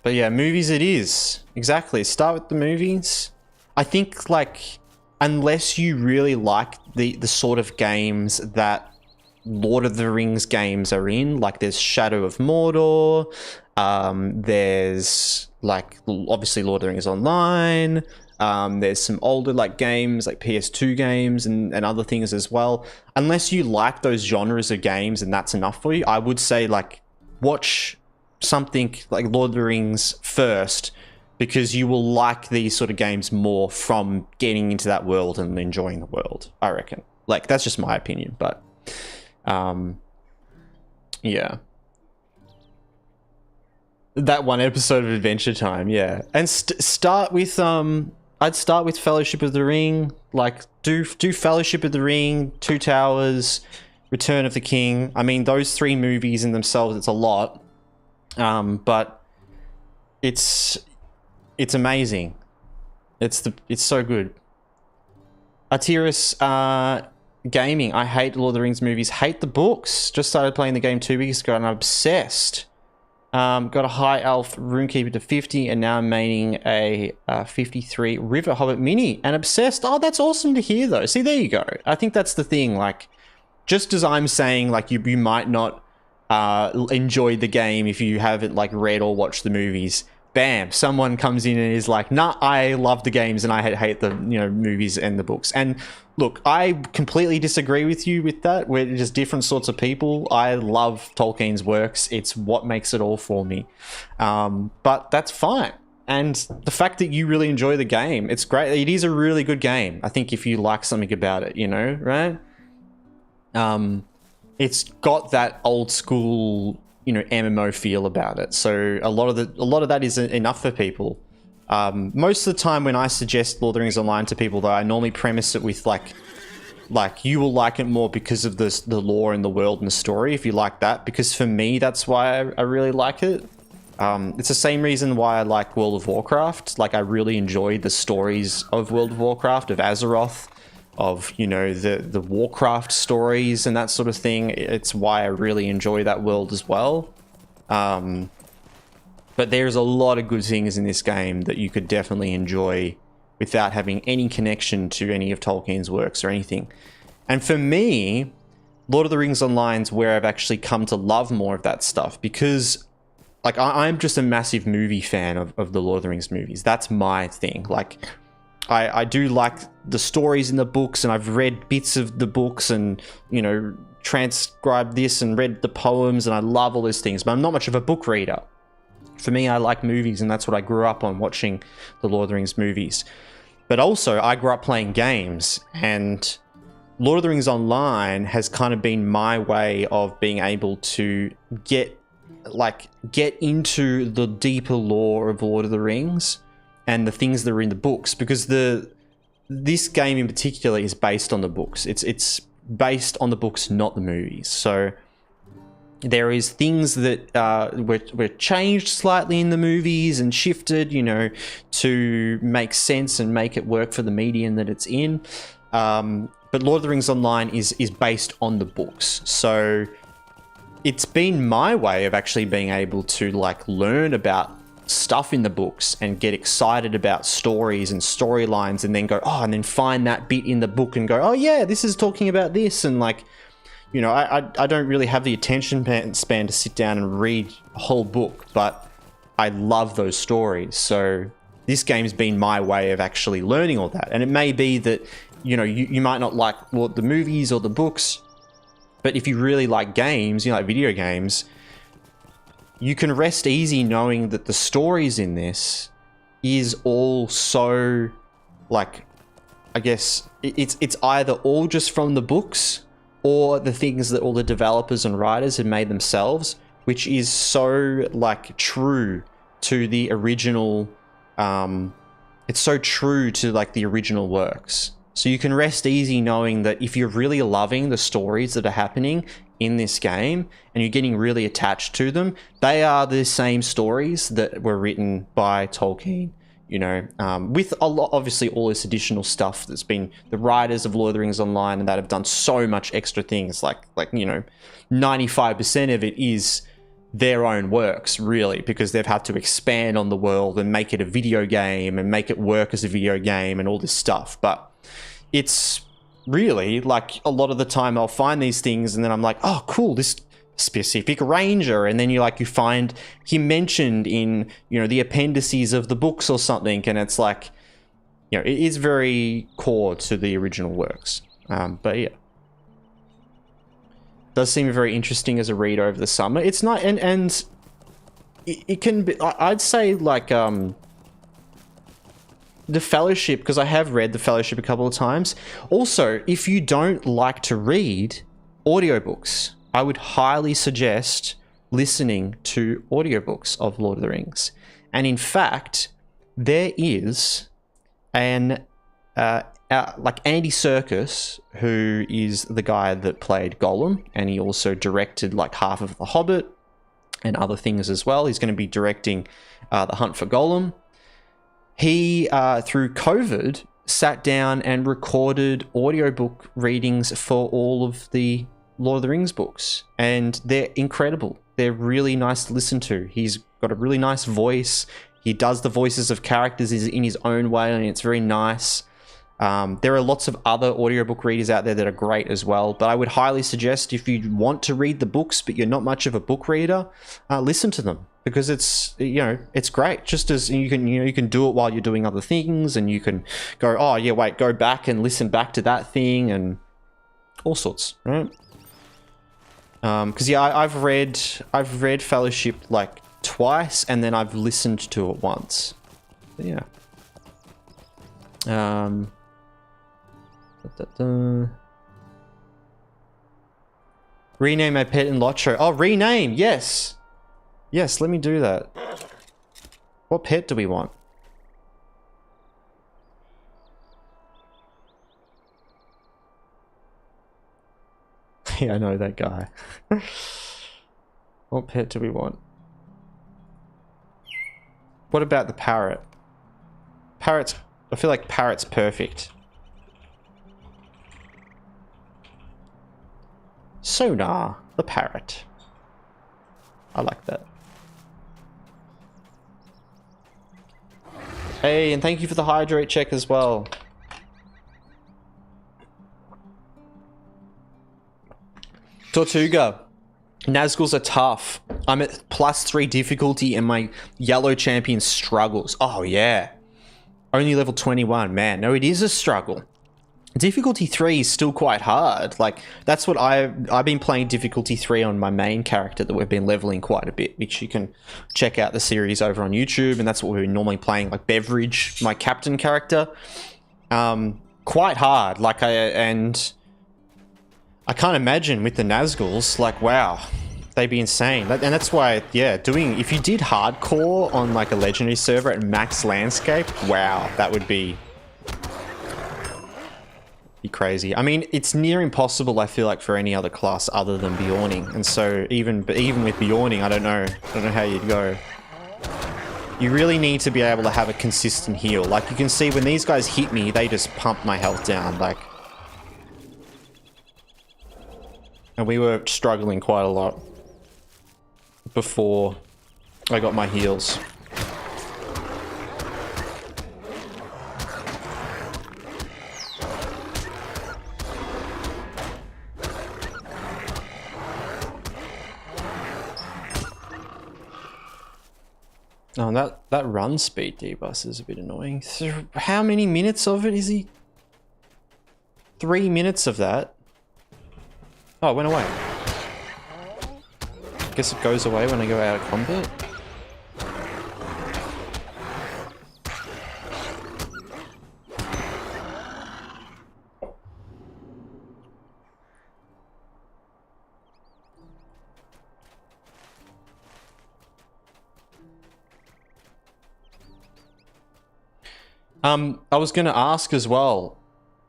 But yeah, movies it is. Exactly. Start with the movies. I think, like, unless you really like the sort of games that Lord of the Rings games are in, like there's Shadow of Mordor, there's like obviously Lord of the Rings Online, there's some older like games like PS2 games and other things as well. Unless you like those genres of games and that's enough for you, I would say like watch something like Lord of the Rings first, because you will like these sort of games more from getting into that world and enjoying the world, I reckon. Like, that's just my opinion, but yeah. That one episode of Adventure Time, yeah. And start with I'd start with Fellowship of the Ring, like do Fellowship of the Ring, Two Towers, Return of the King. I mean, those 3 movies in themselves, it's a lot. But it's amazing. It's so good. Atiris Gaming, I hate Lord of the Rings movies, hate the books. Just started playing the game 2 weeks ago and I'm obsessed. Got a High Elf Runekeeper to 50 and now I'm maining a 53 River Hobbit Mini and obsessed. Oh, that's awesome to hear though. See, there you go. I think that's the thing. Like, just as I'm saying, like, you might not enjoy the game if you haven't like read or watched the movies. Bam, someone comes in and is like, nah, I love the games and I hate the movies and the books. And look, I completely disagree with you with that. We're just different sorts of people. I love Tolkien's works. It's what makes it all for me. But that's fine. And the fact that you really enjoy the game, it's great. It is a really good game. I think if you like something about it, right? It's got that old school, MMO feel about it. So a lot of that is enough for people. Most of the time when I suggest Lord of the Rings Online to people, though, I normally premise it with like you will like it more because of the lore and the world and the story, if you like that. Because for me, that's why I really like it. It's the same reason why I like World of Warcraft. Like, I really enjoy the stories of World of Warcraft, of Azeroth, of the Warcraft stories and that sort of thing. It's why I really enjoy that world as well. But there's a lot of good things in this game that you could definitely enjoy without having any connection to any of Tolkien's works or anything. And for me, Lord of the Rings Online's where I've actually come to love more of that stuff, because like I'm just a massive movie fan of the Lord of the Rings movies. That's my thing. Like, I do like the stories in the books, and I've read bits of the books and, transcribed this and read the poems, and I love all those things, but I'm not much of a book reader. For me, I like movies, and that's what I grew up on, watching the Lord of the Rings movies. But also, I grew up playing games, and Lord of the Rings Online has kind of been my way of being able to get into the deeper lore of Lord of the Rings and the things that are in the books, because this game in particular is based on the books. It's based on the books, not the movies. So there is things that were changed slightly in the movies and shifted, to make sense and make it work for the medium that it's in. But Lord of the Rings Online is based on the books. So it's been my way of actually being able to learn about stuff in the books and get excited about stories and storylines, and then go, and then find that bit in the book and go, oh yeah, this is talking about this. And I don't really have the attention span to sit down and read a whole book, but I love those stories. So this game's been my way of actually learning all that. And it may be that, you might not like the movies or the books, but if you really like games, like video games, you can rest easy knowing that the stories in this is all so, I guess it's either all just from the books or the things that all the developers and writers have made themselves, which is so true to the original. It's so true to the original works. So you can rest easy knowing that if you're really loving the stories that are happening in this game and you're getting really attached to them, they are the same stories that were written by Tolkien, with a lot, obviously all this additional stuff that's been the writers of Lord of the Rings Online and that have done so much extra things, 95% of it is their own works, really, because they've had to expand on the world and make it a video game and make it work as a video game and all this stuff. But it's really a lot of the time I'll find these things and then I'm like, oh cool, this specific ranger, and then you find him mentioned in the appendices of the books or something, and it's it is very core to the original works. But yeah, does seem very interesting as a read over the summer. It's not, and it can be, I'd say the Fellowship, because I have read the Fellowship a couple of times. Also, if you don't like to read audiobooks, I would highly suggest listening to audiobooks of Lord of the Rings. And in fact, there is an like Andy Serkis, who is the guy that played Gollum, and he also directed like half of The Hobbit and other things as well. He's going to be directing The Hunt for Gollum. He, through COVID, sat down and recorded audiobook readings for all of the Lord of the Rings books, and they're incredible. They're really nice to listen to. He's got a really nice voice. He does the voices of characters in his own way, and it's very nice. There are lots of other audiobook readers out there that are great as well, but I would highly suggest, if you want to read the books but you're not much of a book reader, listen to them, because it's, you know, it's great. Just as you can do it while you're doing other things, and you can go, oh yeah, wait, go back and listen back to that thing and all sorts, right? Because yeah, I've read Fellowship like twice, and then I've listened to it once. But yeah. Rename my pet in LOTRO. Oh, rename! Yes! Yes, let me do that. What pet do we want? Yeah, I know that guy. What pet do we want? What about the parrot? Parrot's... I feel like parrot's perfect. Sonar, the parrot. I like that. Hey, and thank you for the hydrate check as well. Tortuga. Nazguls are tough. I'm at +3 difficulty and my yellow champion struggles. Oh yeah. Only level 21. Man, no, it is a struggle. Difficulty 3 is still quite hard. Like, that's what I've been playing difficulty 3 on my main character that we've been leveling quite a bit, which you can check out the series over on YouTube, and that's what we've been normally playing, like Beverage, my captain character. Quite hard. Like, I can't imagine with the Nazguls, like, wow, they'd be insane. And that's why, yeah, if you did hardcore on like a legendary server at max landscape, wow, that would be crazy. I mean, it's near impossible, I feel like, for any other class other than Bjorning. And so even with Bjorning, I don't know how you'd go. You really need to be able to have a consistent heal. Like, you can see when these guys hit me, they just pump my health down, like. And we were struggling quite a lot before I got my heals. Oh, that run speed debus is a bit annoying. So how many minutes of it is he? 3 minutes of that. Oh, it went away. Guess it goes away when I go out of combat. I was going to ask as well,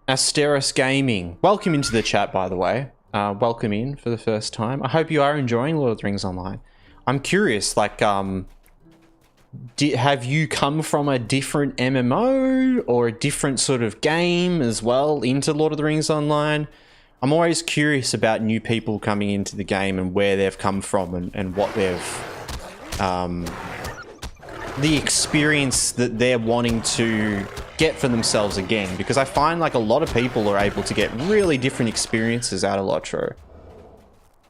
Asteris Gaming, welcome into the chat, by the way. Welcome in for the first time. I hope you are enjoying Lord of the Rings Online. I'm curious, like, have you come from a different MMO or a different sort of game as well into Lord of the Rings Online? I'm always curious about new people coming into the game and where they've come from and what they've... the experience that they're wanting to get for themselves again, because I find like a lot of people are able to get really different experiences out of LOTRO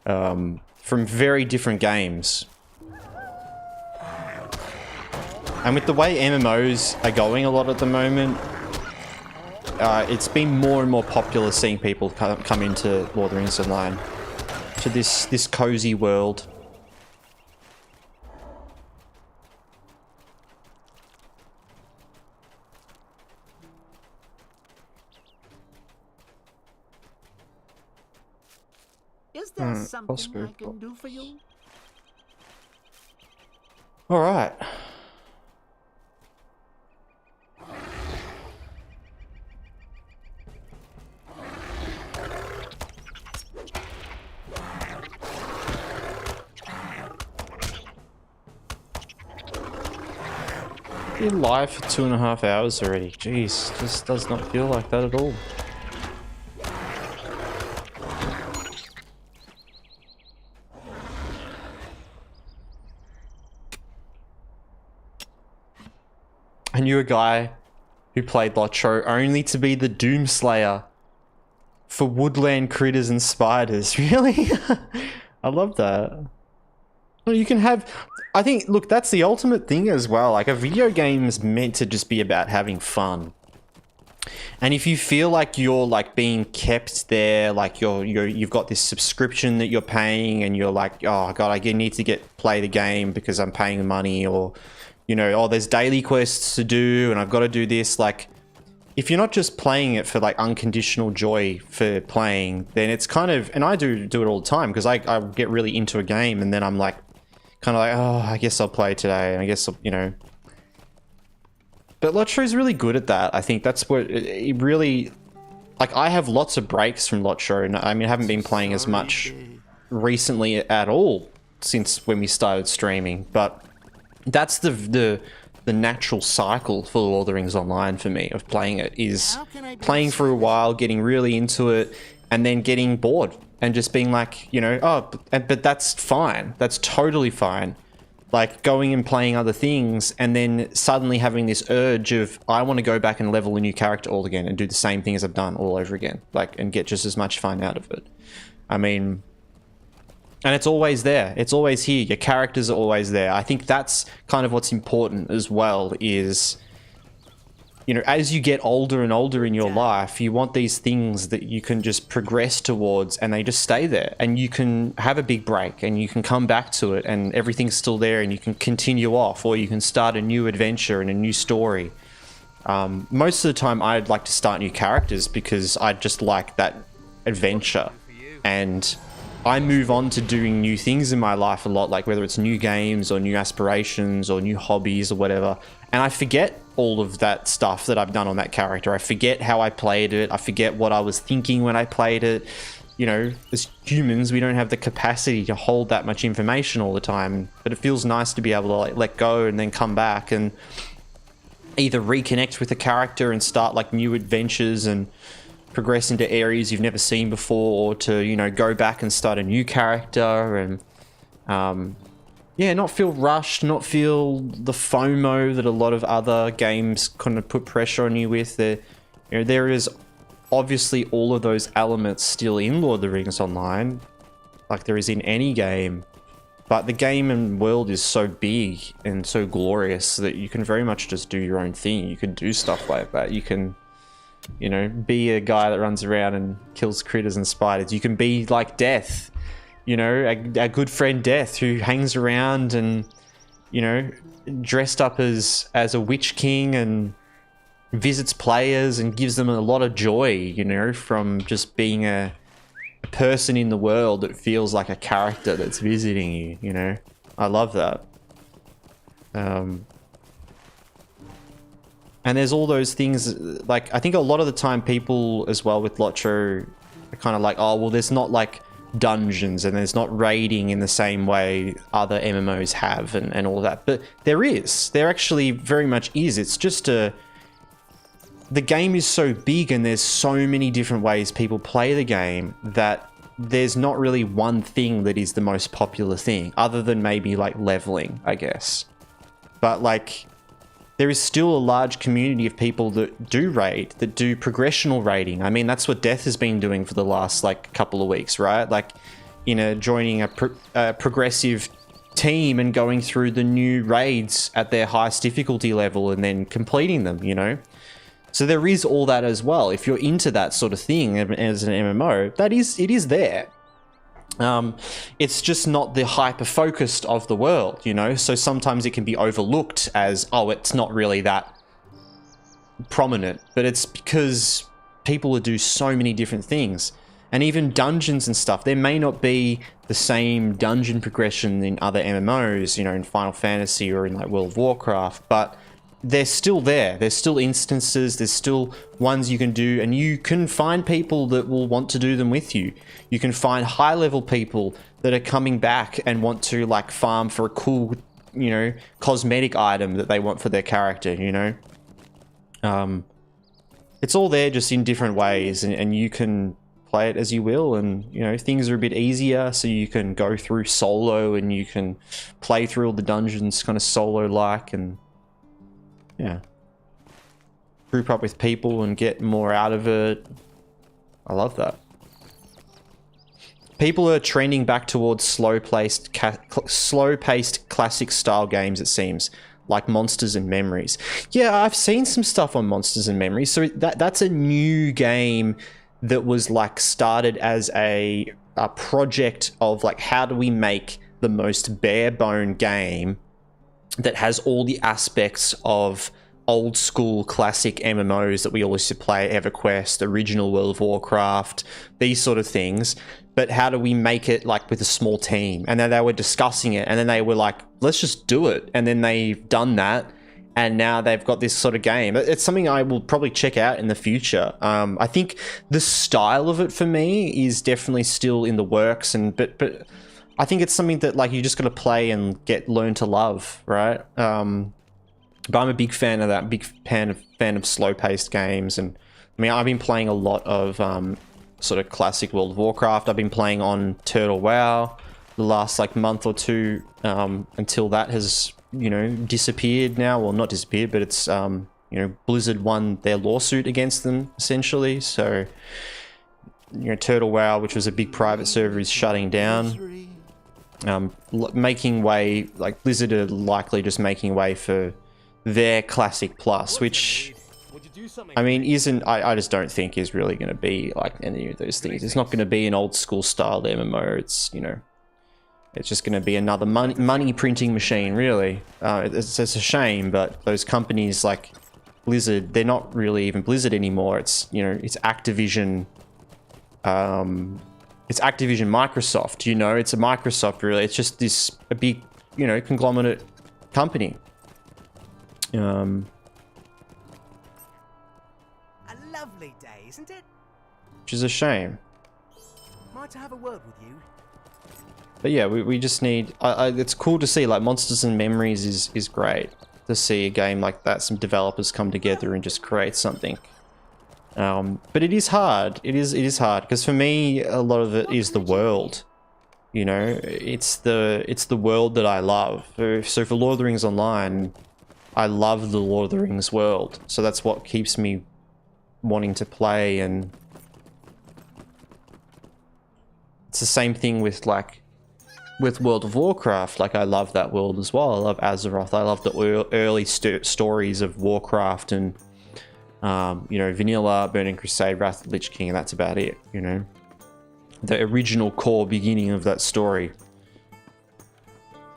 from very different games. And with the way MMOs are going a lot at the moment, it's been more and more popular seeing people come into Lord of the Rings Online, to this cozy world. Is there boss something I group. can do for you? All right. Been live for 2.5 hours already. Jeez, just does not feel like that at all. I knew a guy who played LOTRO only to be the Doomslayer for woodland critters and spiders. Really? I love that. Well, you can have... I think, look, that's the ultimate thing as well. Like, a video game is meant to just be about having fun. And if you feel like you're, like, being kept there, like you've got this subscription that you're paying and you're like, oh, God, I need to play the game because I'm paying money, or, you know, oh, there's daily quests to do and I've got to do this. Like, if you're not just playing it for, like, unconditional joy for playing, then it's kind of... And I do it all the time because I get really into a game and then I'm like, kind of like, oh, I guess I'll play today. And I guess, you know. But LOTRO is really good at that. I think that's what it really... Like, I have lots of breaks from LOTRO. And I mean, I haven't been playing as much recently at all since when we started streaming. But that's the natural cycle for Lord of the Rings Online for me, of playing it, is playing for a while, getting really into it, and then getting bored. And just being like, you know, oh, but that's fine. That's totally fine. Like, going and playing other things and then suddenly having this urge of, I want to go back and level a new character all again and do the same thing as I've done all over again. Like, and get just as much fun out of it. I mean, and it's always there. It's always here. Your characters are always there. I think that's kind of what's important as well, is... You know, as you get older and older in your life, you want these things that you can just progress towards and they just stay there. And you can have a big break and you can come back to it and everything's still there and you can continue off, or you can start a new adventure and a new story. Most of the time I'd like to start new characters because I just like that adventure. And I move on to doing new things in my life a lot, like whether it's new games or new aspirations or new hobbies or whatever. And I forget all of that stuff that I've done on that character. I forget how I played it. I forget what I was thinking when I played it. You know, as humans, we don't have the capacity to hold that much information all the time. But it feels nice to be able to, like, let go and then come back and either reconnect with the character and start, like, new adventures and progress into areas you've never seen before, or to, you know, go back and start a new character and yeah, not feel rushed, not feel the FOMO that a lot of other games kind of put pressure on you with. You know, there is obviously all of those elements still in Lord of the Rings Online, like there is in any game, but the game and world is so big and so glorious that you can very much just do your own thing. You can do stuff like that. You can, you know, be a guy that runs around and kills critters and spiders. You can be like Death. You know, a good friend Death, who hangs around and, you know, dressed up as a witch king and visits players and gives them a lot of joy, you know, from just being a person in the world that feels like a character that's visiting you, you know. I love that. And there's all those things, like, I think a lot of the time people as well with LOTRO are kind of like, oh, well, there's not like dungeons and there's not raiding in the same way other MMOs have and all that, but there actually very much is. It's just the game is so big and there's so many different ways people play the game that there's not really one thing that is the most popular thing, other than maybe like leveling, I guess. But like, there is still a large community of people that do raid, that do progressional raiding. I mean, that's what Death has been doing for the last like couple of weeks, right? Like, joining a progressive team and going through the new raids at their highest difficulty level and then completing them, you know? So there is all that as well. If you're into that sort of thing as an MMO, it is there. It's just not the hyper-focused of the world, you know? So sometimes it can be overlooked as, oh, it's not really that prominent. But it's because people do so many different things. And even dungeons and stuff, there may not be the same dungeon progression in other MMOs, you know, in Final Fantasy or in like World of Warcraft, but they're still there. There's still instances, there's still ones you can do, and you can find people that will want to do them with you. You can find high level people that are coming back and want to like farm for a cool, you know, cosmetic item that they want for their character, you know. It's all there just in different ways, and you can play it as you will, and you know, things are a bit easier, so you can go through solo and you can play through all the dungeons kind of solo like, and yeah, group up with people and get more out of it. I love that. People are trending back towards slow-paced classic style games, it seems, like Monsters and Memories. Yeah, I've seen some stuff on Monsters and Memories. So that's a new game that was like started as a project of like, how do we make the most bare bone game that has all the aspects of old school classic MMOs that we all used to play, EverQuest, original World of Warcraft, these sort of things. But how do we make it like with a small team? And then they were discussing it, and then they were like, let's just do it. And then they've done that, and now they've got this sort of game. It's something I will probably check out in the future. I think the style of it for me is definitely still in the works, and but I think it's something that like you just got to play and learn to love, right? But I'm a big fan of that. Big fan of slow-paced games, and I mean, I've been playing a lot of sort of classic World of Warcraft. I've been playing on Turtle WoW the last like month or two, until that has, you know, disappeared now. Well, not disappeared, but it's you know, Blizzard won their lawsuit against them essentially. So, you know, Turtle WoW, which was a big private server, is shutting down. Making way, like Blizzard are likely just making way for their Classic Plus, which I mean I just don't think is really going to be like any of those things. It's not going to be an old school style MMO. It's, you know, it's just going to be another money printing machine, really. It's a shame, but those companies like Blizzard, they're not really even Blizzard anymore. It's, you know, it's Activision. It's Activision Microsoft, you know, it's a Microsoft really. It's just a big, you know, conglomerate company. A lovely day, isn't it? Which is a shame. Might I have a word with you? But yeah, we just need, it's cool to see, like Monsters and Memories is great to see a game like that, some developers come together and just create something. But it is hard. It is hard because for me, a lot of it is the world. You know, it's the world that I love. So for Lord of the Rings Online, I love the Lord of the Rings world. So that's what keeps me wanting to play. And it's the same thing with World of Warcraft. Like, I love that world as well. I love Azeroth. I love the early stories of Warcraft and you know, Vanilla, Burning Crusade, Wrath of the Lich King, and that's about it, you know. The original core beginning of that story.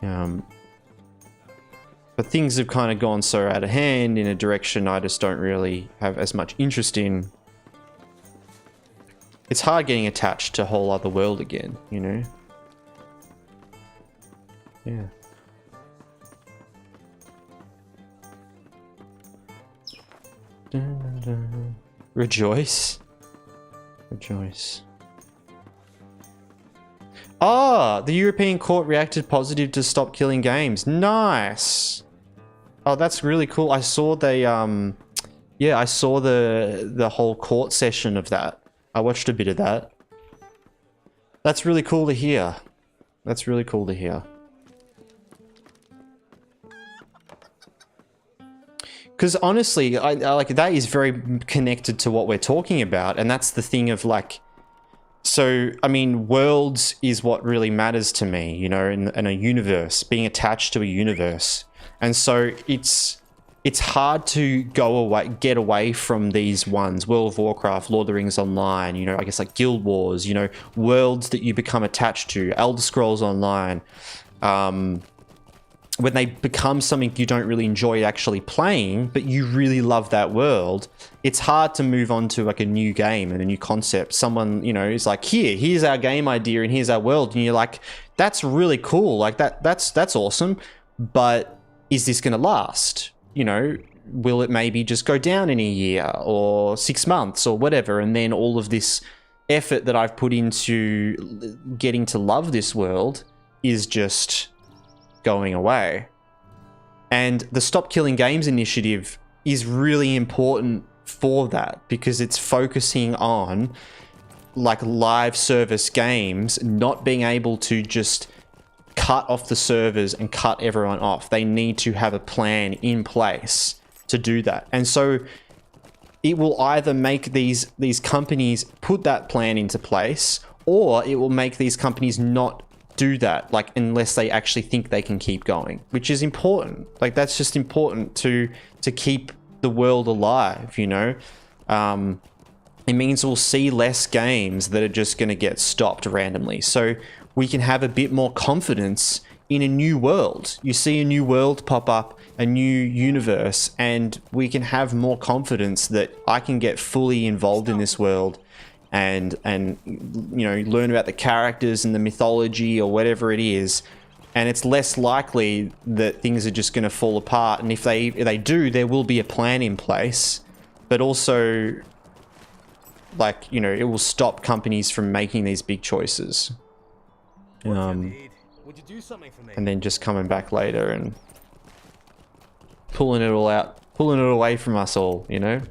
But things have kind of gone so out of hand in a direction I just don't really have as much interest in. It's hard getting attached to a whole other world again, you know. Yeah. Rejoice. Rejoice. Ah, the European Court reacted positive to stop killing games. Nice. Oh, that's really cool. I saw they yeah, I saw the whole court session of that. I watched a bit of that. That's really cool to hear. That's really cool to hear. Because honestly, I like that is very connected to what we're talking about, and that's the thing of like, so I mean, worlds is what really matters to me, you know, in a universe, being attached to a universe, and so it's hard to get away from these ones, World of Warcraft, Lord of the Rings Online, you know, I guess like Guild Wars, you know, worlds that you become attached to, Elder Scrolls Online, when they become something you don't really enjoy actually playing, but you really love that world, it's hard to move on to like a new game and a new concept. Someone, you know, is like, here's our game idea and here's our world, and you're like, that's really cool, like that's awesome, but is this going to last? You know, will it maybe just go down in a year or 6 months or whatever, and then all of this effort that I've put into getting to love this world is just going away. And the Stop Killing Games initiative is really important for that, because it's focusing on like live service games not being able to just cut off the servers and cut everyone off. They need to have a plan in place to do that. And so it will either make these companies put that plan into place, or it will make these companies not do that, like, unless they actually think they can keep going, which is important. Like, that's just important to keep the world alive, you know. It means we'll see less games that are just going to get stopped randomly, so we can have a bit more confidence in a new world. You see a new world pop up, a new universe, and we can have more confidence that I can get fully involved in this world and you know, learn about the characters and the mythology or whatever it is, and it's less likely that things are just going to fall apart. And if they do, there will be a plan in place, but also, like, you know, it will stop companies from making these big choices, Would you do something for me? and then just coming back later and pulling it all out, pulling it away from us all, you know.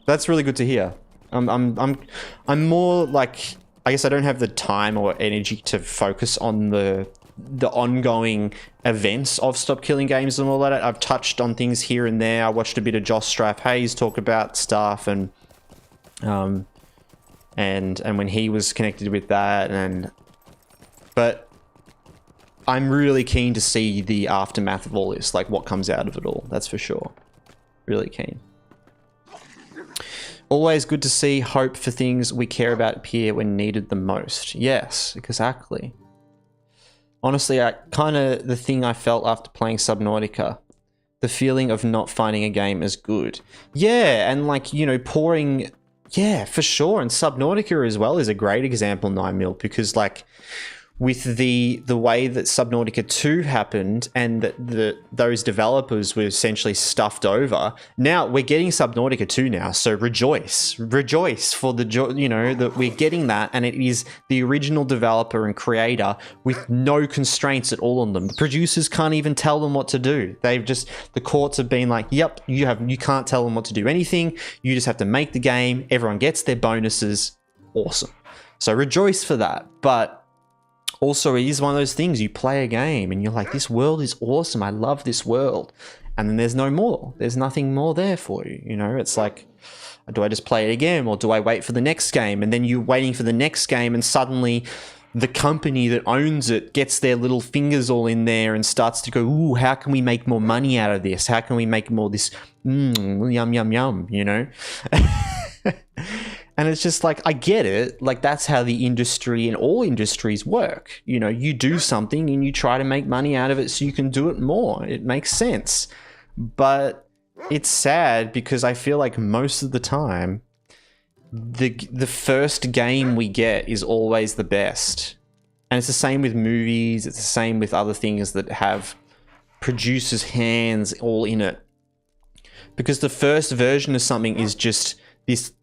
That's really good to hear. I'm more like, I guess I don't have the time or energy to focus on the ongoing events of Stop Killing Games and all that. I've touched on things here and there. I watched a bit of Josh Straff Hayes talk about stuff, and when he was connected with that, but I'm really keen to see the aftermath of all this, like what comes out of it all. That's for sure. Really keen. Always good to see hope for things we care about appear when needed the most. Yes, exactly. Honestly, the thing I felt after playing Subnautica, the feeling of not finding a game as good. Yeah, and like, you know, pouring, yeah, for sure. And Subnautica as well is a great example, 9mm, because like, with the way that Subnautica 2 happened, and that those developers were essentially stuffed over, now we're getting Subnautica 2 now, so rejoice for the, you know, that we're getting that, and it is the original developer and creator with no constraints at all on them. The producers can't even tell them what to do. They've just, the courts have been like, yep, you can't tell them what to do anything, you just have to make the game, everyone gets their bonuses. Awesome. So rejoice for that. But also, it is one of those things, you play a game and you're like, this world is awesome, I love this world, and then there's no more, there's nothing more there for you, you know. It's like, do I just play it again, or do I wait for the next game? And then you're waiting for the next game, and suddenly the company that owns it gets their little fingers all in there and starts to go, ooh, how can we make more money out of this? How can we make more this, yum, yum, yum, you know? And it's just like, I get it. Like, that's how the industry and all industries work. You know, you do something and you try to make money out of it so you can do it more. It makes sense. But it's sad because I feel like most of the time, the first game we get is always the best. And it's the same with movies. It's the same with other things that have producers' hands all in it. Because the first version of something is just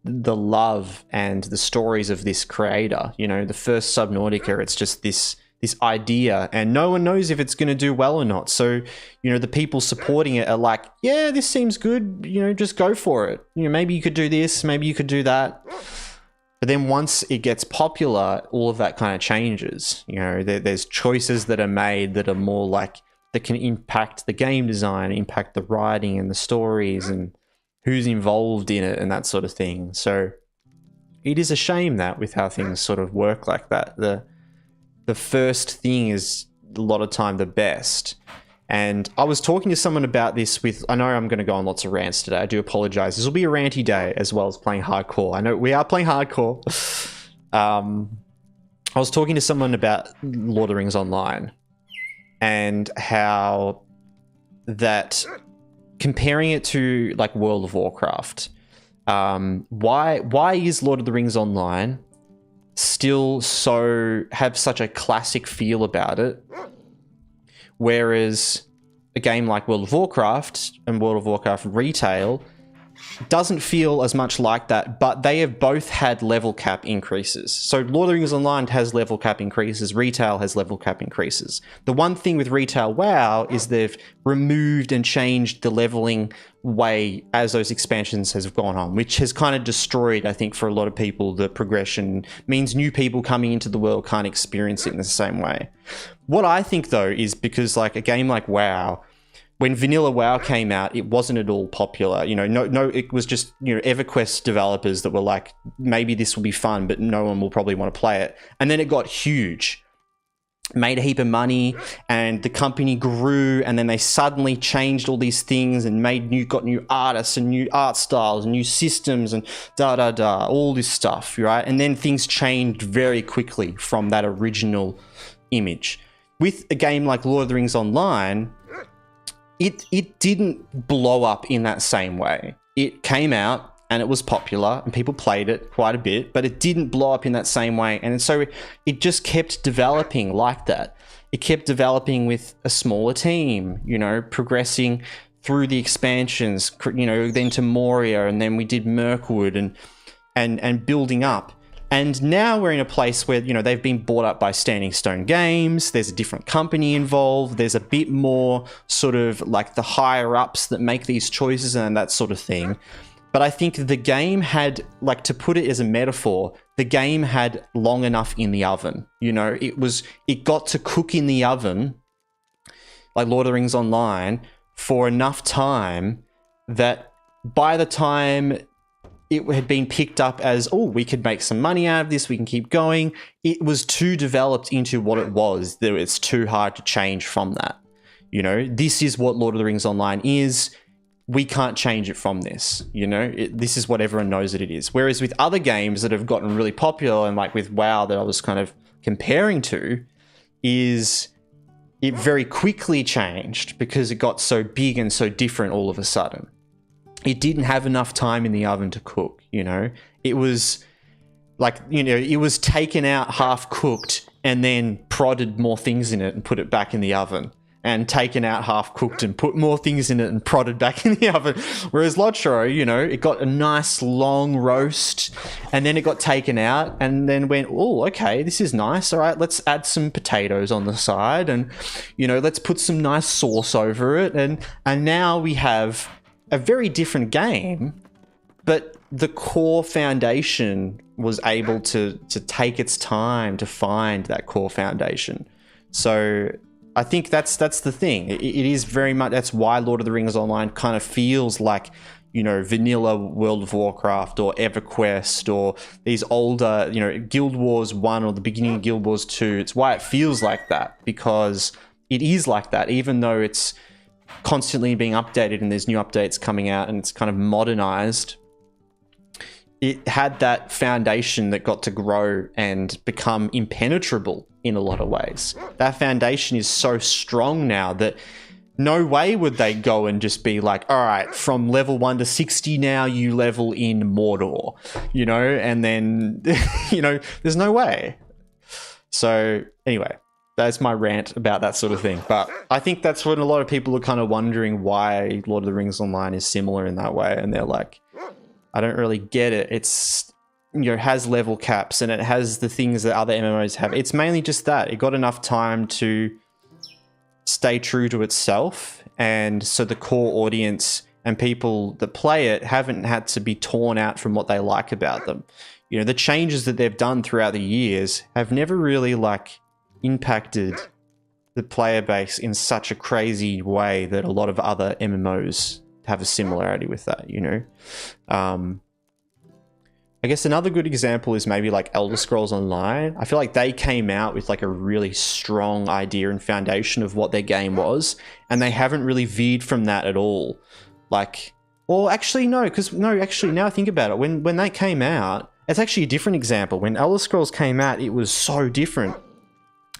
the love and the stories of this creator. You know, the first Subnautica, it's just this idea, and no one knows if it's going to do well or not. So, you know, the people supporting it are like, yeah, this seems good, you know, just go for it. You know, maybe you could do this, maybe you could do that. But then once it gets popular, all of that kind of changes. You know, there's choices that are made that are more like, that can impact the game design, impact the writing and the stories, and who's involved in it and that sort of thing. So it is a shame that with how things sort of work like that, the first thing is a lot of time the best. And I was talking to someone about this with, I know I'm going to go on lots of rants today, I do apologize. This will be a ranty day as well as playing hardcore. I know we are playing hardcore. I was talking to someone about Lord of the Rings Online, and how that comparing it to like World of Warcraft, why is Lord of the Rings Online still have such a classic feel about it, whereas a game like World of Warcraft and World of Warcraft Retail doesn't feel as much like that, but they have both had level cap increases. So Lord of the Rings Online has level cap increases, Retail has level cap increases. The one thing with Retail WoW is they've removed and changed the leveling way as those expansions have gone on, which has kind of destroyed, I think, for a lot of people, the progression. Means new people coming into the world can't experience it in the same way. What I think, though, is because like a game like WoW, when Vanilla WoW came out, it wasn't at all popular. You know, it was just, you know, EverQuest developers that were like, maybe this will be fun, but no one will probably want to play it. And then it got huge, made a heap of money, and the company grew, and then they suddenly changed all these things and got new artists and new art styles and new systems and all this stuff, right? And then things changed very quickly from that original image. With a game like Lord of the Rings Online, it didn't blow up in that same way. It came out and it was popular and people played it quite a bit, but it didn't blow up in that same way. And so it just kept developing like that. It kept developing with a smaller team, you know, progressing through the expansions, you know, then to Moria, and then we did Mirkwood and building up. And now we're in a place where, you know, they've been bought up by Standing Stone Games. There's a different company involved. There's a bit more sort of like the higher ups that make these choices and that sort of thing. But I think the game had, like, to put it as a metaphor, the game had long enough in the oven. You know, it got to cook in the oven, like Lord of the Rings Online, for enough time that by the time it had been picked up as, oh, we could make some money out of this, we can keep going, it was too developed into what it was, that it's too hard to change from that. You know, this is what Lord of the Rings Online is. We can't change it from this, you know? This is what everyone knows that it is. Whereas with other games that have gotten really popular, and like with WoW that I was kind of comparing to, is it very quickly changed because it got so big and so different all of a sudden. It didn't have enough time in the oven to cook, you know? It was like, you know, it was taken out half cooked and then prodded more things in it and put it back in the oven, and taken out half cooked and put more things in it and prodded back in the oven. Whereas LOTRO, you know, it got a nice long roast and then it got taken out and then went, oh, okay, this is nice. All right, let's add some potatoes on the side and, you know, let's put some nice sauce over it. And now we have a very different game, but the core foundation was able to take its time to find that core foundation. So I think that's the thing. It is very much, that's why Lord of the Rings Online kind of feels like, you know, vanilla World of Warcraft or EverQuest or these older, you know, Guild Wars 1 or the beginning of Guild Wars 2. It's why it feels like that, because it is like that, even though it's constantly being updated and there's new updates coming out and it's kind of modernized. It had that foundation that got to grow and become impenetrable in a lot of ways. That foundation is so strong now that no way would they go and just be like, all right, from level 1 to 60 now you level in Mordor, you know, and then, you know, there's no way. So anyway, that's my rant about that sort of thing. But I think that's when a lot of people are kind of wondering why Lord of the Rings Online is similar in that way. And they're like, I don't really get it. It's, you know, has level caps and it has the things that other MMOs have. It's mainly just that. It got enough time to stay true to itself. And so the core audience and people that play it haven't had to be torn out from what they like about them. You know, the changes that they've done throughout the years have never really like impacted the player base in such a crazy way that a lot of other MMOs have a similarity with that, you know? I guess another good example is maybe like Elder Scrolls Online. I feel like they came out with like a really strong idea and foundation of what their game was, and they haven't really veered from that at all. Like, well, actually no, actually now I think about it, when they came out, it's actually a different example. When Elder Scrolls came out, it was so different.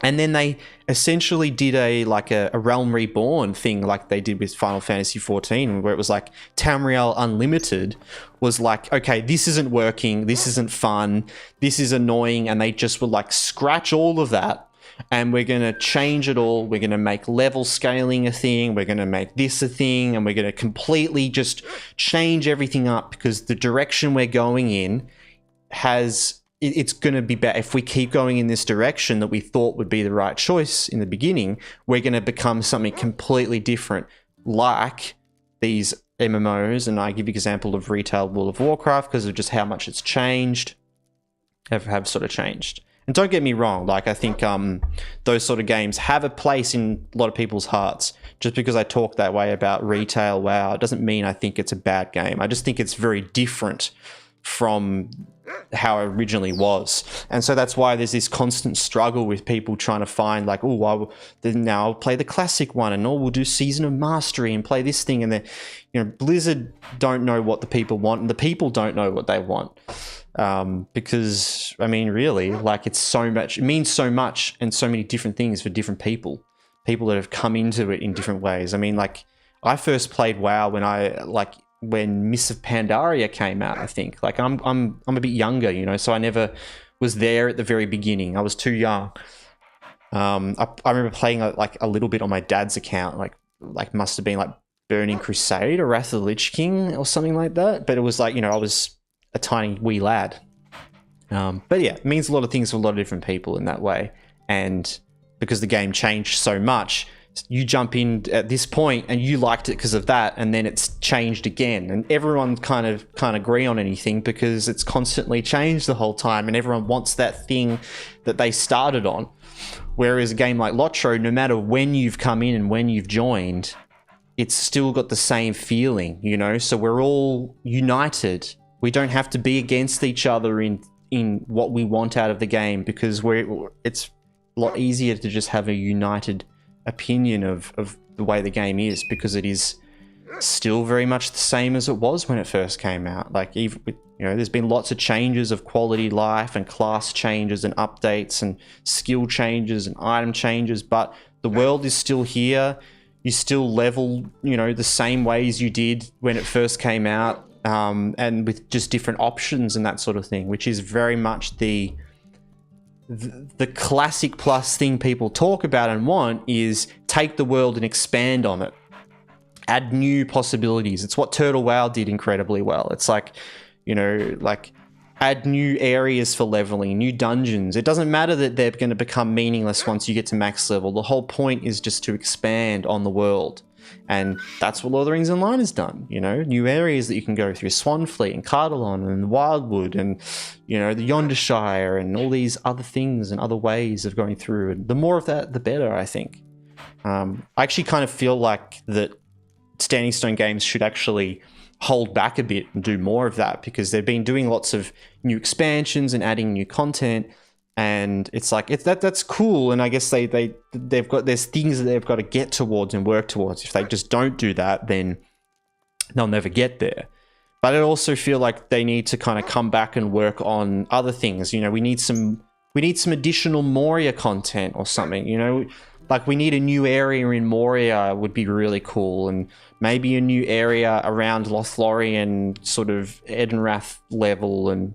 And then they essentially did a Realm Reborn thing like they did with Final Fantasy XIV, where it was like Tamriel Unlimited was like, okay, this isn't working, this isn't fun, this is annoying, and they just would like scratch all of that, and we're going to change it all. We're going to make level scaling a thing, we're going to make this a thing, and we're going to completely just change everything up because the direction we're going in it's going to be better. If we keep going in this direction that we thought would be the right choice in the beginning, we're going to become something completely different, like these MMOs. And I give you an example of retail World of Warcraft because of just how much it's changed, have sort of changed. And don't get me wrong, like I think those sort of games have a place in a lot of people's hearts. Just because I talk that way about retail WoW, it doesn't mean I think it's a bad game. I just think it's very different from how it originally was. And so that's why there's this constant struggle with people trying to find like, oh, well, then now I'll play the classic one, and we'll do Season of Mastery and play this thing. And then, you know, Blizzard don't know what the people want, and the people don't know what they want. Because I mean, really, like it means so much and so many different things for different people that have come into it in different ways. I mean, like I first played WoW when Mists of Pandaria came out, I think. Like I'm a bit younger, you know, so I never was there at the very beginning. I was too young. I remember playing like a little bit on my dad's account, like must have been like Burning Crusade or Wrath of the Lich King or something like that. But it was like, you know, I was a tiny wee lad. But yeah, it means a lot of things to a lot of different people in that way. And because the game changed so much, you jump in at this point and you liked it because of that, and then it's changed again, and everyone can't agree on anything because it's constantly changed the whole time, and everyone wants that thing that they started on. Whereas a game like LOTRO, no matter when you've come in and when you've joined, it's still got the same feeling, you know. So we're all united. We don't have to be against each other in what we want out of the game, because it's a lot easier to just have a united opinion of the way the game is, because it is still very much the same as it was when it first came out. Like, even with, you know, there's been lots of changes of quality life and class changes and updates and skill changes and item changes, but the world is still here. You still level, you know, the same ways you did when it first came out, and with just different options and that sort of thing, which is very much the classic plus thing people talk about and want, is take the world and expand on it. Add new possibilities. It's what Turtle WoW did incredibly well. It's like, you know, like add new areas for leveling, new dungeons. It doesn't matter that they're going to become meaningless once you get to max level. The whole point is just to expand on the world. And that's what Lord of the Rings Online has done, you know, new areas that you can go through, Swanfleet and Cardalon and Wildwood and, you know, the Yondershire and all these other things and other ways of going through. And the more of that, the better, I think. I actually kind of feel like that Standing Stone Games should actually hold back a bit and do more of that, because they've been doing lots of new expansions and adding new content. And it's like, that's cool, and I guess there's things that they've got to get towards and work towards. If they just don't do that, then they'll never get there. But I also feel like they need to kind of come back and work on other things. You know, we need some additional Moria content or something. You know, like we need a new area in Moria would be really cool, and maybe a new area around Lothlorien, sort of Edenrath level, and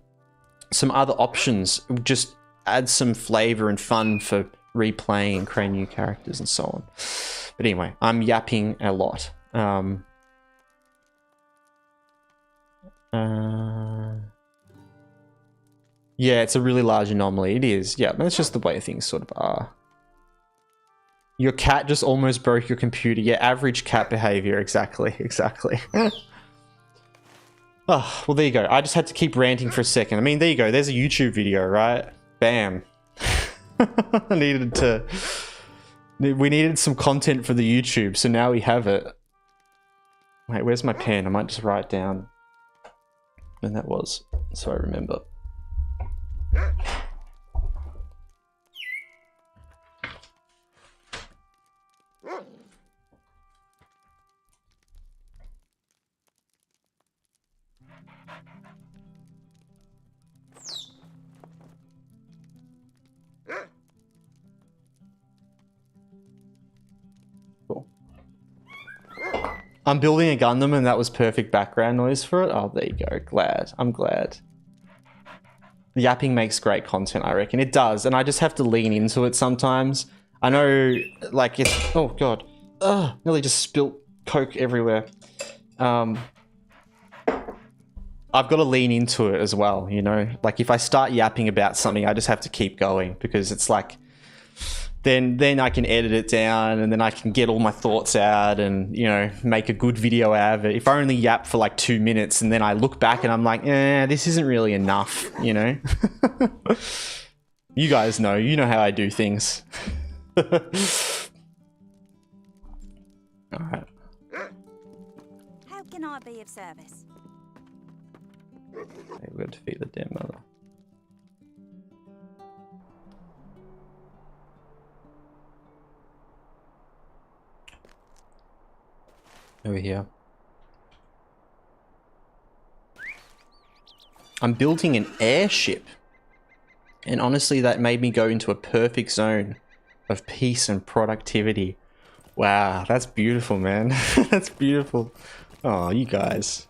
some other options. Just add some flavor and fun for replaying and creating new characters and so on. But anyway, I'm yapping a lot. Yeah, it's a really large anomaly. It is. Yeah, that's just the way things sort of are. Your cat just almost broke your computer. Yeah, average cat behavior. Exactly. Oh, well, there you go. I just had to keep ranting for a second. I mean, there you go. There's a YouTube video, right? Bam. We needed some content for the YouTube, so now we have it. Wait, where's my pen? I might just write down when that was, so I remember. I'm building a Gundam and that was perfect background noise for it. Oh, there you go. Glad. I'm glad. The yapping makes great content, I reckon. It does, and I just have to lean into it sometimes. I know, like, it's... Oh, God. Ugh, nearly just spilt Coke everywhere. I've got to lean into it as well, you know? Like, if I start yapping about something, I just have to keep going, because it's like... Then I can edit it down, and then I can get all my thoughts out and, you know, make a good video out of it. If I only yap for like 2 minutes and then I look back and I'm like, this isn't really enough, you know? You guys know. You know how I do things. Alright. How can I be of service? Okay, we've got to defeat the damn mother. Over here. I'm building an airship. And honestly, that made me go into a perfect zone of peace and productivity. Wow, that's beautiful, man. That's beautiful. Oh, you guys.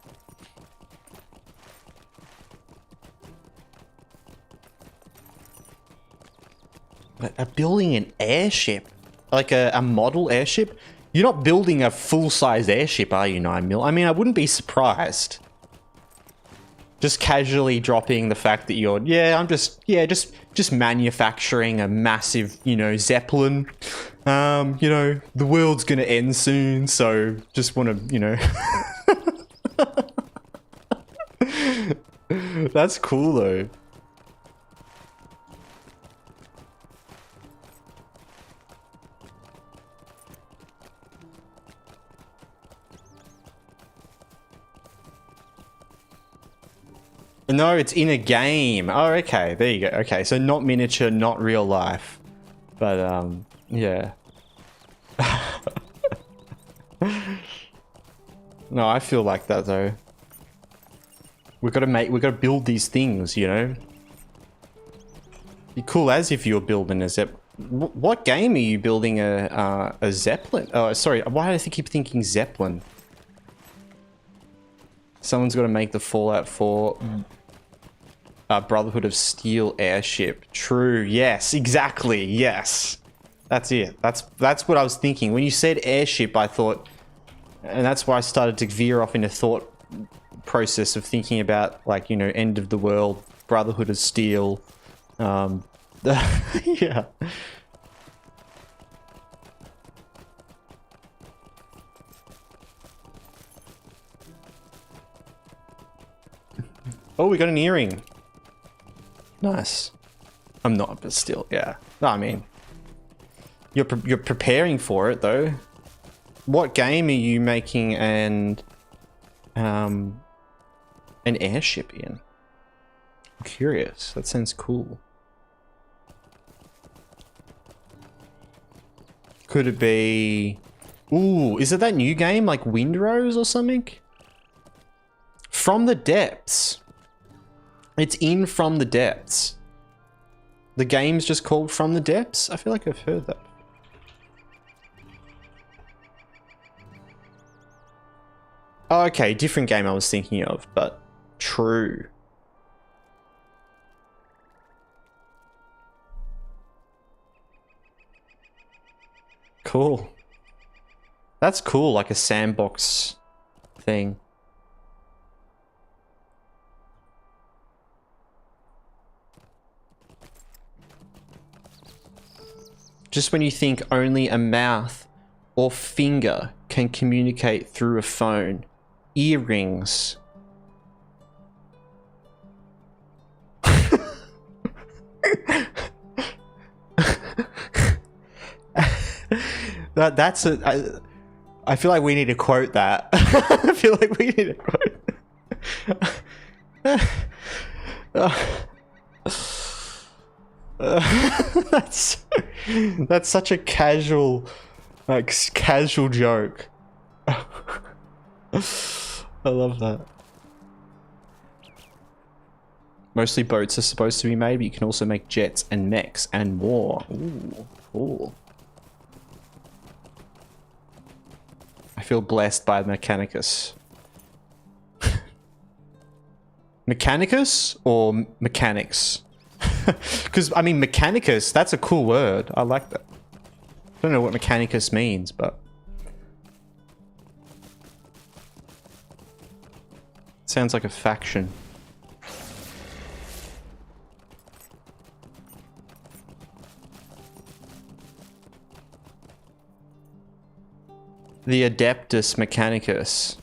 Building an airship. Like a model airship. You're not building a full-size airship, are you, 9mm? I mean, I wouldn't be surprised. Just casually dropping the fact that you're, just manufacturing a massive, you know, Zeppelin. You know, the world's gonna end soon, so just want to, you know. That's cool, though. No, it's in a game. Oh, okay. There you go. Okay, so not miniature, not real life. But, yeah. No, I feel like that, though. We've got to build these things, you know? Be cool as if you were building a Zeppelin. What game are you building a Zeppelin? Oh, sorry. Why do I keep thinking Zeppelin? Someone's got to make the Fallout 4 Brotherhood of Steel airship. True. Yes. Exactly. Yes. That's it. That's what I was thinking. When you said airship, I thought... And that's why I started to veer off into thought process of thinking about, like, you know, end of the world, Brotherhood of Steel. Yeah. Oh, we got an earring. Nice. I'm not, but still, yeah. No, I mean, you're preparing for it though. What game are you making an airship in? I'm curious. That sounds cool. Could it be? Ooh, is it that new game like Windrose or something? From the Depths. It's in From the Depths. The game's just called From the Depths? I feel like I've heard that. Oh, okay, different game I was thinking of, but true. Cool. That's cool, like a sandbox thing. Just when you think only a mouth or finger can communicate through a phone. Earrings. That's a... I feel like we need to quote that. I feel like we need to quote. That's such a casual, like, casual joke. I love that. Mostly boats are supposed to be made, but you can also make jets and mechs and more. Ooh, cool. feel blessed by Mechanicus. Mechanicus or mechanics? Because, I mean, Mechanicus, that's a cool word. I like that. I don't know what Mechanicus means, but... sounds like a faction. The Adeptus Mechanicus.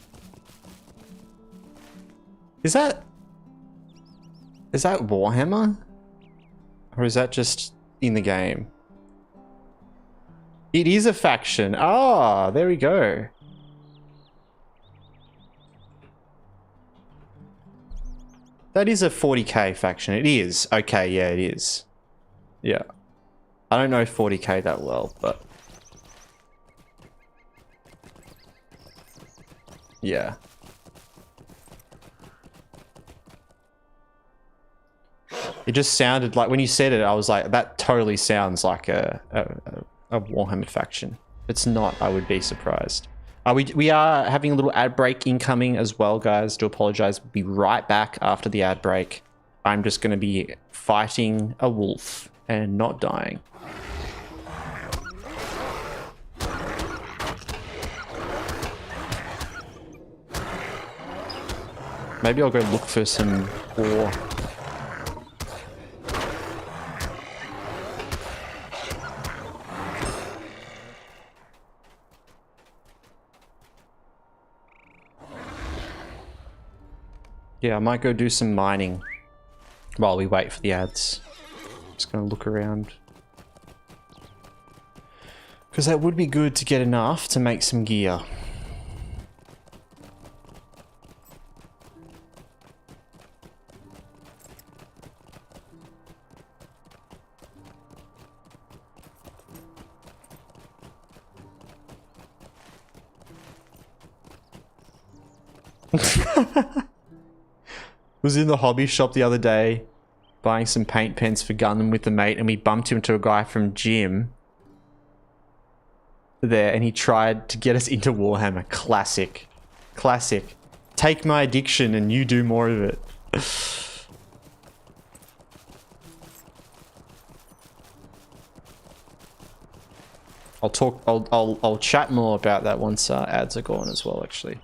Is that Warhammer? Or is that just in the game? It is a faction. Ah, there we go. That is a 40k faction. It is. Okay, yeah, it is. Yeah. I don't know 40k that well, but... yeah. It just sounded like, when you said it, I was like, that totally sounds like a Warhammer faction. If it's not, I would be surprised. We are having a little ad break incoming as well, guys. Do apologize. We'll be right back after the ad break. I'm just going to be fighting a wolf and not dying. Maybe I'll go look for some ore. Yeah, I might go do some mining while we wait for the ads. Just gonna look around. Because that would be good to get enough to make some gear. Was in the hobby shop the other day buying some paint pens for Gundam with the mate, and we bumped into a guy from gym there, and he tried to get us into Warhammer. Classic. Classic. Take my addiction and you do more of it. I'll chat more about that once ads are gone as well, actually.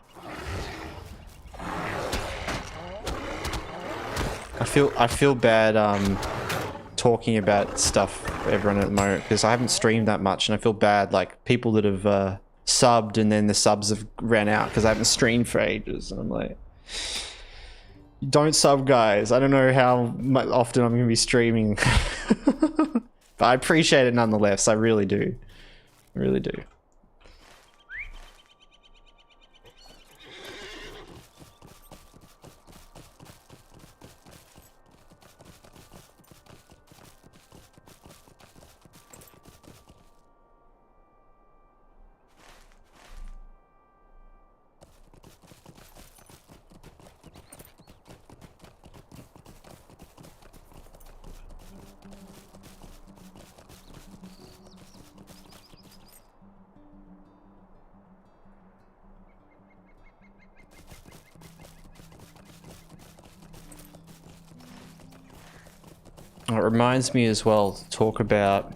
I feel bad talking about stuff for everyone at the moment because I haven't streamed that much, and I feel bad like people that have subbed and then the subs have ran out because I haven't streamed for ages, and I'm like, don't sub, guys. I don't know how often I'm gonna be streaming. But I appreciate it nonetheless. I really do. I really do. It reminds me as well to talk about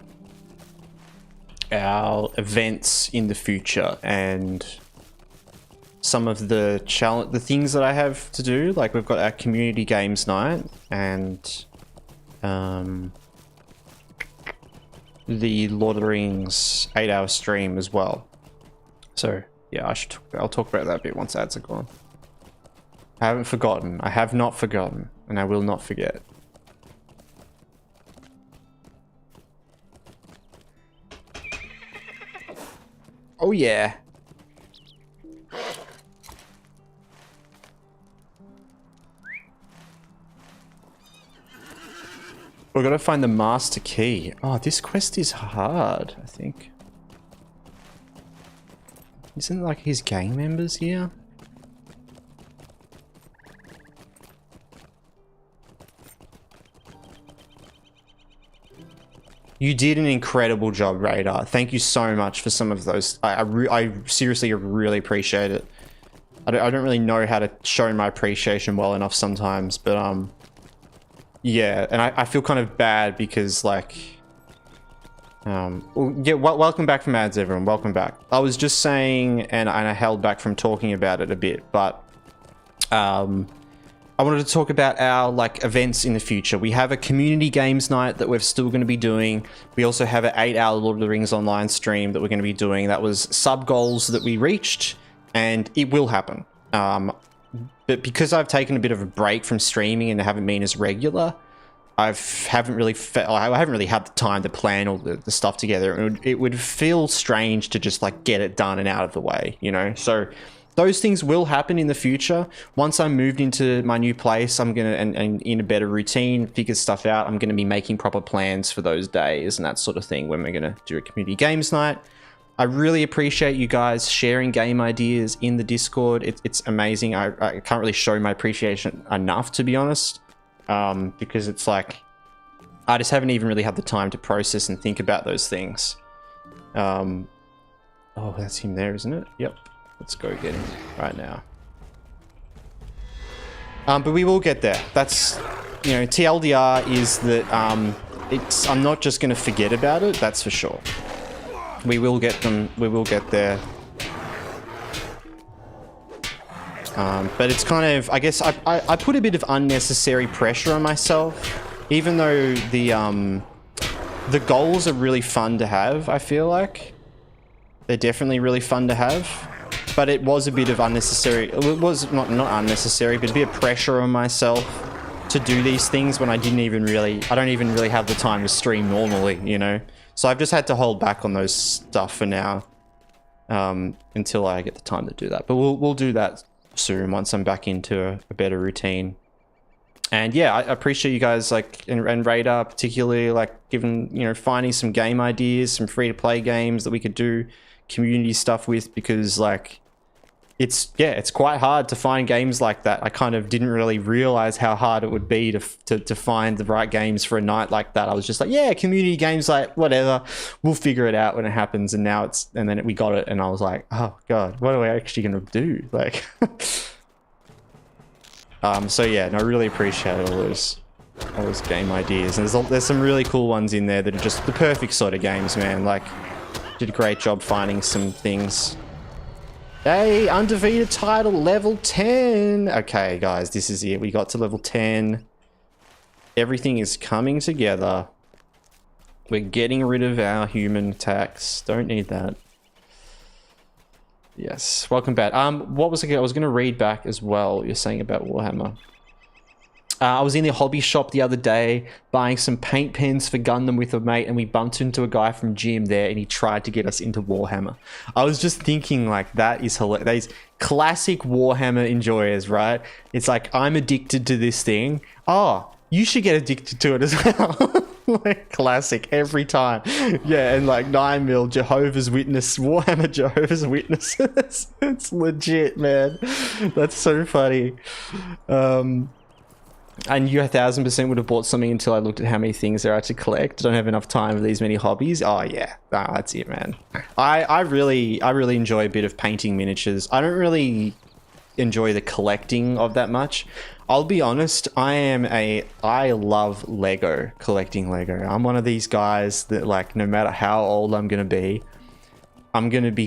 our events in the future and some of the things that I have to do. Like we've got our community games night and the Lord of the Rings 8-hour stream as well. So yeah, I'll talk about that a bit once ads are gone. I haven't forgotten. I have not forgotten, and I will not forget. Oh yeah. We've got to find the master key. Oh, this quest is hard, I think. Isn't like his gang members here? You did an incredible job, Radar. Thank you so much for some of those. I seriously really appreciate it. I don't really know how to show my appreciation well enough sometimes, but yeah, and I feel kind of bad because like, yeah, welcome back from ads, everyone. Welcome back. I was just saying, and I held back from talking about it a bit, but I wanted to talk about our like events in the future. We have a community games night that we're still going to be doing. We also have an 8-hour Lord of the Rings online stream that we're going to be doing. That was sub goals that we reached, and it will happen. But because I've taken a bit of a break from streaming and haven't been as regular, I haven't really had the time to plan all the stuff together. It would feel strange to just like get it done and out of the way, you know? So those things will happen in the future. Once I'm moved into my new place, I'm gonna and in a better routine, figure stuff out. I'm gonna be making proper plans for those days and that sort of thing when we're gonna do a community games night. I really appreciate you guys sharing game ideas in the Discord. It's amazing. I can't really show my appreciation enough, to be honest, because it's like I just haven't even really had the time to process and think about those things. Oh, that's him there, isn't it? Yep. Let's go get him right now. But we will get there. That's, you know, TLDR is that I'm not just going to forget about it, that's for sure. We will get them, we will get there. But it's kind of, I guess, I put a bit of unnecessary pressure on myself, even though the goals are really fun to have, I feel like. They're definitely really fun to have. But it was a bit of unnecessary, it was not unnecessary, but a bit of pressure on myself to do these things when I don't even really have the time to stream normally, you know? So I've just had to hold back on those stuff for now, until I get the time to do that. But we'll do that soon once I'm back into a better routine. And yeah, I appreciate you guys, like, and Radar particularly, like, finding some game ideas, some free-to-play games that we could do community stuff with, because like it's quite hard to find games like that. I kind of didn't really realize how hard it would be to find the right games for a night like that. I was just like, yeah, community games, like whatever, we'll figure it out when it happens. And now then we got it, and I was like, oh god, what are we actually gonna do? Like so yeah, no, I really appreciate all those game ideas, and there's some really cool ones in there that are just the perfect sort of games, man. Like, did a great job finding some things. Hey, undefeated title, level 10. Okay, guys, this is it. We got to level 10. Everything is coming together. We're getting rid of our human attacks. Don't need that. Yes, welcome back. What was it? I was going to read back as well. You're saying about Warhammer. I was in the hobby shop the other day buying some paint pens for Gundam with a mate, and we bumped into a guy from Jim there, and he tried to get us into Warhammer. I was just thinking, like, that is hilarious. That is classic Warhammer enjoyers, right? It's like, I'm addicted to this thing. Oh, you should get addicted to it as well. Like, classic every time. Yeah, and like 9mm Jehovah's Witness, Warhammer Jehovah's Witnesses. It's legit, man. That's so funny. And you 1000% would have bought something until I looked at how many things there are to collect. I don't have enough time for these many hobbies. Oh yeah, no, that's it, man. I really enjoy a bit of painting miniatures. I don't really enjoy the collecting of that much. I'll be honest, I love Lego, collecting Lego. I'm one of these guys that, like, no matter how old I'm gonna be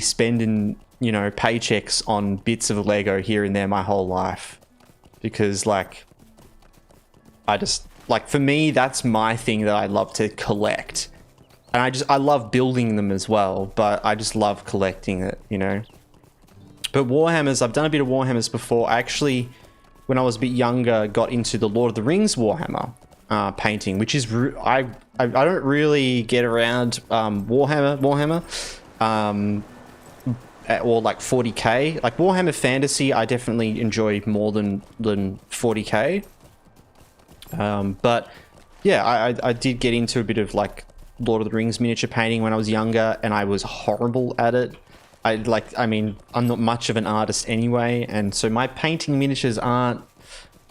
spending, you know, paychecks on bits of Lego here and there my whole life. Because, like, for me, that's my thing that I love to collect. And I love building them as well, but I just love collecting it, you know? But Warhammers, I've done a bit of Warhammers before. I actually, when I was a bit younger, got into the Lord of the Rings Warhammer painting, which is, I don't really get around Warhammer, or like 40k. Like Warhammer Fantasy, I definitely enjoy more than 40k. But yeah, I did get into a bit of like Lord of the Rings miniature painting when I was younger, and I was horrible at it. I mean, I'm not much of an artist anyway, and so my painting miniatures aren't...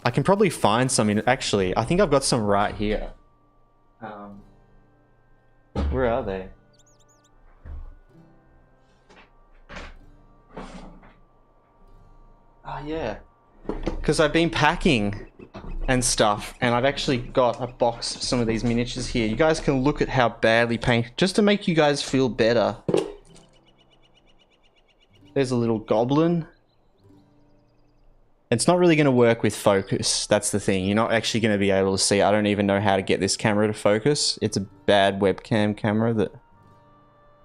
I can probably find some in... Actually, I think I've got some right here. Where are they? Oh yeah. Because I've been packing and stuff, and I've actually got a box of some of these miniatures here. You guys can look at how badly painted, just to make you guys feel better. There's a little goblin. It's not really going to work with focus. That's the thing. You're not actually going to be able to see. I don't even know how to get this camera to focus. It's a bad webcam camera that.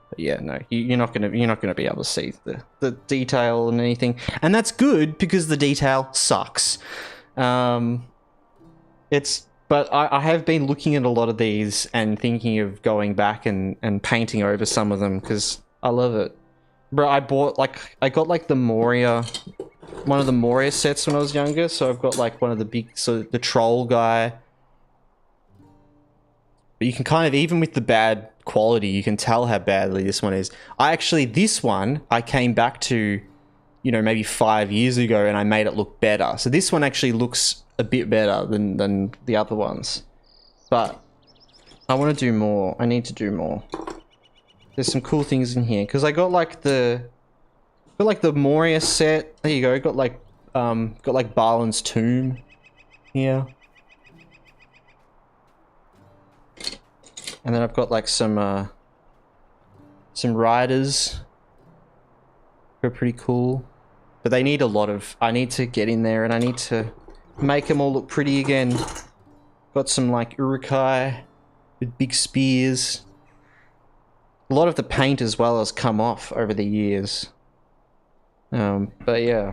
But yeah, no, you're not gonna be able to see the detail and anything, and that's good because the detail sucks. But I have been looking at a lot of these and thinking of going back and painting over some of them because I love it. Bro, I got like the Moria, one of the Moria sets when I was younger, so I've got like one of the big, so the troll guy. But you can kind of, even with the bad quality, you can tell how badly this one is. This one I came back to, you know, maybe 5 years ago, and I made it look better. So this one actually looks a bit better than the other ones. But I want to do more. I need to do more. There's some cool things in here because I got like the Moria set. There you go. Got like Balin's tomb here. And then I've got like some riders who are pretty cool. But they need a lot of... I need to get in there and I need to make them all look pretty again. Got some like Urukai with big spears. A lot of the paint as well has come off over the years. But yeah.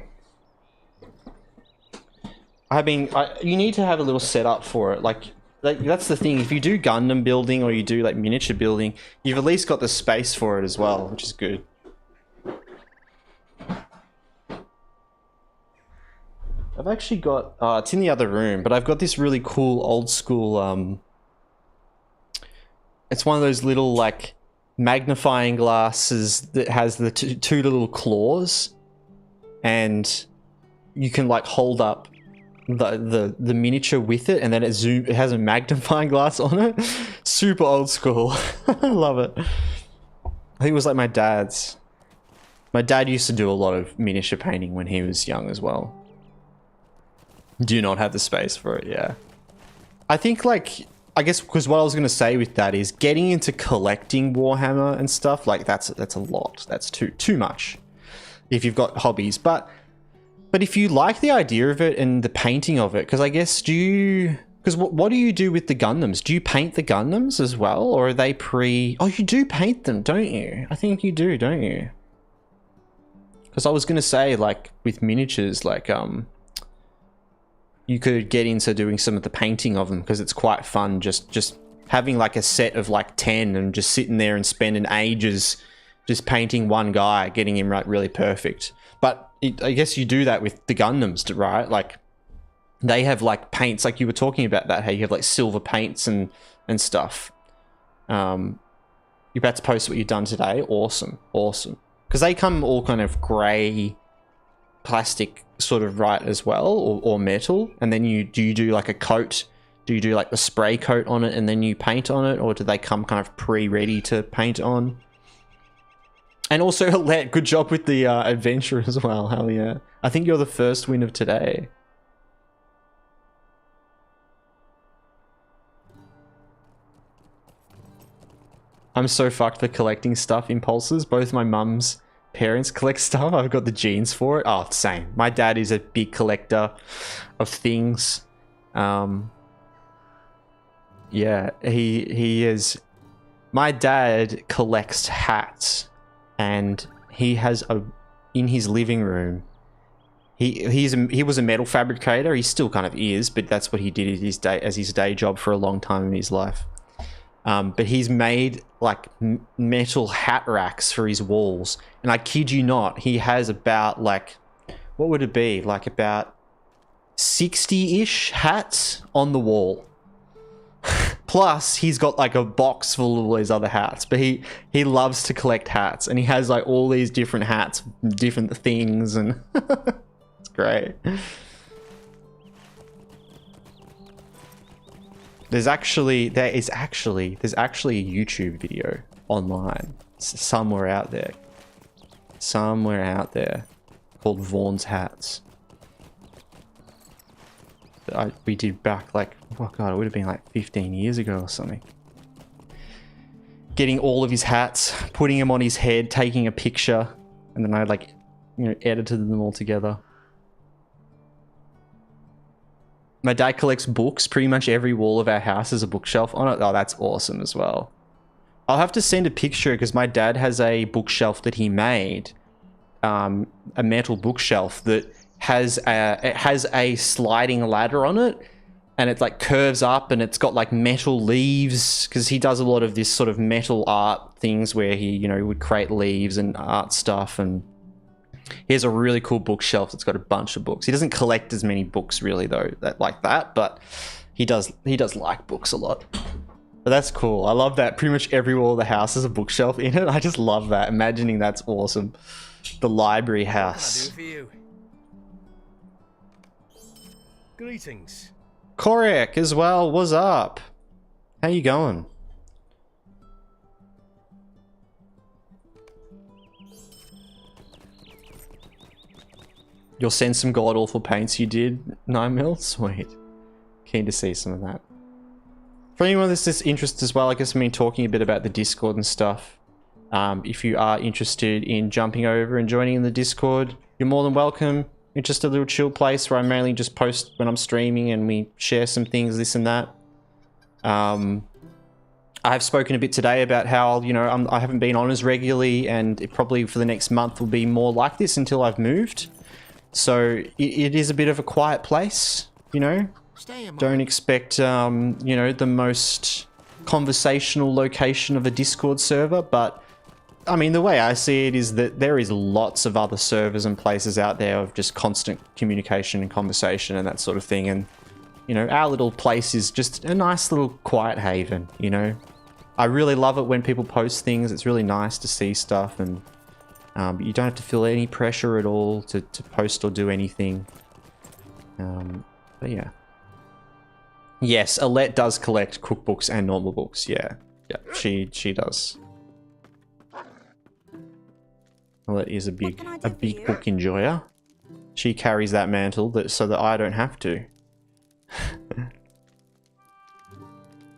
You need to have a little setup for it. Like that's the thing. If you do Gundam building or you do like miniature building, you've at least got the space for it as well, which is good. I've actually got, it's in the other room, but I've got this really cool old school, it's one of those little like magnifying glasses that has the two little claws, and you can like hold up the miniature with it, and then it has a magnifying glass on it. Super old school. I love it. I think it was like my dad's. My dad used to do a lot of miniature painting when he was young as well. Do not have the space for it, yeah. I think like, I guess because what I was going to say with that is getting into collecting Warhammer and stuff, like that's a lot. That's too much if you've got hobbies. But if you like the idea of it and the painting of it, because I guess because what do you do with the Gundams? Do you paint the Gundams as well, or are they oh, you do paint them, don't you? I think you do, don't you? Because I was going to say like with miniatures, like you could get into doing some of the painting of them because it's quite fun just having like a set of like 10 and just sitting there and spending ages just painting one guy, getting him right really perfect. But I guess you do that with the Gundams, right? Like they have like paints, like you were talking about that, how you have like silver paints and stuff. You're about to post what you've done today. Awesome. Because they come all kind of grey plastic sort of right as well, or metal, and then you do like a coat. Do you do like the spray coat on it and then you paint on it, or do they come kind of pre-ready to paint on? And also, Alette, good job with the adventure as well. Hell yeah. I think you're the first win of today. I'm so fucked for collecting stuff impulses. Both my mum's parents collect stuff. I've got the genes for it. Oh, same. My dad is a big collector of things. Yeah, he is. My dad collects hats, and he has in his living room. He was a metal fabricator. He still kind of is, but that's what he did as his day job for a long time in his life. But he's made like metal hat racks for his walls, and I kid you not, he has about like, what would it be, like about 60-ish hats on the wall. Plus he's got like a box full of all these other hats, but he loves to collect hats, and he has like all these different hats, different things, and it's great. There's actually a YouTube video online somewhere out there. Somewhere out there called Vaughn's Hats. We did back like, oh god, it would have been like 15 years ago or something. Getting all of his hats, putting them on his head, taking a picture, and then I like, you know, edited them all together. My dad collects books. Pretty much every wall of our house has a bookshelf on it. Oh, that's awesome as well. I'll have to send a picture because my dad has a bookshelf that he made, a metal bookshelf that has a sliding ladder on it, and it like curves up, and it's got like metal leaves because he does a lot of this sort of metal art things where he, you know, would create leaves and art stuff. And he has a really cool bookshelf that's got a bunch of books. He doesn't collect as many books really though, like that, but he does like books a lot. But that's cool. I love that pretty much every wall of the house has a bookshelf in it. I just love that. Imagining that's awesome. The library house. What can I do for you? Greetings. Korek as well. What's up? How you going? You'll send some god awful paints you did, 9mm? Sweet. Keen to see some of that. For anyone that's just interested as well, I guess I've been talking a bit about the Discord and stuff. If you are interested in jumping over and joining in the Discord, you're more than welcome. It's just a little chill place where I mainly just post when I'm streaming and we share some things, this and that. I've spoken a bit today about how, you know, I haven't been on as regularly, and it probably for the next month will be more like this until I've moved. So it is a bit of a quiet place, you know. Don't expect, you know, the most conversational location of a Discord server, but I mean, the way I see it is that there is lots of other servers and places out there of just constant communication and conversation and that sort of thing. And, you know, our little place is just a nice little quiet haven, you know. I really love it when people post things. It's really nice to see stuff, and you don't have to feel any pressure at all to post or do anything. But yeah. Yes, Alette does collect cookbooks and normal books. Yeah, she does. Alette is a big book enjoyer. She carries that mantle so that I don't have to.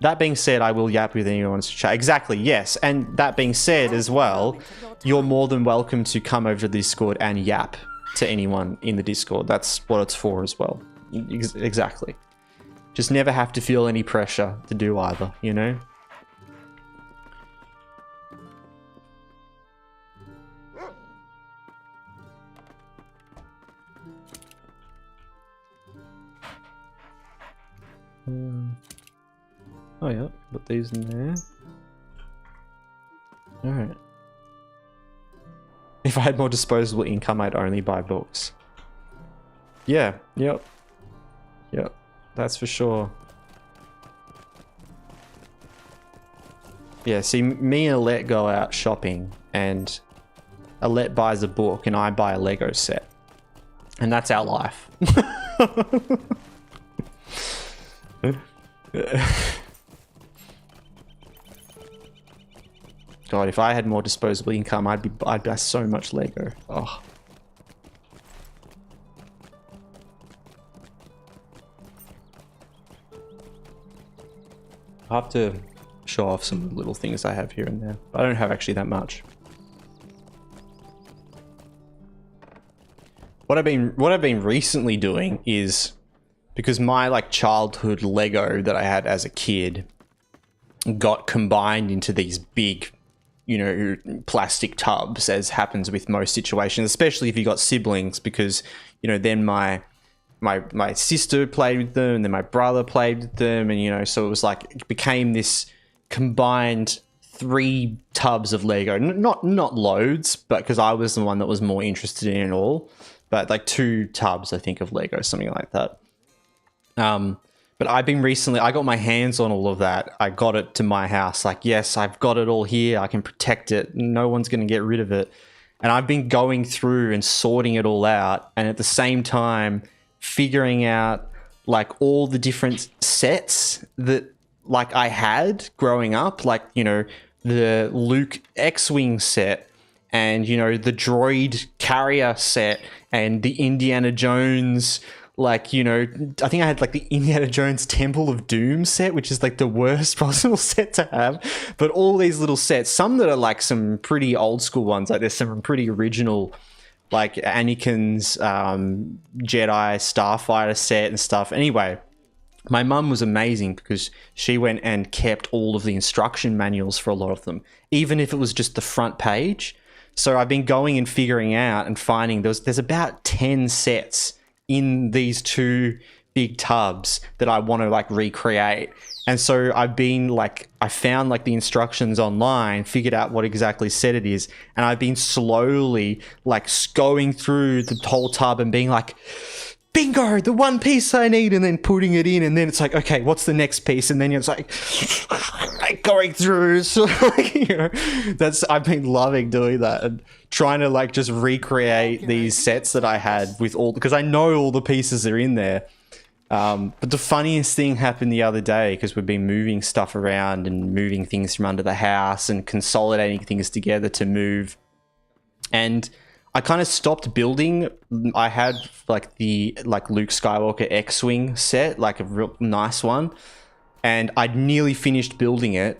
That being said, I will yap with anyone who wants to chat. Exactly, yes. And that being said as well, you're more than welcome to come over to the Discord and yap to anyone in the Discord. That's what it's for as well. Exactly. Just never have to feel any pressure to do either, you know? Oh yeah, put these in there. Alright. If I had more disposable income, I'd only buy books. Yeah, yep. Yep, that's for sure. Yeah, see, me and Alette go out shopping, and Alette buys a book, and I buy a Lego set. And that's our life. God, if I had more disposable income, I'd buy so much Lego. Oh. I have to show off some little things I have here and there. I don't have actually that much. What I've been recently doing is, because my like childhood Lego that I had as a kid got combined into these big, you know, plastic tubs, as happens with most situations, especially if you got siblings, because, you know, then my sister played with them, and then my brother played with them, and, you know, so it was like, it became this combined 3 tubs of Lego. Not loads, but because I was the one that was more interested in it all, but like 2 tubs, I think, of Lego, something like that. But I've been recently, I got my hands on all of that. I got it to my house. Like, yes, I've got it all here. I can protect it. No one's going to get rid of it. And I've been going through and sorting it all out. And at the same time, figuring out like all the different sets that like I had growing up, like, you know, the Luke X-Wing set and, you know, the droid carrier set and the Indiana Jones, like, you know, I think I had like the Indiana Jones Temple of Doom set, which is like the worst possible set to have. But all these little sets, some that are like some pretty old school ones, like there's some pretty original, like Anakin's Jedi Starfighter set and stuff. Anyway, my mum was amazing because she went and kept all of the instruction manuals for a lot of them, even if it was just the front page. So I've been going and figuring out and finding there's about 10 sets in these two big tubs that I want to like recreate. And so I've been like, I found like the instructions online, figured out what exactly set it is, and I've been slowly like going through the whole tub and being like, bingo, the one piece I need, and then putting it in, and then it's like, okay, what's the next piece? And then it's like going through. So like, you know, I've been loving doing that and trying to like just recreate these sets that I had with all, because I know all the pieces are in there. But the funniest thing happened the other day, because we've been moving stuff around and moving things from under the house and consolidating things together to move. And I kind of stopped building. I had like the Luke Skywalker X-Wing set, like a real nice one. And I'd nearly finished building it.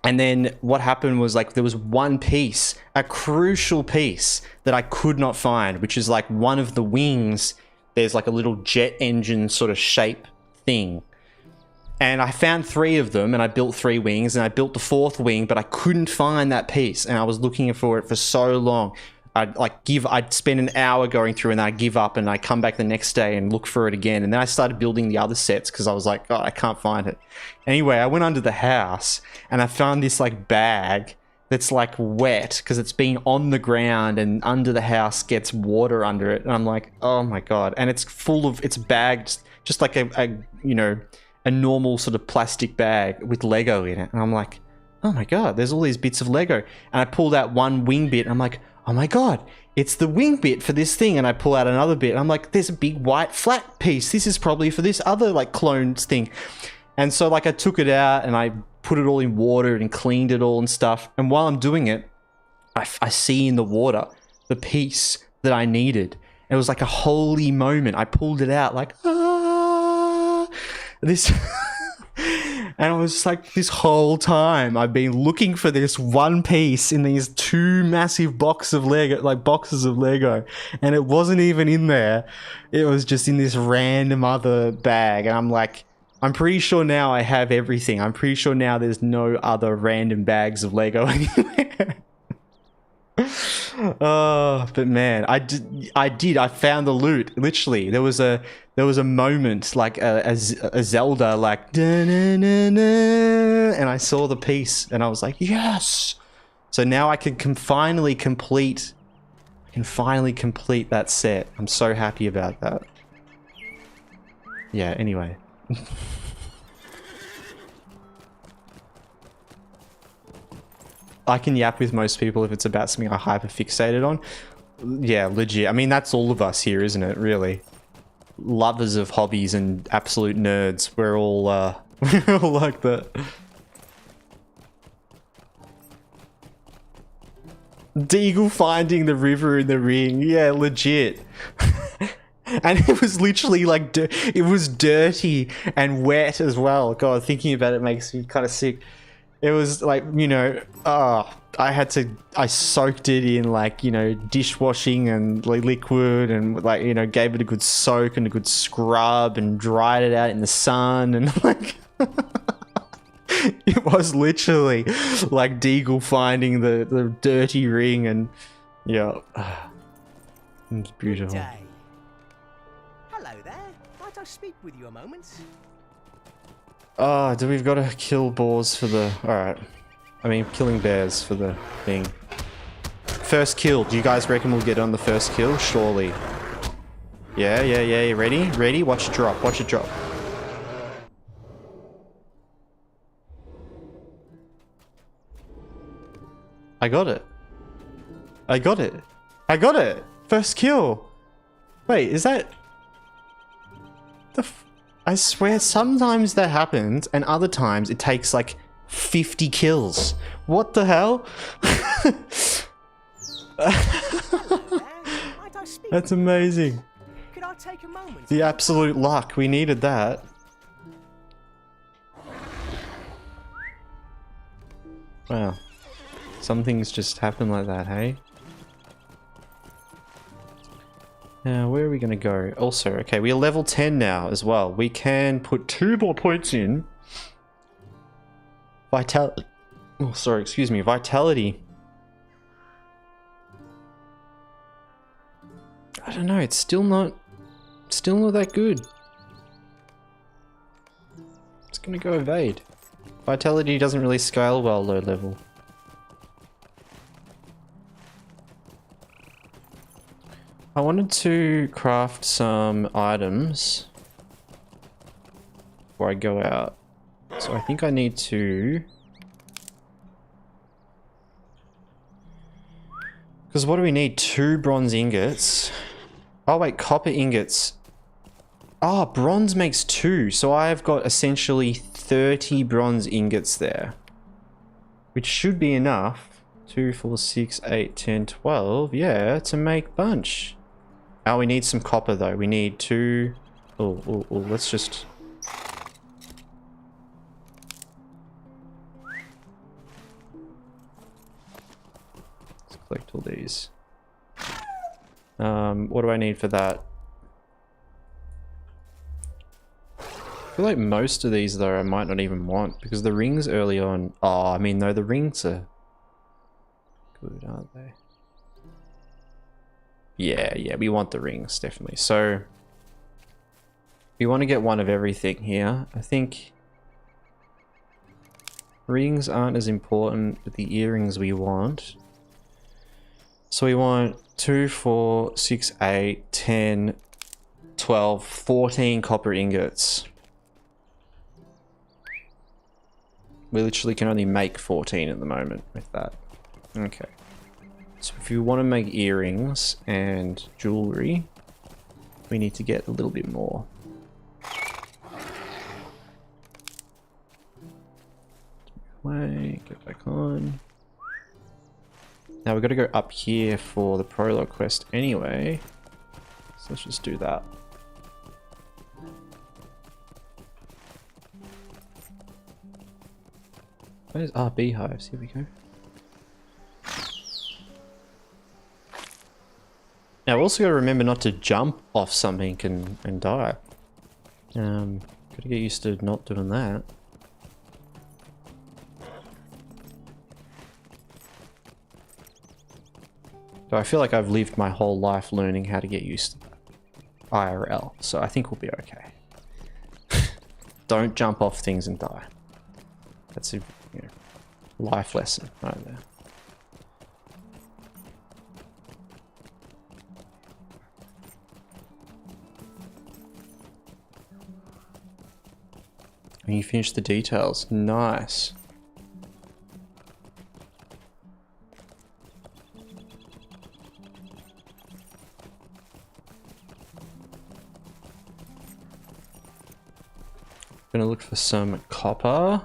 And then what happened was like there was one piece, a crucial piece that I could not find, which is like one of the wings. There's like a little jet engine sort of shape thing. And I found 3 of them and I built 3 wings and I built the 4th wing, but I couldn't find that piece. And I was looking for it for so long. I'd spend an hour going through and then I'd give up and I'd come back the next day and look for it again. And then I started building the other sets because I was like, God, I can't find it. Anyway, I went under the house and I found this like bag that's like wet because it's been on the ground and under the house gets water under it. And I'm like, oh my God. And it's full of, it's bagged just like a you know, a normal sort of plastic bag with Lego in it. And I'm like, oh my God, there's all these bits of Lego. And I pulled out one wing bit and I'm like, oh my God, it's the wing bit for this thing. And I pull out another bit. And I'm like, there's a big white flat piece. This is probably for this other like cloned thing. And so like I took it out and I put it all in water and cleaned it all and stuff. And while I'm doing it, I see in the water the piece that I needed. It was like a holy moment. I pulled it out like, ah, this... And I was just like, this whole time I've been looking for this one piece in these 2 massive boxes of Lego, and it wasn't even in there. It was just in this random other bag. And I'm like, I'm pretty sure now I have everything. I'm pretty sure now there's no other random bags of Lego anywhere. Oh, but man, I found the loot. Literally, there was a moment like a Zelda, like da-na-na-na, and I saw the piece and I was like, yes. So now I can finally complete. I can finally complete that set. I'm so happy about that. Yeah. Anyway. I can yap with most people if it's about something I hyper fixated on. Yeah, legit. I mean, that's all of us here, isn't it? Really, lovers of hobbies and absolute nerds. We're all we're all like that. Deagle finding the river in the ring. Yeah, legit. And it was literally like it was dirty and wet as well. God, thinking about it makes me kind of sick. It was like, you know, I soaked it in like, you know, dishwashing and liquid and like, you know, gave it a good soak and a good scrub and dried it out in the sun and like, it was literally like Deagle finding the dirty ring and yeah, it was beautiful. Good day. Hello there. Might I speak with you a moment? Oh, do we've got to kill boars for the... Alright. I mean, killing bears for the thing. First kill. Do you guys reckon we'll get on the first kill? Surely. Yeah. You ready? Ready? Watch it drop. Watch it drop. I got it. I got it. I got it! First kill! Wait, is that... I swear, sometimes that happens, and other times it takes like 50 kills. What the hell? Might I speak That's with you? amazing. Could I take a moment? The absolute luck. We needed that. Wow. Some things just happen like that, hey? Now, where are we going to go? Also, okay, we are level 10 now as well. We can put 2 more points in. Vitality. Oh, sorry, excuse me. Vitality. I don't know, it's still not that good. It's going to go evade. Vitality doesn't really scale well low level. I wanted to craft some items before I go out. So I think I need to... Because what do we need? 2 bronze ingots. Oh wait, copper ingots. Ah, bronze makes 2. So I've got essentially 30 bronze ingots there. Which should be enough. 2, 4, 6, 8, 10, 12. Yeah, to make bunch. Oh, we need some copper though. We need 2... Oh, let's just... Let's collect all these. What do I need for that? I feel like most of these though I might not even want because the rings early on... Oh, I mean no, the rings are good, aren't they? Yeah, we want the rings, definitely. So, we want to get one of everything here. I think rings aren't as important, but the earrings we want. So we want 2, 4, 6, 8, 10, 12, 14 copper ingots. We literally can only make 14 at the moment with that. Okay. So if you want to make earrings and jewelry, we need to get a little bit more. Wait, get back on. Now we've got to go up here for the prologue quest anyway. So let's just do that. Where's our beehives? Here we go. Now, we also got to remember not to jump off something and die. Got to get used to not doing that. So I feel like I've lived my whole life learning how to get used to that. IRL, so I think we'll be okay. Don't jump off things and die. That's a life lesson right there. And you finished the details. Nice. Gonna look for some copper.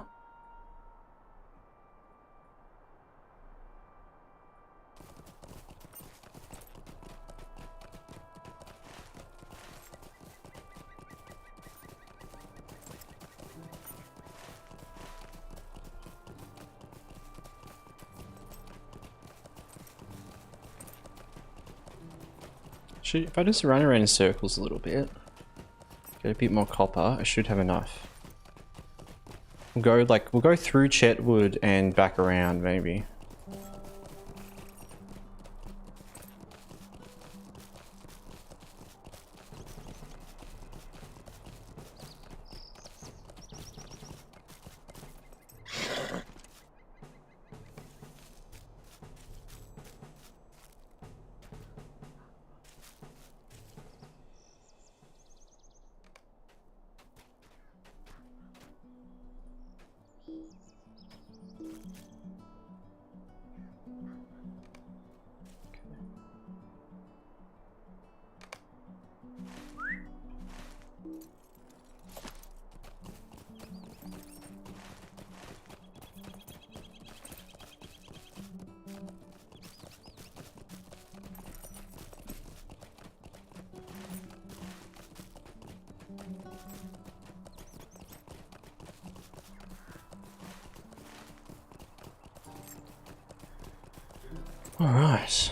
If I just run around in circles a little bit, get a bit more copper, I should have enough. We'll go through Chetwood and back around maybe. right.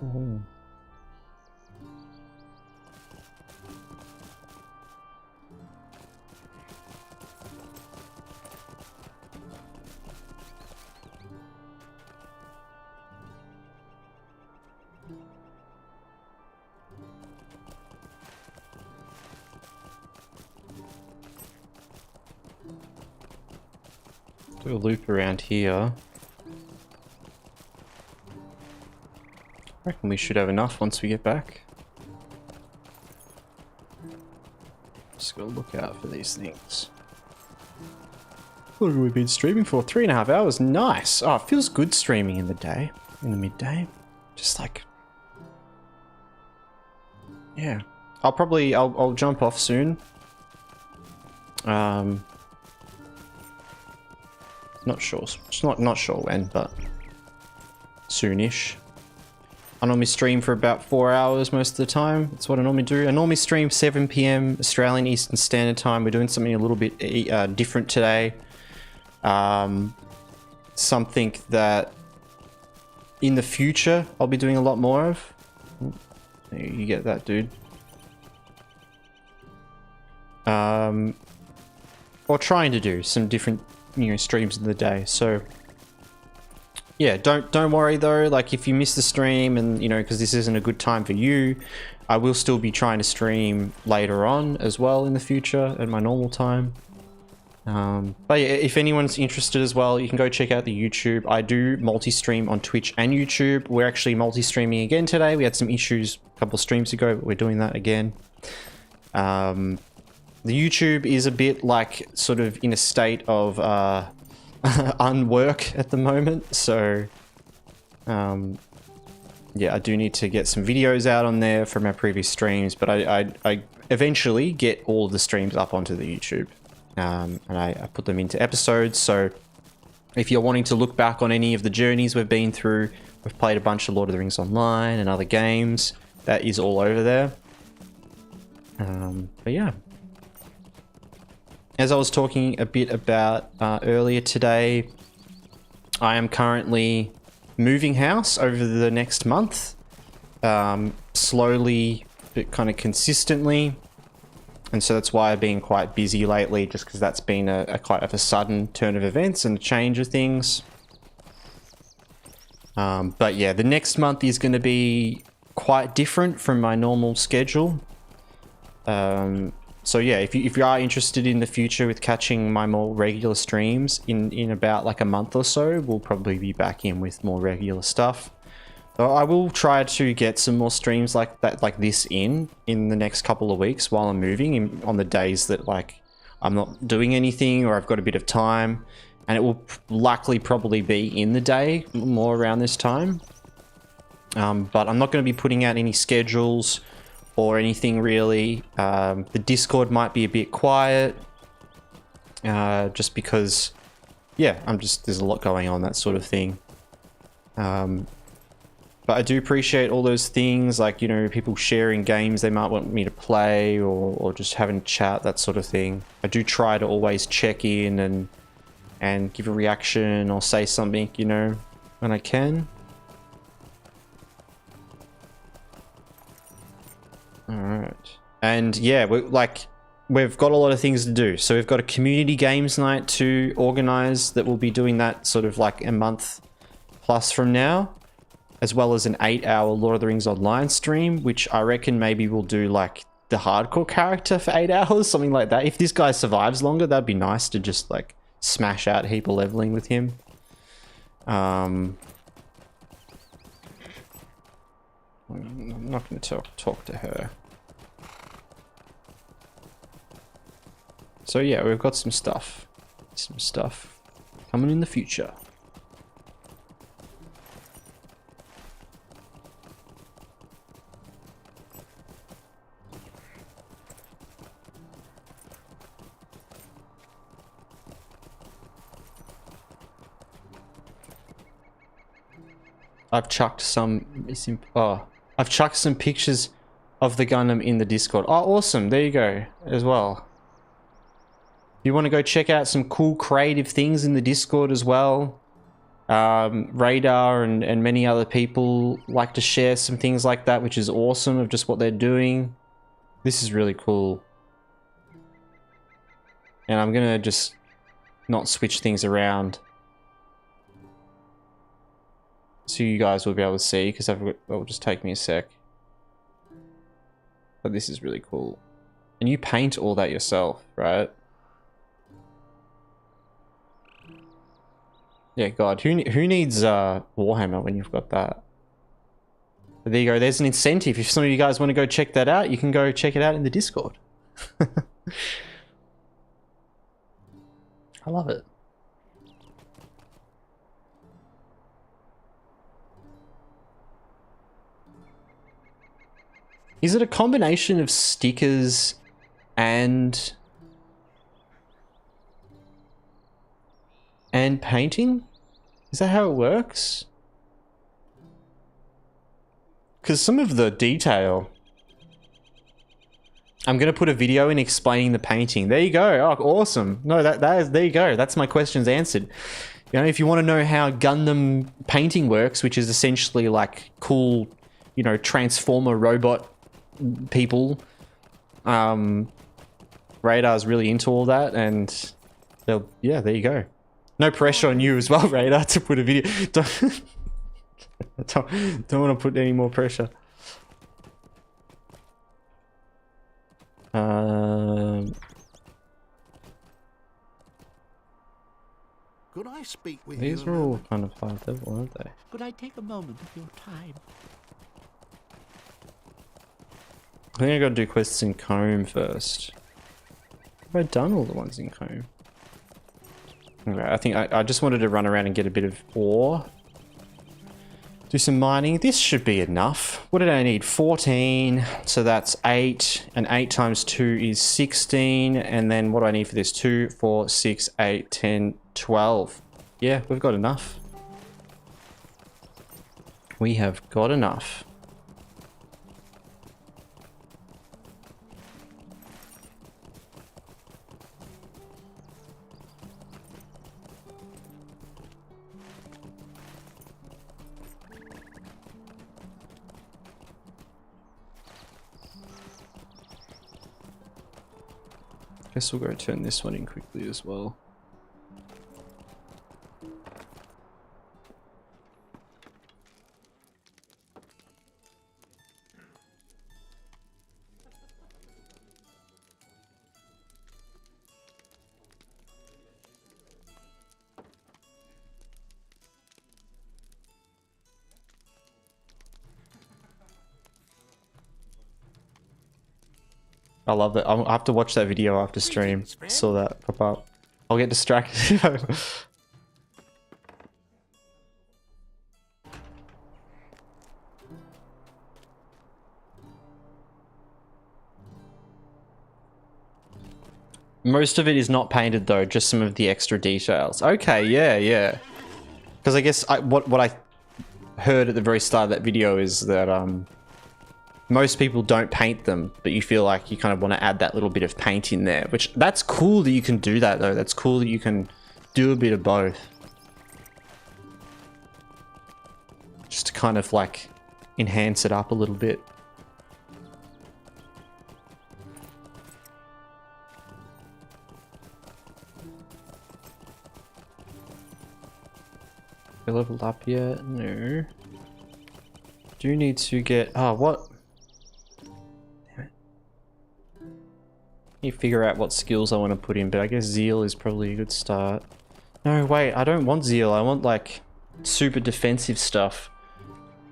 Oh. Do a loop around here. I reckon we should have enough once we get back. Just gotta look out for these things. What have we been streaming for? 3.5 hours. Nice. Oh, it feels good streaming in the day, in the midday. Just like, yeah. I'll jump off soon. Not sure. Not sure when, but soonish. I normally stream for about 4 hours most of the time. That's what I normally do. I normally stream 7 PM Australian Eastern Standard Time. We're doing something a little bit different today. Something that in the future I'll be doing a lot more of. You get that, dude. Or trying to do some different, streams in the day. So yeah, don't worry though. Like if you miss the stream and because this isn't a good time for you, I will still be trying to stream later on as well in the future at my normal time. But yeah, if anyone's interested as well, you can go check out the YouTube. I do multi-stream on Twitch and YouTube. We're actually multi-streaming again today. We had some issues a couple of streams ago, but we're doing that again. The YouTube is a bit like sort of in a state of unwork at the moment, so yeah, I do need to get some videos out on there from our previous streams, but I eventually get all of the streams up onto the YouTube, and I put them into episodes. So if you're wanting to look back on any of the journeys we've been through, we've played a bunch of Lord of the Rings Online and other games, that is all over there. But yeah, as I was talking a bit about earlier today, I am currently moving house over the next month, slowly but kind of consistently, and so that's why I've been quite busy lately, just because that's been a quite of a sudden turn of events and a change of things. But yeah, the next month is going to be quite different from my normal schedule. So yeah, if you are interested in the future with catching my more regular streams, in about like a month or so, we'll probably be back in with more regular stuff. So I will try to get some more streams like that, like this in the next couple of weeks while I'm moving, on the days that like I'm not doing anything or I've got a bit of time, and it will likely probably be in the day more around this time. But I'm not going to be putting out any schedules or anything really. The Discord might be a bit quiet, just because, yeah, there's a lot going on, that sort of thing. But I do appreciate all those things, like, people sharing games they might want me to play, or just having a chat, that sort of thing. I do try to always check in and give a reaction or say something, when I can. Alright. And yeah, we've got a lot of things to do. So we've got a community games night to organize that we'll be doing that sort of like a month plus from now, as well as an 8-hour Lord of the Rings Online stream, which I reckon maybe we'll do like the hardcore character for 8 hours, something like that. If this guy survives longer, that'd be nice to just like smash out a heap of leveling with him. I'm not going to talk to her. So yeah, we've got some stuff coming in the future. I've chucked some I've chucked some pictures of the Gundam in the Discord. Oh, awesome. There you go as well. You want to go check out some cool creative things in the Discord as well. Radar and many other people like to share some things like that, which is awesome of just what they're doing. This is really cool. And I'm gonna just not switch things around so you guys will be able to see, because it'll just take me a sec. But this is really cool. And you paint all that yourself, right? Yeah, God, who needs Warhammer when you've got that? But there you go, there's an incentive. If some of you guys want to go check that out, you can go check it out in the Discord. I love it. Is it a combination of stickers and painting? Is that how it works? Because some of the detail... I'm going to put a video in explaining the painting. There you go. Oh, awesome. No, that is, there you go. That's my questions answered. You know, if you want to know how Gundam painting works, which is essentially like cool, you know, transformer robot people, Radar's really into all that, and they'll, yeah, there you go. No pressure on you as well, Radar, to put a video. Don't want to put any more pressure. Could I speak with These you? are all kind of high level, aren't they? Could I take a moment of your time? I think I gotta do quests in Comb first. Have I done all the ones in Comb? Okay, I think I just wanted to run around and get a bit of ore. Do some mining. This should be enough. What did I need? 14. So that's 8. And 8 times 2 is 16. And then what do I need for this? 2, 4, 6, 8, 10, 12. Yeah, we've got enough. We have got enough. Guess we'll go turn this one in quickly as well. I love that. I'll have to watch that video after stream. I saw that pop up. I'll get distracted. Most of it is not painted though, just some of the extra details. Okay, yeah. Because I guess what I heard at the very start of that video is that most people don't paint them, but you feel like you kind of want to add that little bit of paint in there, which that's cool that you can do that though. That's cool that you can do a bit of both. Just to kind of like enhance it up a little bit. You leveled up yet? No. Do need to get... Oh, what? You figure out what skills I want to put in, but I guess Zeal is probably a good start. No, wait, I don't want Zeal. I want, like, super defensive stuff.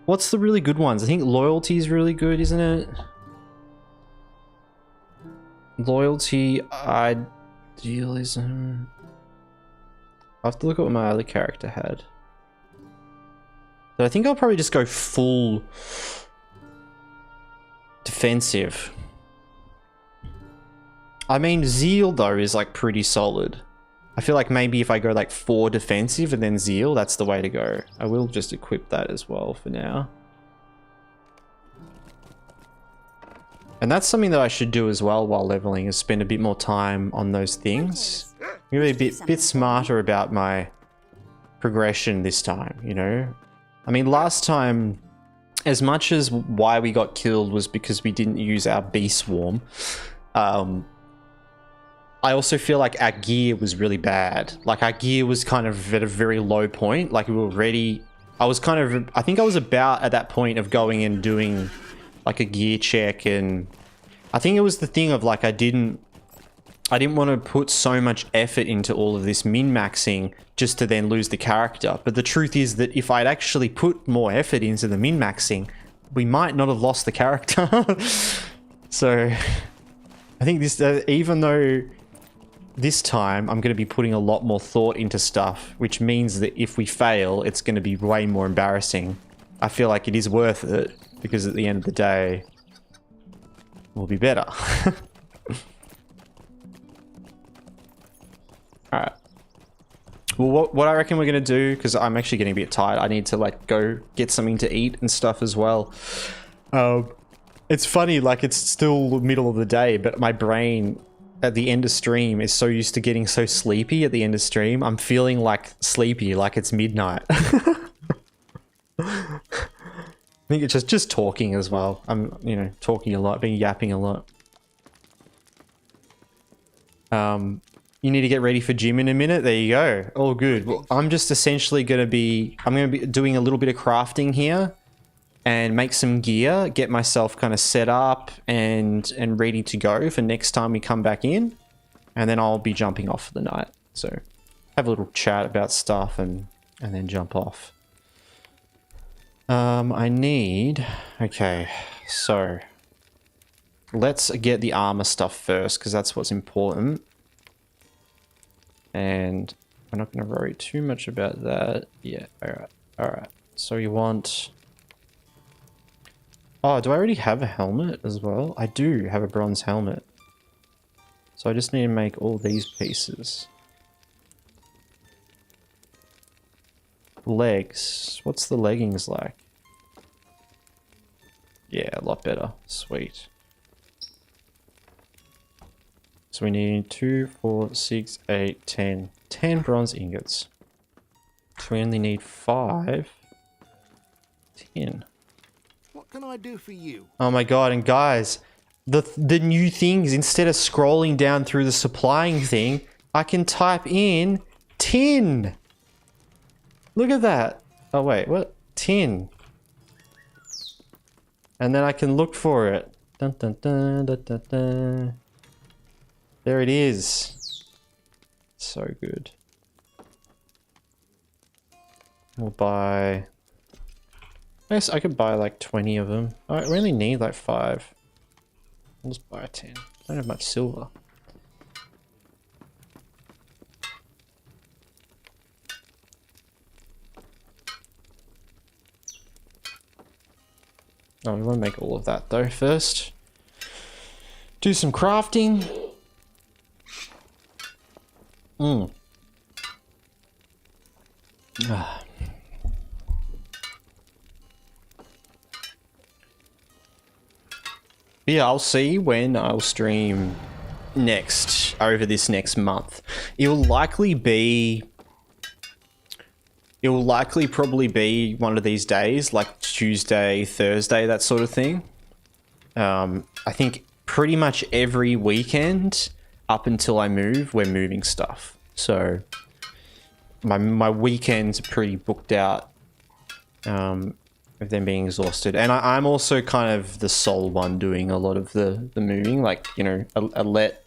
What's the really good ones? I think Loyalty is really good, isn't it? Loyalty, Idealism... I have to look at what my other character had. But I think I'll probably just go full... defensive. I mean, Zeal, though, is, like, pretty solid. I feel like maybe if I go like 4 defensive and then Zeal, that's the way to go. I will just equip that as well for now. And that's something that I should do as well while leveling, is spend a bit more time on those things. Maybe a bit smarter about my progression this time, you know? I mean, last time, as much as why we got killed was because we didn't use our bee swarm, I also feel like our gear was really bad. Like, our gear was kind of at a very low point. Like, we were ready. I think I was about at that point of going and doing like a gear check, and I think it was the thing of like, I didn't want to put so much effort into all of this min-maxing just to then lose the character. But the truth is that if I'd actually put more effort into the min-maxing, we might not have lost the character. So I think this, even though this time I'm going to be putting a lot more thought into stuff, which means that if we fail, it's going to be way more embarrassing. I feel like it is worth it, because at the end of the day, we'll be better. Alright. Well, what I reckon we're going to do, because I'm actually getting a bit tired, I need to like go get something to eat and stuff as well. It's funny, like it's still the middle of the day, but my brain at the end of stream is so used to getting so sleepy at the end of stream. I'm feeling like sleepy, like it's midnight. I think it's just talking as well. I'm, you know, talking a lot, been yapping a lot. You need to get ready for gym in a minute. There you go. All good. Well, I'm just essentially going to be doing a little bit of crafting here and make some gear, get myself kind of set up and ready to go for next time we come back in. And then I'll be jumping off for the night. So have a little chat about stuff and then jump off. Okay, so let's get the armor stuff first, because that's what's important. And we're not going to worry too much about that. Yeah, alright. So you want... Oh, do I already have a helmet as well? I do have a bronze helmet. So I just need to make all these pieces. Legs. What's the leggings like? Yeah, a lot better. Sweet. So we need 2, 4, 6, 8, 10. 10 bronze ingots. So we only need 5. 10. What can I do for you? Oh my god, and guys, the new things, instead of scrolling down through the supplying thing, I can type in tin. Look at that. Oh wait, what? Tin. And then I can look for it. Dun, dun, dun, dun, dun, dun. There it is. So good. We'll buy... I guess I could buy like 20 of them. I only need like 5. I'll just buy 10. I don't have much silver. Oh, we want to make all of that though first. Do some crafting. Yeah, I'll see when I'll stream next, over this next month. It will likely probably be one of these days, like Tuesday, Thursday, that sort of thing. I think pretty much every weekend up until I move, we're moving stuff. So my weekends are pretty booked out with them being exhausted. And I'm also kind of the sole one doing a lot of the moving. Like, you know, Alette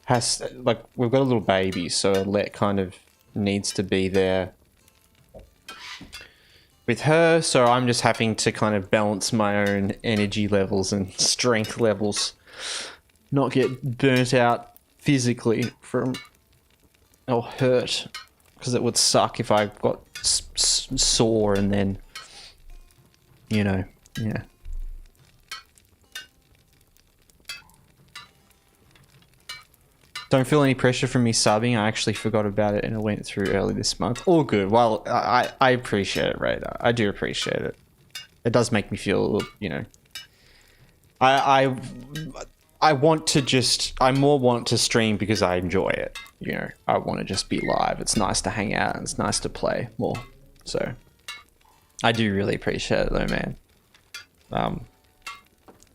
has, like, we've got a little baby, so Alette kind of needs to be there with her, so I'm just having to kind of balance my own energy levels and strength levels, not get burnt out physically from, or hurt, because it would suck if I got sore and then, you know, yeah. Don't feel any pressure from me subbing. I actually forgot about it and it went through early this month. All good. Well, I appreciate it, Radar. I do appreciate it. It does make me feel, you know. I want to just, I more want to stream because I enjoy it. You know, I want to just be live. It's nice to hang out and it's nice to play more. So I do really appreciate it though, man.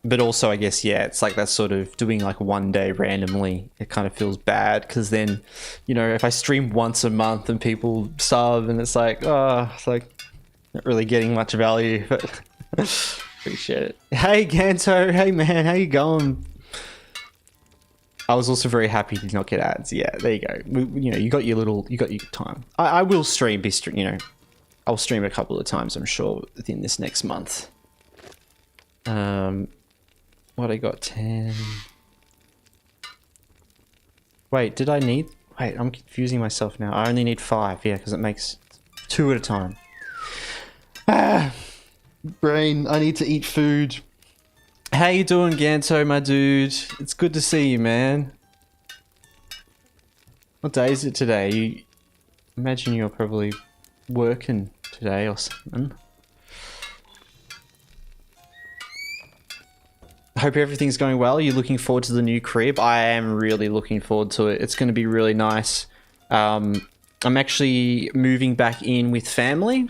But also, I guess, yeah, it's like that sort of doing like one day randomly. It kind of feels bad because then, you know, if I stream once a month and people sub and it's like, oh, it's like not really getting much value, but appreciate it. Hey, Ganto. Hey, man. How you going? I was also very happy to not get ads. Yeah, there you go. You know, you got your time. I will stream, you know, I'll stream a couple of times, I'm sure, within this next month. What I got, 10. Wait, did I need? Wait, I'm confusing myself now. I only need 5, yeah, because it makes 2 at a time. Ah, brain, I need to eat food. How you doing, Ganto, my dude? It's good to see you, man. What day is it today? You imagine you're probably working today or something. Hope everything's going well. You're looking forward to the new crib. I am really looking forward to it. It's going to be really nice. I'm actually moving back in with family.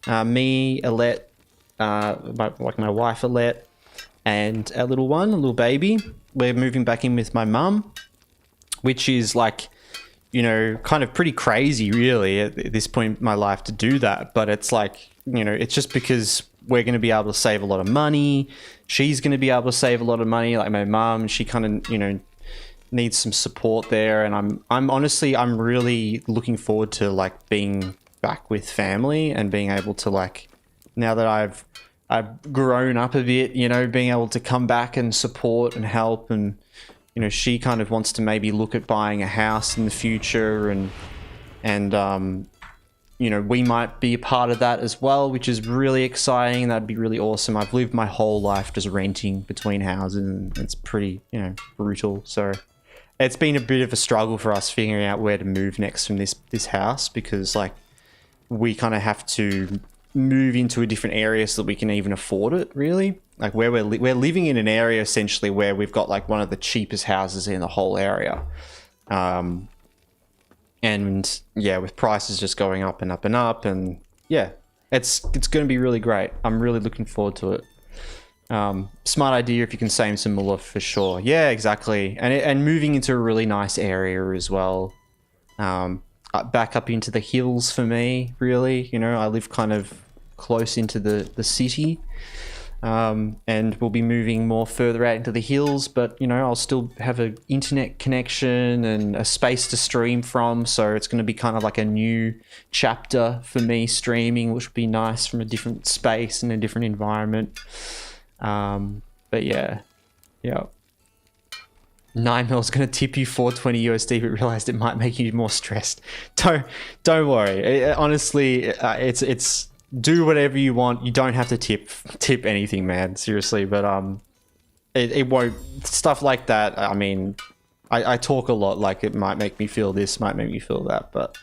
Me, Alette, my wife Alette, and our little one, a little baby. We're moving back in with my mum, which is like, you know, kind of pretty crazy really at this point in my life to do that. But it's like, you know, it's just because we're going to be able to save a lot of money. She's going to be able to save a lot of money. Like my mum, she kind of, you know, needs some support there. And I'm honestly, I'm really looking forward to like being back with family and being able to like, now that I've grown up a bit, you know, being able to come back and support and help. And, you know, she kind of wants to maybe look at buying a house in the future and you know, we might be a part of that as well, which is really exciting. That'd be really awesome. I've lived my whole life just renting between houses and it's pretty, you know, brutal. So it's been a bit of a struggle for us figuring out where to move next from this house, because like we kind of have to move into a different area so that we can even afford it, really. Like where we're living in an area essentially where we've got like one of the cheapest houses in the whole area. And yeah, with prices just going up and up and up, and yeah, it's going to be really great. I'm really looking forward to it. Smart idea if you can save some moolah for sure. Yeah, exactly. And moving into a really nice area as well. Back up into the hills for me, really. You know, I live kind of close into the city. And we'll be moving more further out into the hills, but you know, I'll still have an internet connection and a space to stream from, so it's going to be kind of like a new chapter for me streaming, which would be nice from a different space and a different environment. But yeah. 9mil is going to tip you 420 USD, but realized it might make you more stressed. Don't worry. Honestly, it's do whatever you want. You don't have to tip anything, man. Seriously, but it won't, stuff like that. I mean, I talk a lot, like it might make me feel this, might make me feel that, but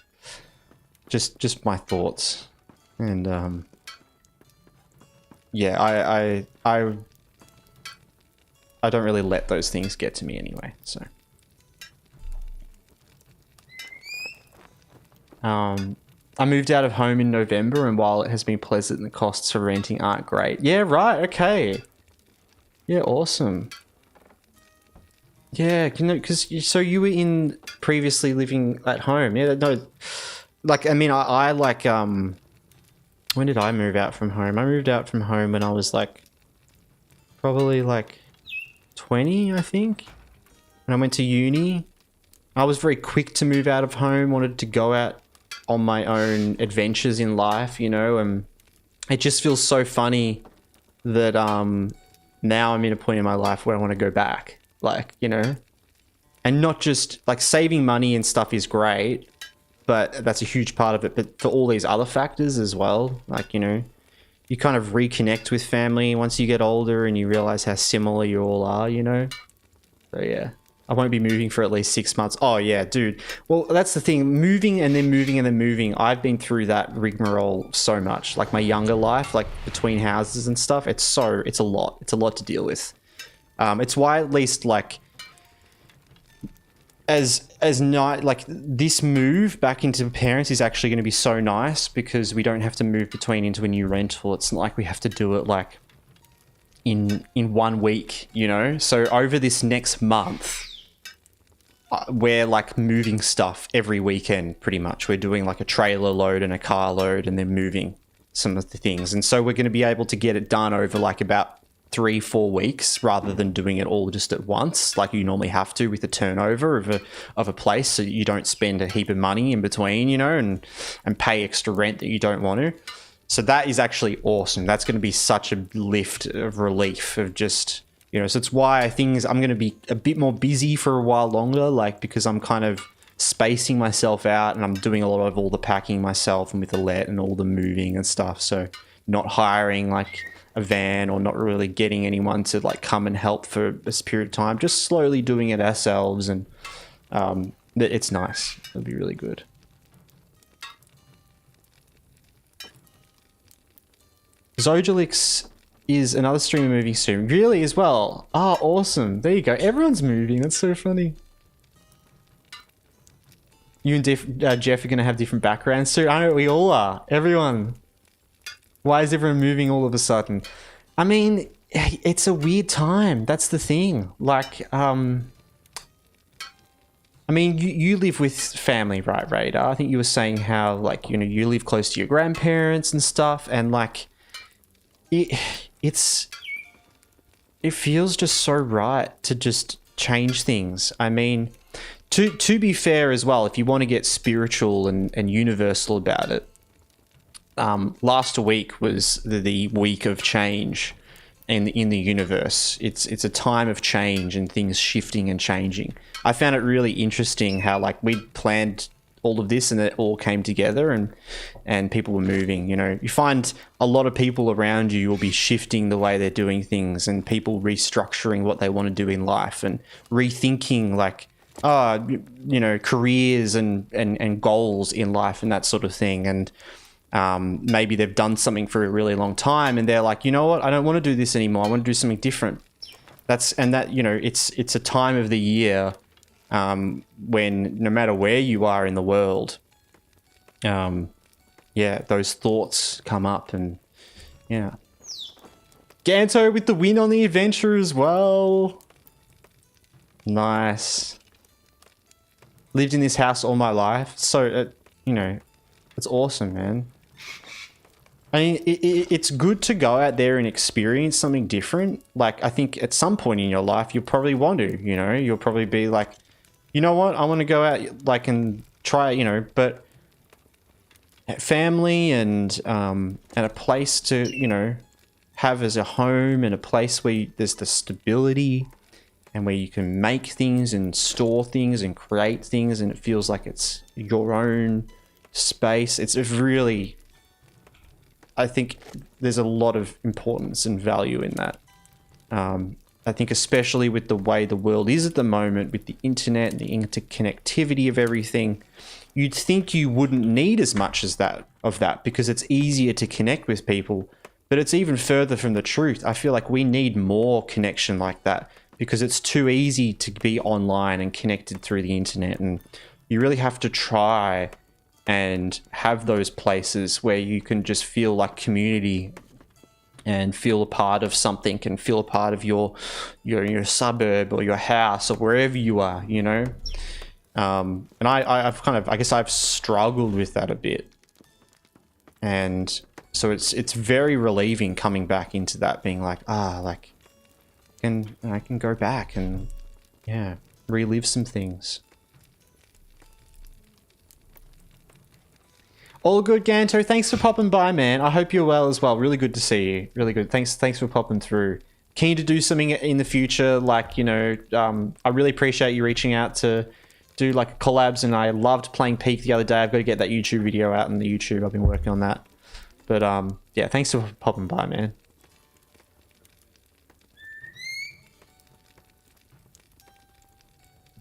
just my thoughts. And yeah, I don't really let those things get to me anyway. So I moved out of home in November, and while it has been pleasant, the costs for renting aren't great. Yeah, right, okay. Yeah, awesome. Yeah, you know, because so you were in previously living at home. Yeah, no, like, I mean, I like, when did I move out from home? I moved out from home when I was like, probably like 20, I think. When I went to uni. I was very quick to move out of home, wanted to go out on my own adventures in life, you know, and it just feels so funny that now I'm in a point in my life where I want to go back, like, you know, and not just like saving money and stuff is great, but that's a huge part of it, but for all these other factors as well, like, you know, you kind of reconnect with family once you get older and you realize how similar you all are, you know. So yeah, I won't be moving for at least 6 months. Oh yeah, dude. Well, that's the thing. Moving and then moving and then moving. I've been through that rigmarole so much. Like my younger life, like between houses and stuff. It's a lot. It's a lot to deal with. It's why at least like like this move back into parents is actually going to be so nice because we don't have to move between into a new rental. It's not like we have to do it like in 1 week, you know? So over this next month, we're like moving stuff every weekend pretty much. We're doing like a trailer load and a car load and then moving some of the things. And so we're going to be able to get it done over like about 3-4 weeks rather than doing it all just at once like you normally have to with the turnover of a place, so you don't spend a heap of money in between, you know, and pay extra rent that you don't want to. So that is actually awesome. That's going to be such a lift of relief of just, you know, so it's why I'm going to be a bit more busy for a while longer, like because I'm kind of spacing myself out and I'm doing a lot of all the packing myself and with the let and all the moving and stuff. So not hiring like a van or not really getting anyone to like come and help for a period of time, just slowly doing it ourselves. And it's nice. It'll be really good. Zojalix is another streamer moving soon. Really as well. Oh, awesome. There you go. Everyone's moving. That's so funny. You and Jeff are going to have different backgrounds soon. I know we all are. Everyone. Why is everyone moving all of a sudden? I mean, it's a weird time. That's the thing. Like, I mean, you live with family, right, Radar? I think you were saying how, like, you know, you live close to your grandparents and stuff, and like, it feels just so right to just change things. I mean, to be fair as well, if you want to get spiritual and universal about it, last week was the week of change in the universe. It's a time of change and things shifting and changing. I found it really interesting how like we'd planned all of this and it all came together and people were moving. You know, you find a lot of people around you will be shifting the way they're doing things and people restructuring what they want to do in life and rethinking like you know, careers and goals in life and that sort of thing. And maybe they've done something for a really long time and they're like, you know what, I don't want to do this anymore. I want to do something different. You know, it's a time of the year when no matter where you are in the world, yeah, those thoughts come up and yeah. Ganto with the win on the adventure as well. Nice. Lived in this house all my life. So, you know, it's awesome, man. I mean, it's good to go out there and experience something different. Like, I think at some point in your life, you'll probably want to, you know, you'll probably be like, you know what, I want to go out, like, and try, you know, but family and a place to, you know, have as a home and a place where there's the stability and where you can make things and store things and create things and it feels like it's your own space. It's really... I think there's a lot of importance and value in that. I think especially with the way the world is at the moment, with the internet and the interconnectivity of everything, you'd think you wouldn't need as much as that because it's easier to connect with people, but it's even further from the truth. I feel like we need more connection like that because it's too easy to be online and connected through the internet, and you really have to try and have those places where you can just feel like community and feel a part of something and feel a part of your suburb or your house or wherever you are, you know? And I guess I've struggled with that a bit. And so it's very relieving coming back into that, being like, like, I can go back and, yeah, relive some things. All good, Ganto. Thanks for popping by, man. I hope you're well as well. Really good to see you. Really good. Thanks for popping through. Keen to do something in the future, like, you know, I really appreciate you reaching out to do like collabs, and I loved playing Peak the other day. I've got to get that YouTube video out on the YouTube. I've been working on that. But yeah, thanks for popping by, man.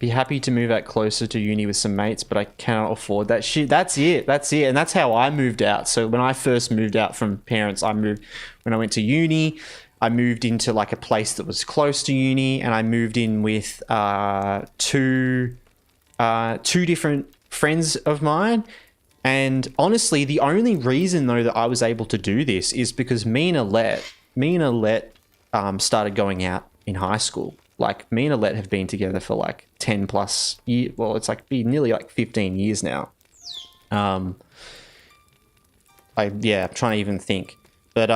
be happy to move out closer to uni with some mates, but I cannot afford that shit. That's it. And that's how I moved out. So when I first moved out from parents, when I went to uni, I moved into like a place that was close to uni, and I moved in with two different friends of mine. And honestly, the only reason though that I was able to do this is because me and Alette started going out in high school. Like, me and Alette have been together for like 10 plus years. Well, it's like nearly like 15 years now. I'm trying to even think. But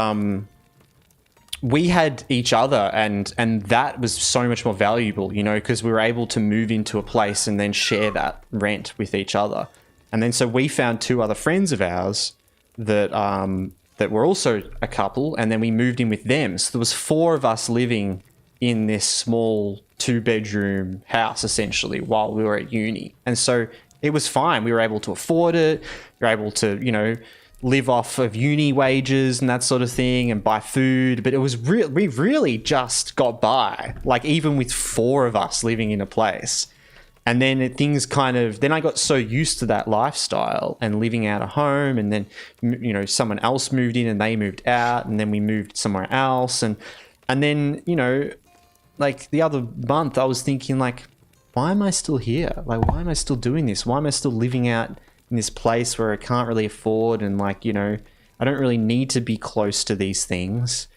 we had each other, and that was so much more valuable, you know, because we were able to move into a place and then share that rent with each other. And then so we found two other friends of ours that were also a couple, and then we moved in with them. So there was 4 of us living in this small 2-bedroom house essentially while we were at uni. And so it was fine. We were able to afford it. We were able to, you know, live off of uni wages and that sort of thing and buy food. But it was we really just got by, like even with 4 of us living in a place. And then then I got so used to that lifestyle and living out of home, and then, you know, someone else moved in and they moved out, and then we moved somewhere else. And then, you know, like the other month I was thinking like, why am I still here? Like, why am I still doing this? Why am I still living out in this place where I can't really afford, and like, you know, I don't really need to be close to these things.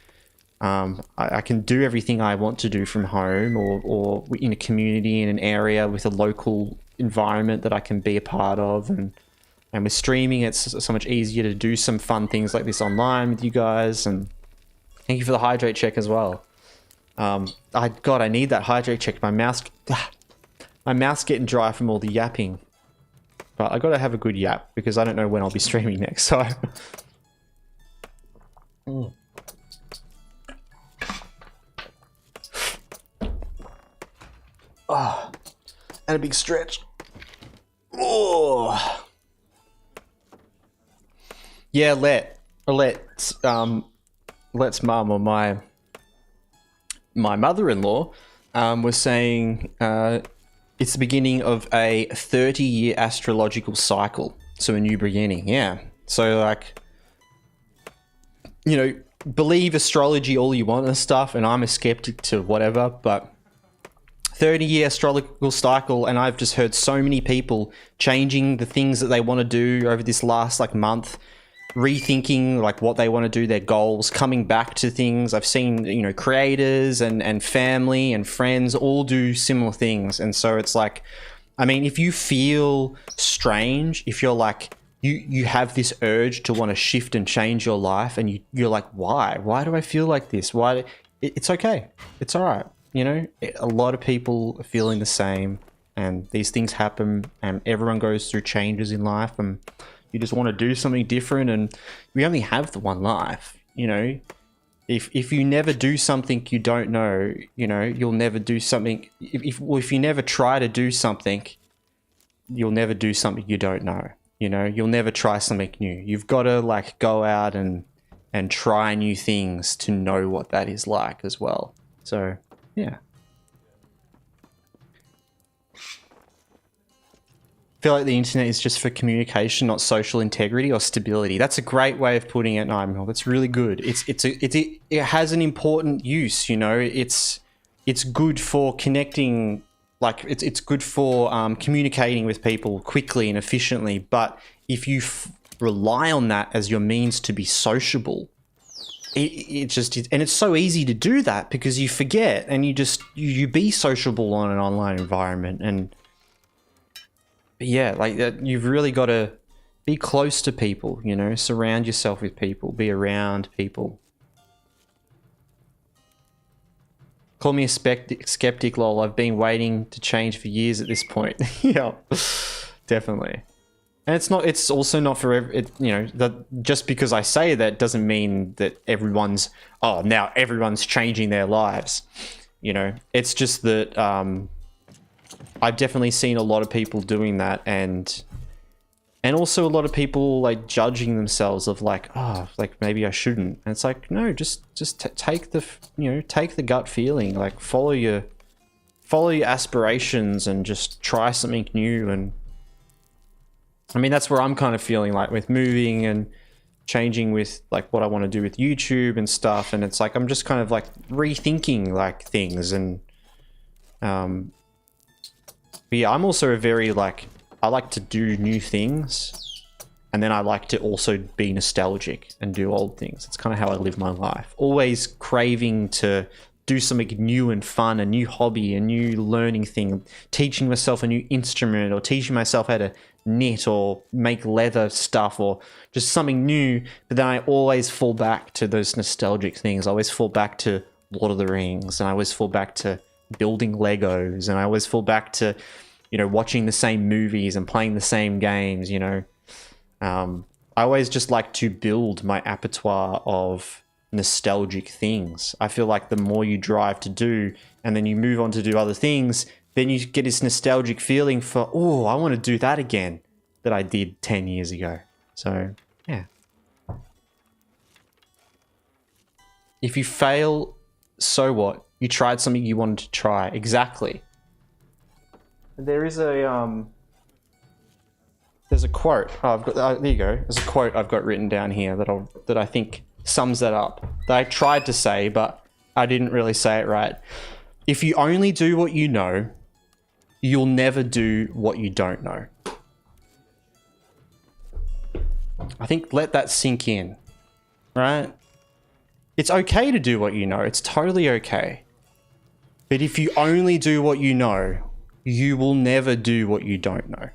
I can do everything I want to do from home or in a community, in an area with a local environment that I can be a part of. And with streaming, it's so much easier to do some fun things like this online with you guys. And thank you for the hydrate check as well. I need that hydrate check. My mouth's getting dry from all the yapping. But I gotta have a good yap because I don't know when I'll be streaming next. So. Oh, and a big stretch. Oh, yeah. Let's mum, or my mother-in-law was saying it's the beginning of a 30-year astrological cycle, so a new beginning. Yeah. So like, you know, believe astrology all you want and stuff, and I'm a skeptic to whatever, but 30-year astrological cycle, and I've just heard so many people changing the things that they want to do over this last like month, rethinking like what they want to do, their goals, coming back to things. I've seen, you know, creators and family and friends all do similar things. And so it's like, I mean, if you feel strange, if you're like, you have this urge to want to shift and change your life, and you're like, why do I feel like this? It's okay. It's all right. You know, a lot of people are feeling the same, and these things happen, and everyone goes through changes in life, and you just want to do something different, and we only have the one life, you know. If you never do something you don't know, you know, you'll never do something. If you never try to do something, you'll never do something you don't know, you know. You'll never try something new. You've got to like go out and try new things to know what that is like as well. So yeah. I feel like the internet is just for communication, not social integrity or stability. That's a great way of putting it, Nigel. That's really good. It has an important use, you know. It's good for connecting, like it's good for communicating with people quickly and efficiently. But if you rely on that as your means to be sociable, and it's so easy to do that because you forget, and you be sociable on an online environment. And yeah, like that, you've really got to be close to people, you know, surround yourself with people, be around people. Call me a skeptic, lol. I've been waiting to change for years at this point. Yeah, definitely. And it's also not for you know, that just because I say that doesn't mean that now everyone's changing their lives. You know, it's just that I've definitely seen a lot of people doing that, and also a lot of people like judging themselves of like, oh, like maybe I shouldn't. And it's like, no, just take the gut feeling, like follow your follow your aspirations and just try something new. And I mean, that's where I'm kind of feeling like with moving and changing with like what I want to do with YouTube and stuff. And it's like, I'm just kind of like rethinking like things. And but yeah, I'm also a very like, I like to do new things. And then I like to also be nostalgic and do old things. It's kind of how I live my life. Always craving to do something new and fun, a new hobby, a new learning thing, teaching myself a new instrument, or teaching myself how to knit or make leather stuff, or just something new. But then I always fall back to those nostalgic things. I always fall back to Lord of the Rings, and I always fall back to building Legos, and I always fall back to, you know, watching the same movies and playing the same games, you know. I always just like to build my repertoire of nostalgic things. I feel like the more you drive to do, and then you move on to do other things, then you get this nostalgic feeling for, oh, I want to do that again that I did 10 years ago. So, yeah. If you fail, so what? You tried something you wanted to try. Exactly. There is a, there's a quote. Oh, I've got, there you go. There's a quote I've got written down here that I think sums that up. That I tried to say, but I didn't really say it right. If you only do what you know, you'll never do what you don't know. I think let that sink in, right? It's okay to do what you know. It's totally okay. But if you only do what you know, you will never do what you don't know.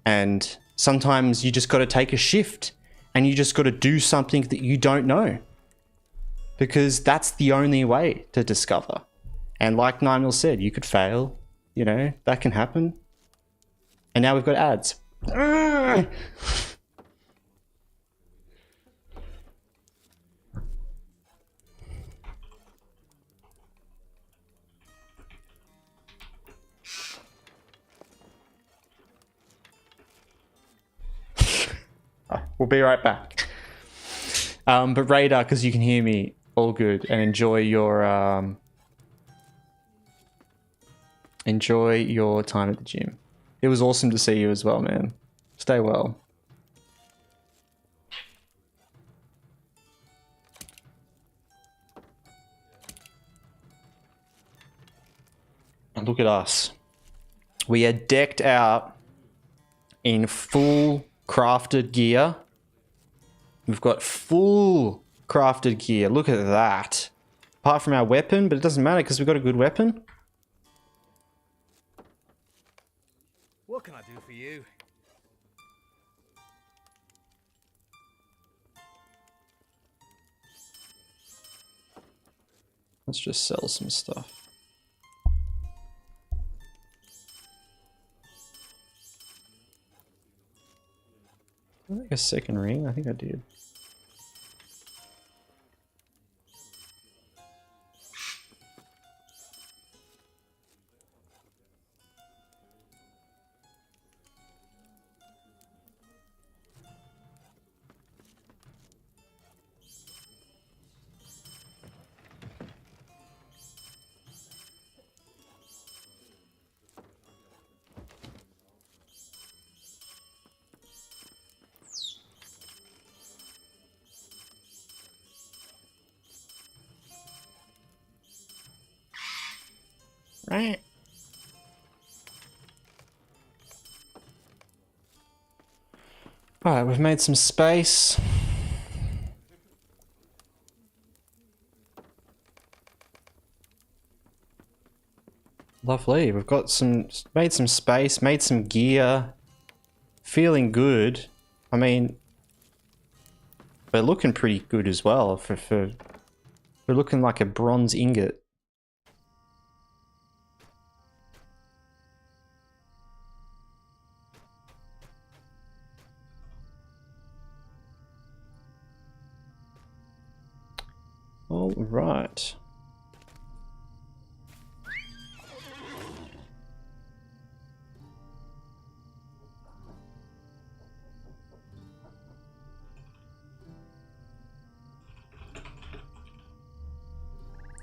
And sometimes you just got to take a shift, and you just got to do something that you don't know, because that's the only way to discover. And like Nigel said, you could fail, you know, that can happen. And now we've got ads. We'll be right back. But Radar, because you can hear me, all good, and enjoy your time at the gym. It was awesome to see you as well, man. Stay well. And look at us. We are decked out in full crafted gear. We've got full crafted gear. Look at that. Apart from our weapon, but it doesn't matter because we've got a good weapon. What can I do for you? Let's just sell some stuff. I think a second ring. I think I did. Right. Alright, we've made some space. Lovely. We've got made some space, made some gear. Feeling good. I mean, we're looking pretty good as well we're looking like a bronze ingot. All right.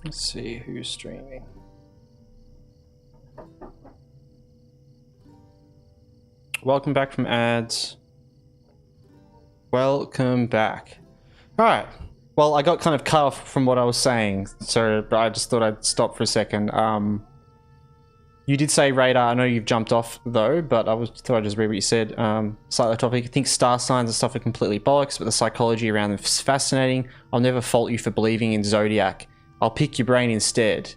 Let's see who's streaming. Welcome back from ads. Welcome back. Alright. Well, I got kind of cut off from what I was saying, so I just thought I'd stop for a second. You did say radar. I know you've jumped off though, but thought I'd just read what you said. Slightly off topic. I think star signs and stuff are completely bollocks, but the psychology around them is fascinating. I'll never fault you for believing in zodiac. I'll pick your brain instead.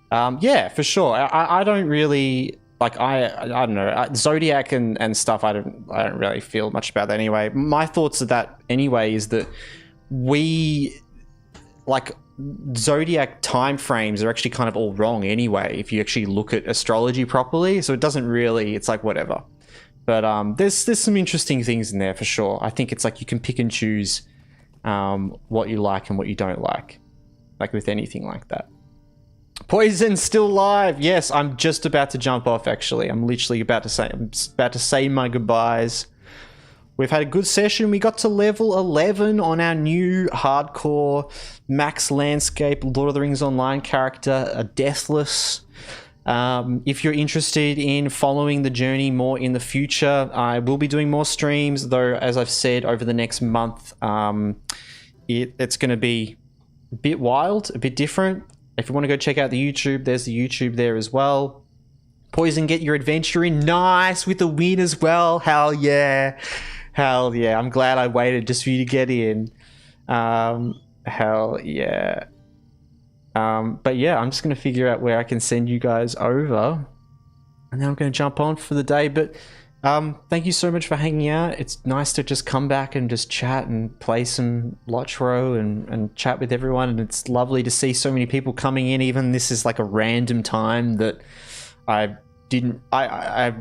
Yeah, for sure. I don't really like. I don't know. Zodiac and stuff. I don't really feel much about that anyway. My thoughts of that anyway is that we like. Zodiac time frames are actually kind of all wrong anyway if you actually look at astrology properly, so it doesn't really, it's like whatever. But there's some interesting things in there for sure. I think it's like you can pick and choose what you like and what you don't like with anything like that. Poison still live. Yes, I'm just about to jump off actually. I'm literally about to say my goodbyes. We've had a good session. We got to level 11 on our new hardcore max landscape Lord of the Rings Online character, a Deathless. If you're interested in following the journey more in the future, I will be doing more streams, though, as I've said, over the next month. It's going to be a bit wild, a bit different. If you want to go check out the YouTube, there's the YouTube there as well. Poison, get your adventure in. Nice, with the win as well. Hell yeah. Hell yeah, I'm glad I waited just for you to get in. Hell yeah. But yeah, I'm just going to figure out where I can send you guys over. And then I'm going to jump on for the day. But thank you so much for hanging out. It's nice to just come back and just chat and play some LOTRO and chat with everyone. And it's lovely to see so many people coming in. Even this is like a random time that I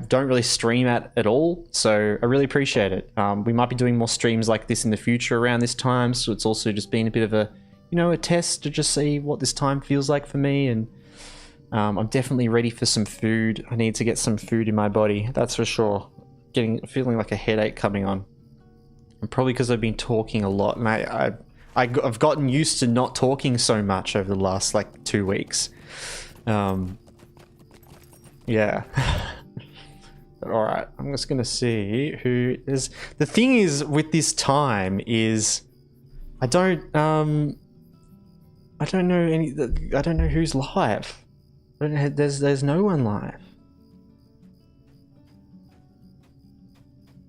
don't really stream at all, so I really appreciate it. We might be doing more streams like this in the future around this time, so it's also just been a bit of a, a test to just see what this time feels like for me. And I'm definitely ready for some food. I need to get some food in my body, that's for sure. Feeling like a headache coming on, and probably because I've been talking a lot, and I've gotten used to not talking so much over the last like 2 weeks. Yeah. All right, I'm just gonna see who is. The thing is with this time is I don't know who's live. There's no one live.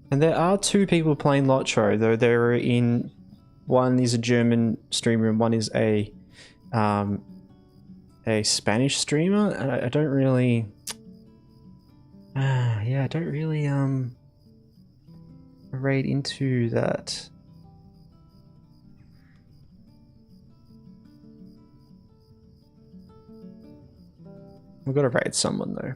And there are 2 people playing LOTRO, though. They're in, one is a German streamer and one is a Spanish streamer. And I don't really. Yeah, I don't really read into that. We've got to raid someone though.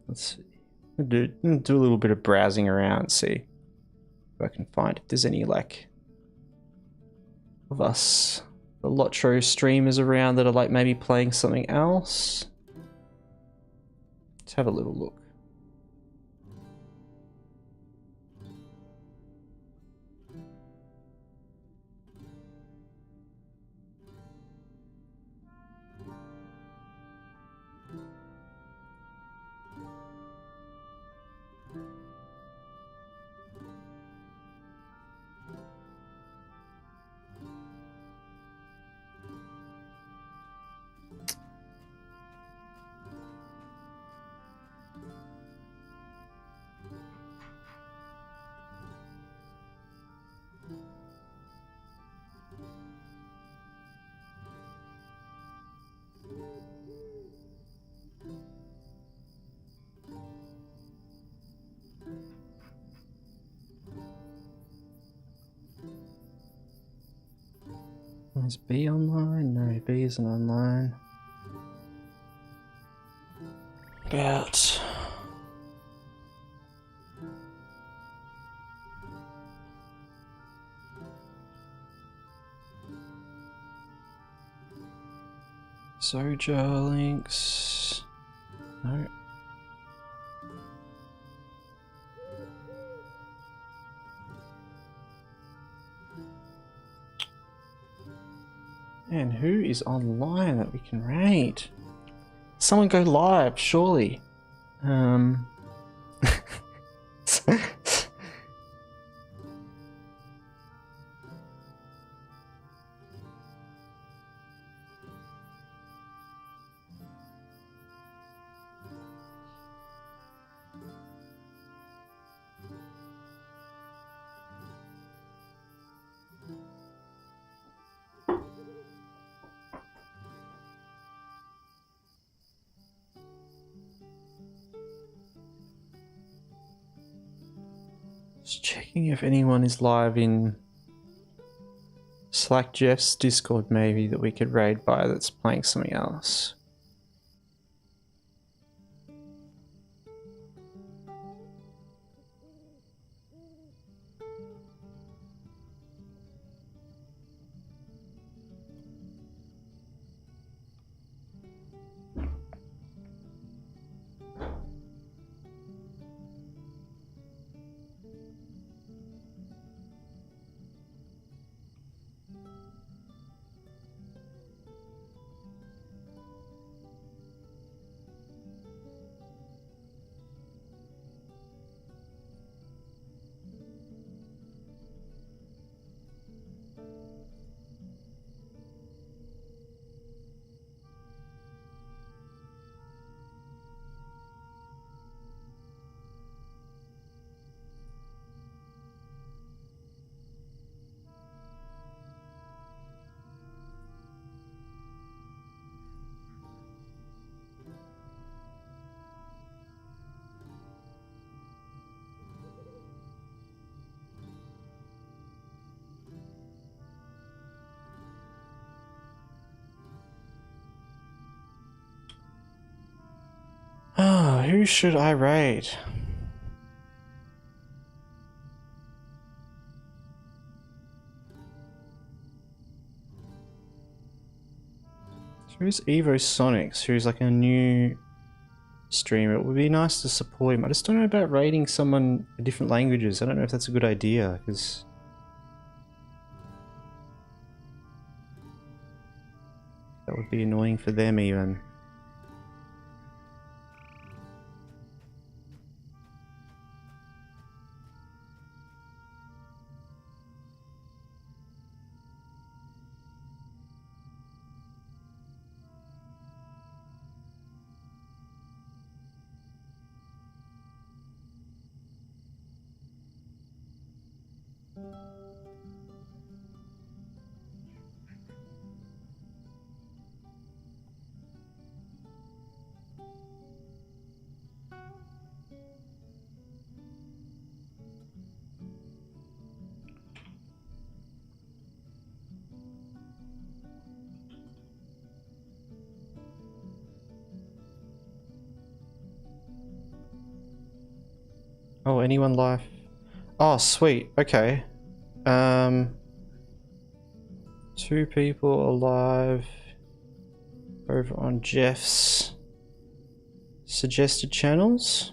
Let's see. Do a little bit of browsing around, see if I can find if there's any like of us, the LOTRO streamers around that are like maybe playing something else. Let's have a little look. Is B online? No, B isn't online. About Soja links. No. And who is online that we can raid? Someone go live, surely. Just checking if anyone is live in Slack Jeff's Discord, maybe, that we could raid by that's playing something else. Ah, who should I raid? Who's Evo Sonics? Who's like a new streamer? It would be nice to support him. I just don't know about raiding someone in different languages. I don't know if that's a good idea, because that would be annoying for them even. Oh, anyone live? Oh, sweet. Okay. 2 people alive over on Jeff's suggested channels.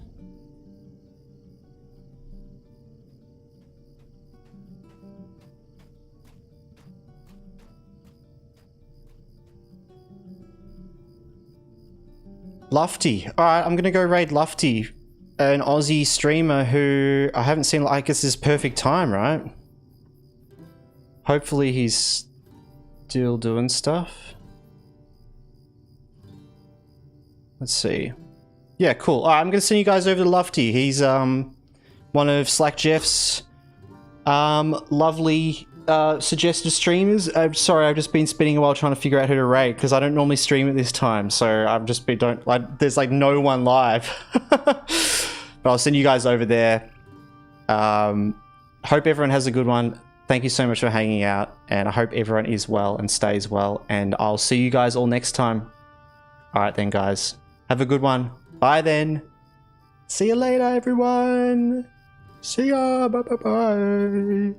Lufty. Alright, I'm gonna go raid Lufty, an Aussie streamer who I haven't seen. I guess this is perfect time, right? Hopefully he's still doing stuff. Let's see. Yeah, cool. Alright, I'm gonna send you guys over to Lufty. He's one of Slack Jeff's lovely suggested streamers. I'm sorry, I've just been spending a while trying to figure out who to raid because I don't normally stream at this time, so I've just been there's like no one live. But I'll send you guys over there. Hope everyone has a good one. Thank you so much for hanging out, and I hope everyone is well and stays well, and I'll see you guys all next time. Alright then, guys. Have a good one. Bye then. See you later, everyone. See ya. Bye bye bye.